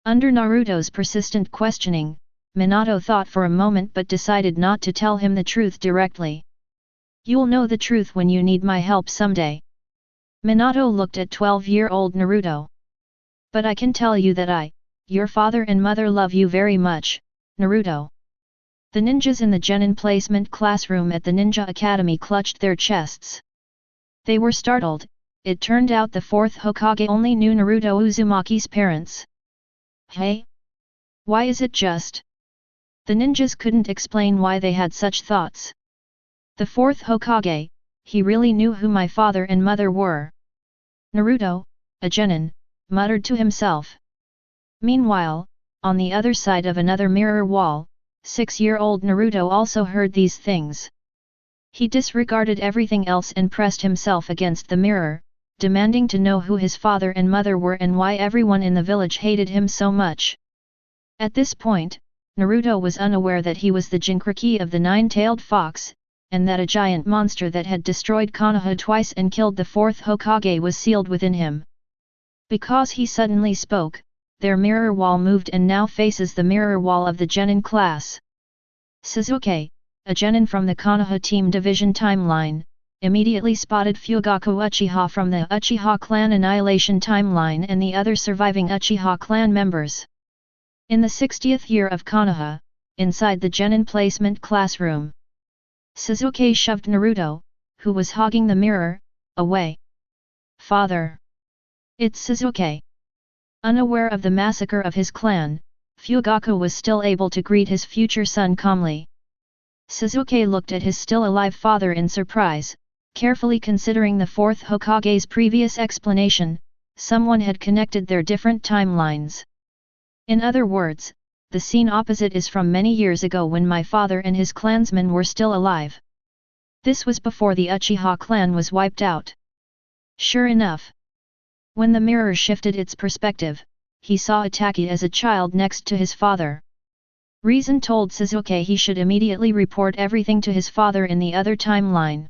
Under Naruto's persistent questioning, Minato thought for a moment but decided not to tell him the truth directly. You'll know the truth when you need my help someday. Minato looked at 12-year-old Naruto. But I can tell you that your father and mother love you very much, Naruto. The ninjas in the genin placement classroom at the Ninja Academy clutched their chests. They were startled, it turned out the fourth Hokage only knew Naruto Uzumaki's parents. Hey? Why is it just? The ninjas couldn't explain why they had such thoughts. The fourth Hokage, he really knew who my father and mother were. Naruto, a genin, muttered to himself. Meanwhile, on the other side of another mirror wall, 6-year-old Naruto also heard these things. He disregarded everything else and pressed himself against the mirror, demanding to know who his father and mother were and why everyone in the village hated him so much. At this point, Naruto was unaware that he was the Jinchuriki of the nine-tailed fox, and that a giant monster that had destroyed Konoha twice and killed the fourth Hokage was sealed within him. Because he suddenly spoke, their mirror wall moved and now faces the mirror wall of the Genin class. Sasuke, a Genin from the Konoha Team Division timeline, immediately spotted Fugaku Uchiha from the Uchiha clan Annihilation timeline and the other surviving Uchiha clan members. In the 60th year of Konoha, inside the Genin placement classroom, Sasuke shoved Naruto, who was hogging the mirror, away. Father! It's Sasuke! Unaware of the massacre of his clan, Fugaku was still able to greet his future son calmly. Sasuke looked at his still-alive father in surprise, carefully considering the fourth Hokage's previous explanation. Someone had connected their different timelines. In other words, the scene opposite is from many years ago when my father and his clansmen were still alive. This was before the Uchiha clan was wiped out. Sure enough. When the mirror shifted its perspective, he saw Hatake as a child next to his father. Reason told Sasuke he should immediately report everything to his father in the other timeline.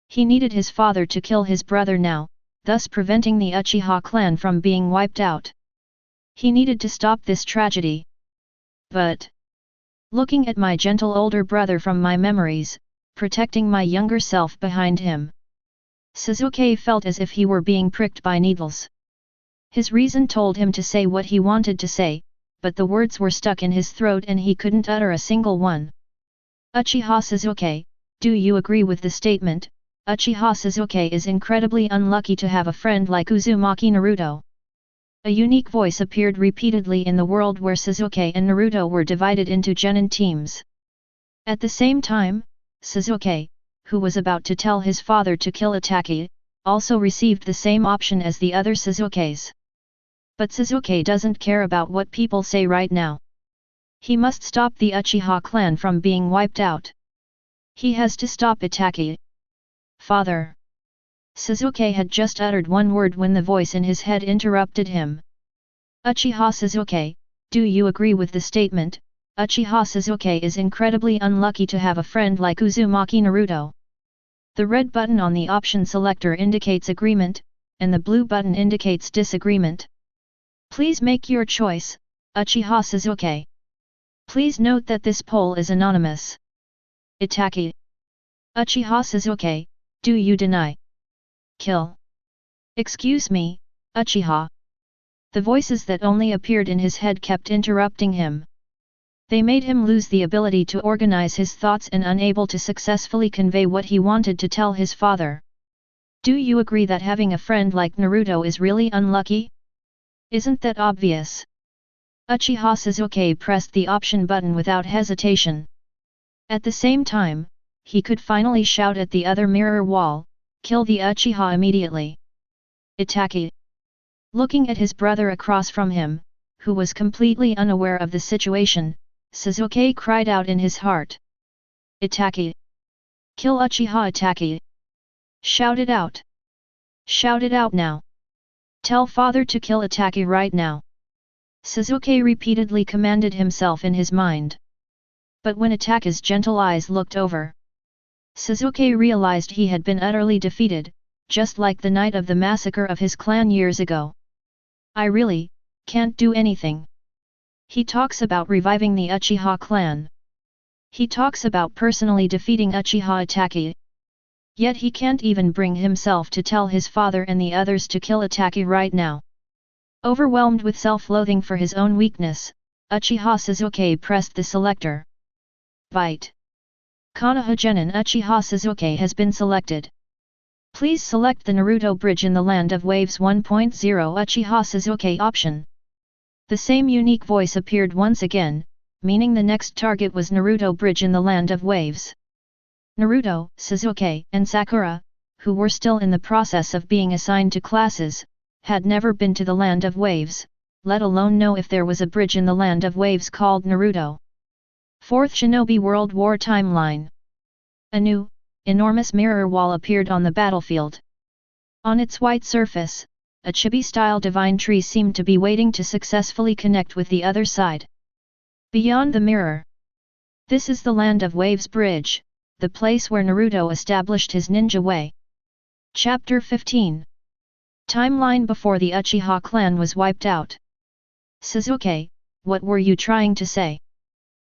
He needed his father to kill his brother now, thus preventing the Uchiha clan from being wiped out. He needed to stop this tragedy. But looking at my gentle older brother from my memories, protecting my younger self behind him, Sasuke felt as if he were being pricked by needles. His reason told him to say what he wanted to say, but the words were stuck in his throat and he couldn't utter a single one. Uchiha Sasuke, do you agree with the statement? Uchiha Sasuke is incredibly unlucky to have a friend like Uzumaki Naruto. A unique voice appeared repeatedly in the world where Sasuke and Naruto were divided into genin teams. At the same time, Sasuke, who was about to tell his father to kill Hatake, also received the same option as the other Sasukes. But Sasuke doesn't care about what people say right now. He must stop the Uchiha clan from being wiped out. He has to stop Hatake. Father! Sasuke had just uttered one word when the voice in his head interrupted him. Uchiha Sasuke, do you agree with the statement? Uchiha Sasuke is incredibly unlucky to have a friend like Uzumaki Naruto. The red button on the option selector indicates agreement, and the blue button indicates disagreement. Please make your choice, Uchiha Sasuke. Please note that this poll is anonymous. Hatake. Uchiha Sasuke, do you deny? Kill. Excuse me, Uchiha. The voices that only appeared in his head kept interrupting him. They made him lose the ability to organize his thoughts and unable to successfully convey what he wanted to tell his father. Do you agree that having a friend like Naruto is really unlucky? Isn't that obvious? Uchiha Sasuke pressed the option button without hesitation. At the same time, he could finally shout at the other mirror wall, kill the Uchiha immediately. Hatake. Looking at his brother across from him, who was completely unaware of the situation, Sasuke cried out in his heart. Hatake! Kill Uchiha Hatake! Shout it out! Shout it out now! Tell father to kill Hatake right now! Sasuke repeatedly commanded himself in his mind. But when Hatake's gentle eyes looked over, Sasuke realized he had been utterly defeated, just like the night of the massacre of his clan years ago. I really can't do anything. He talks about reviving the Uchiha clan. He talks about personally defeating Uchiha Hatake. Yet he can't even bring himself to tell his father and the others to kill Hatake right now. Overwhelmed with self-loathing for his own weakness, Uchiha Sasuke pressed the selector. Byte. Konoha Genin Uchiha Sasuke has been selected. Please select the Naruto Bridge in the Land of Waves 1.0 Uchiha Sasuke option. The same unique voice appeared once again, meaning the next target was Naruto Bridge in the Land of Waves. Naruto, Sasuke, and Sakura, who were still in the process of being assigned to classes, had never been to the Land of Waves, let alone know if there was a bridge in the land of waves called Naruto. Fourth Shinobi World War Timeline. A new, enormous mirror wall appeared on the battlefield. On its white surface, a chibi-style divine tree seemed to be waiting to successfully connect with the other side. Beyond the mirror. This is the land of Waves Bridge, the place where Naruto established his ninja way. Chapter 15. Timeline before the Uchiha clan was wiped out. Sasuke, what were you trying to say?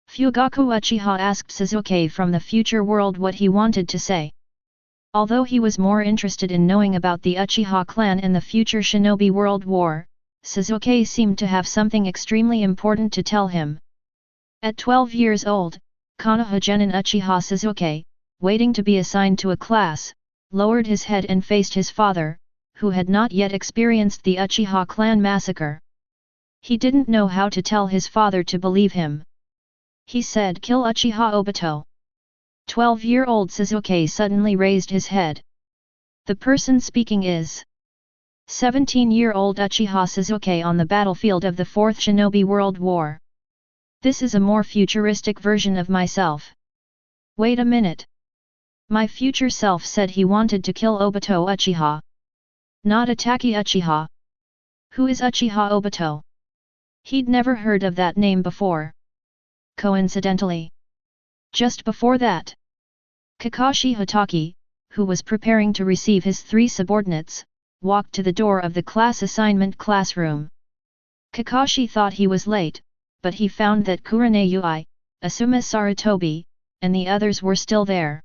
Fugaku Uchiha asked Sasuke from the future world what he wanted to say. Although he was more interested in knowing about the Uchiha clan and the future Shinobi World War, Sasuke seemed to have something extremely important to tell him. At 12 years old, Konoha Genin Uchiha Sasuke, waiting to be assigned to a class, lowered his head and faced his father, who had not yet experienced the Uchiha clan massacre. He didn't know how to tell his father to believe him. He said, "Kill Uchiha Obito." 12-year-old Sasuke suddenly raised his head. The person speaking is 17-year-old Uchiha Sasuke on the battlefield of the Fourth Shinobi World War. This is a more futuristic version of myself. Wait a minute. My future self said he wanted to kill Obito Uchiha. Not Hatake Uchiha. Who is Uchiha Obito? He'd never heard of that name before. Coincidentally, just before that, Kakashi Hatake, who was preparing to receive his 3 subordinates, walked to the door of the class assignment classroom. Kakashi thought he was late, but he found that Kurane Ui, Asuma Sarutobi, and the others were still there.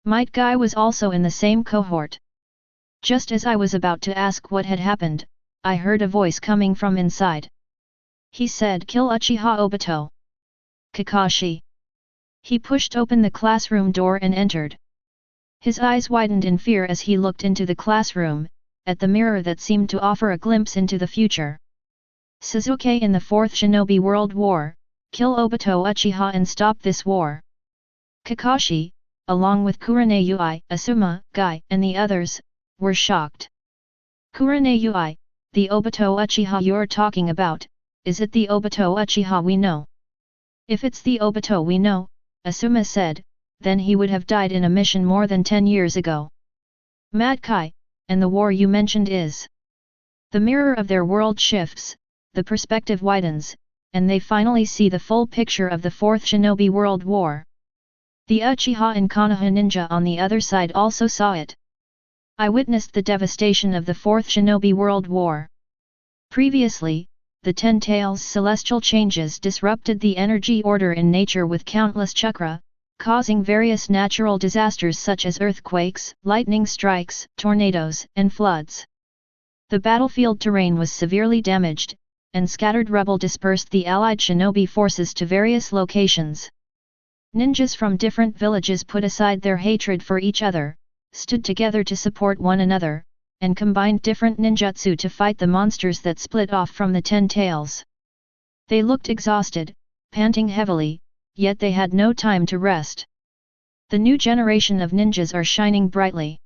Might Guy was also in the same cohort. Just as I was about to ask what had happened, I heard a voice coming from inside. He said, "Kill Uchiha Obito." Kakashi. He pushed open the classroom door and entered. His eyes widened in fear as he looked into the classroom, at the mirror that seemed to offer a glimpse into the future. Sasuke in the Fourth Shinobi World War, kill Obito Uchiha and stop this war. Kakashi, along with Kurane Ui, Asuma, Guy, and the others, were shocked. Kurane Ui, the Obito Uchiha you're talking about, is it the Obito Uchiha we know? If it's the Obito we know, Asuma said, then he would have died in a mission more than 10 years ago. Mad Kai, and the war you mentioned is. The mirror of their world shifts, the perspective widens, and they finally see the full picture of the Fourth Shinobi World War. The Uchiha and Konoha ninja on the other side also saw it. I witnessed the devastation of the Fourth Shinobi World War. Previously, the Ten Tails celestial changes disrupted the energy order in nature with countless chakra, causing various natural disasters such as earthquakes, lightning strikes, tornadoes, and floods. The battlefield terrain was severely damaged, and scattered rubble dispersed the allied shinobi forces to various locations. Ninjas from different villages put aside their hatred for each other, stood together to support one another, and combined different ninjutsu to fight the monsters that split off from the Ten Tails. They looked exhausted, panting heavily, yet they had no time to rest. The new generation of ninjas are shining brightly.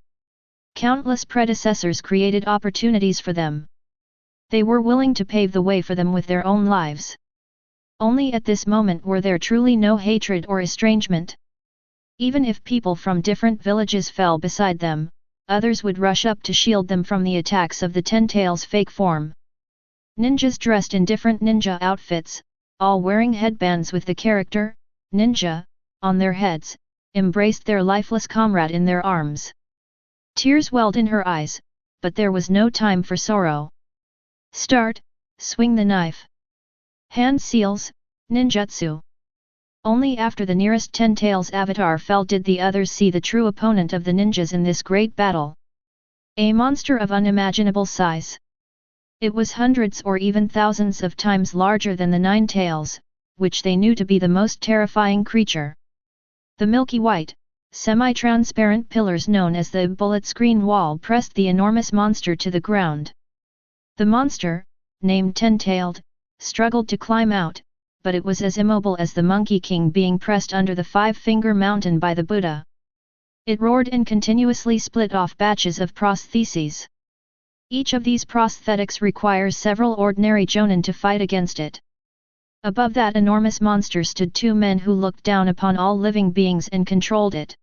Countless predecessors created opportunities for them. They were willing to pave the way for them with their own lives. Only at this moment were there truly no hatred or estrangement. Even if people from different villages fell beside them, others would rush up to shield them from the attacks of the Ten Tails' fake form. Ninjas dressed in different ninja outfits, all wearing headbands with the character, ninja, on their heads, embraced their lifeless comrade in their arms. Tears welled in her eyes, but there was no time for sorrow. Start, swing the knife. Hand seals, ninjutsu. Only after the nearest Ten Tails avatar fell did the others see the true opponent of the ninjas in this great battle. A monster of unimaginable size. It was hundreds or even thousands of times larger than the Nine Tails, which they knew to be the most terrifying creature. The milky white, semi-transparent pillars known as the bullet screen wall pressed the enormous monster to the ground. The monster, named Ten-Tailed, struggled to climb out, but it was as immobile as the Monkey King being pressed under the five-finger mountain by the Buddha. It roared and continuously split off batches of prostheses. Each of these prosthetics requires several ordinary jonin to fight against it. Above that enormous monster stood two men who looked down upon all living beings and controlled it.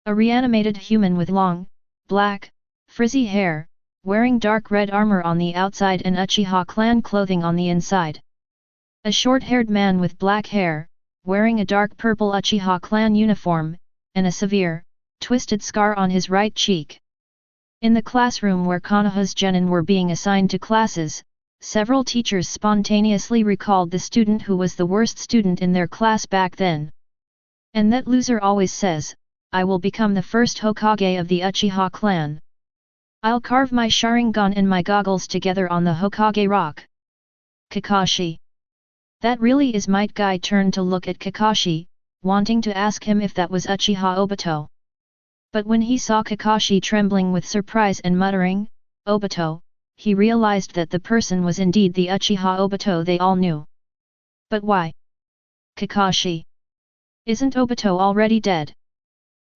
A reanimated human with long, black, frizzy hair, wearing dark red armor on the outside and Uchiha clan clothing on the inside. A short-haired man with black hair, wearing a dark purple Uchiha clan uniform, and a severe, twisted scar on his right cheek. In the classroom where Konoha's genin were being assigned to classes, several teachers spontaneously recalled the student who was the worst student in their class back then. And that loser always says, "I will become the first Hokage of the Uchiha clan. I'll carve my Sharingan and my goggles together on the Hokage rock." Kakashi. That really is. Might Guy turned to look at Kakashi, wanting to ask him if that was Uchiha Obito. But when he saw Kakashi trembling with surprise and muttering, "Obito," he realized that the person was indeed the Uchiha Obito they all knew. But why? Kakashi. Isn't Obito already dead?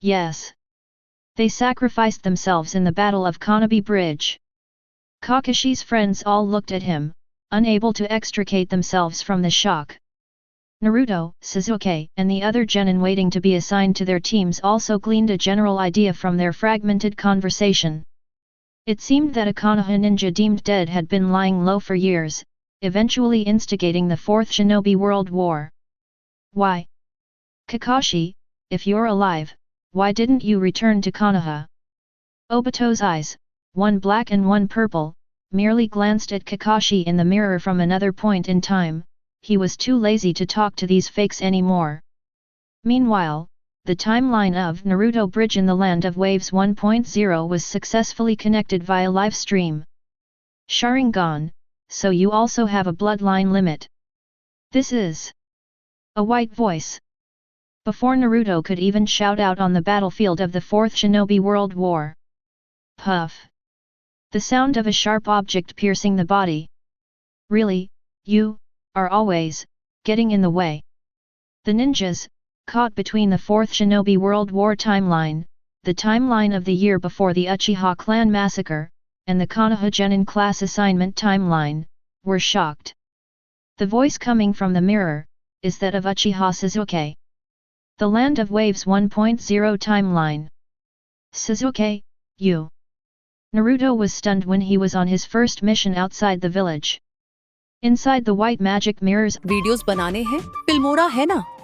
Yes. They sacrificed themselves in the Battle of Konobe Bridge. Kakashi's friends all looked at him, unable to extricate themselves from the shock. Naruto, Sasuke, and the other genin waiting to be assigned to their teams also gleaned a general idea from their fragmented conversation. It seemed that a Konoha ninja deemed dead had been lying low for years, eventually instigating the Fourth Shinobi World War. Why? Kakashi, if you're alive, why didn't you return to Konoha? Obito's eyes, one black and one purple, merely glanced at Kakashi in the mirror from another point in time. He was too lazy to talk to these fakes anymore. Meanwhile, the timeline of Naruto Bridge in the Land of Waves 1.0 was successfully connected via live stream. Sharingan, so you also have a bloodline limit. This is a white voice. Before Naruto could even shout out on the battlefield of the Fourth Shinobi World War. Puff. The sound of a sharp object piercing the body. Really, you are always getting in the way. The ninjas, caught between the Fourth Shinobi World War timeline, the timeline of the year before the Uchiha clan massacre, and the Konoha genin class assignment timeline, were shocked. The voice coming from the mirror is that of Uchiha Sasuke. The Land of Waves 1.0 timeline. Sasuke, you. Naruto was stunned when he was on his first mission outside the village. Inside the white magic mirrors, videos बनाने हैं, Filmora है ना।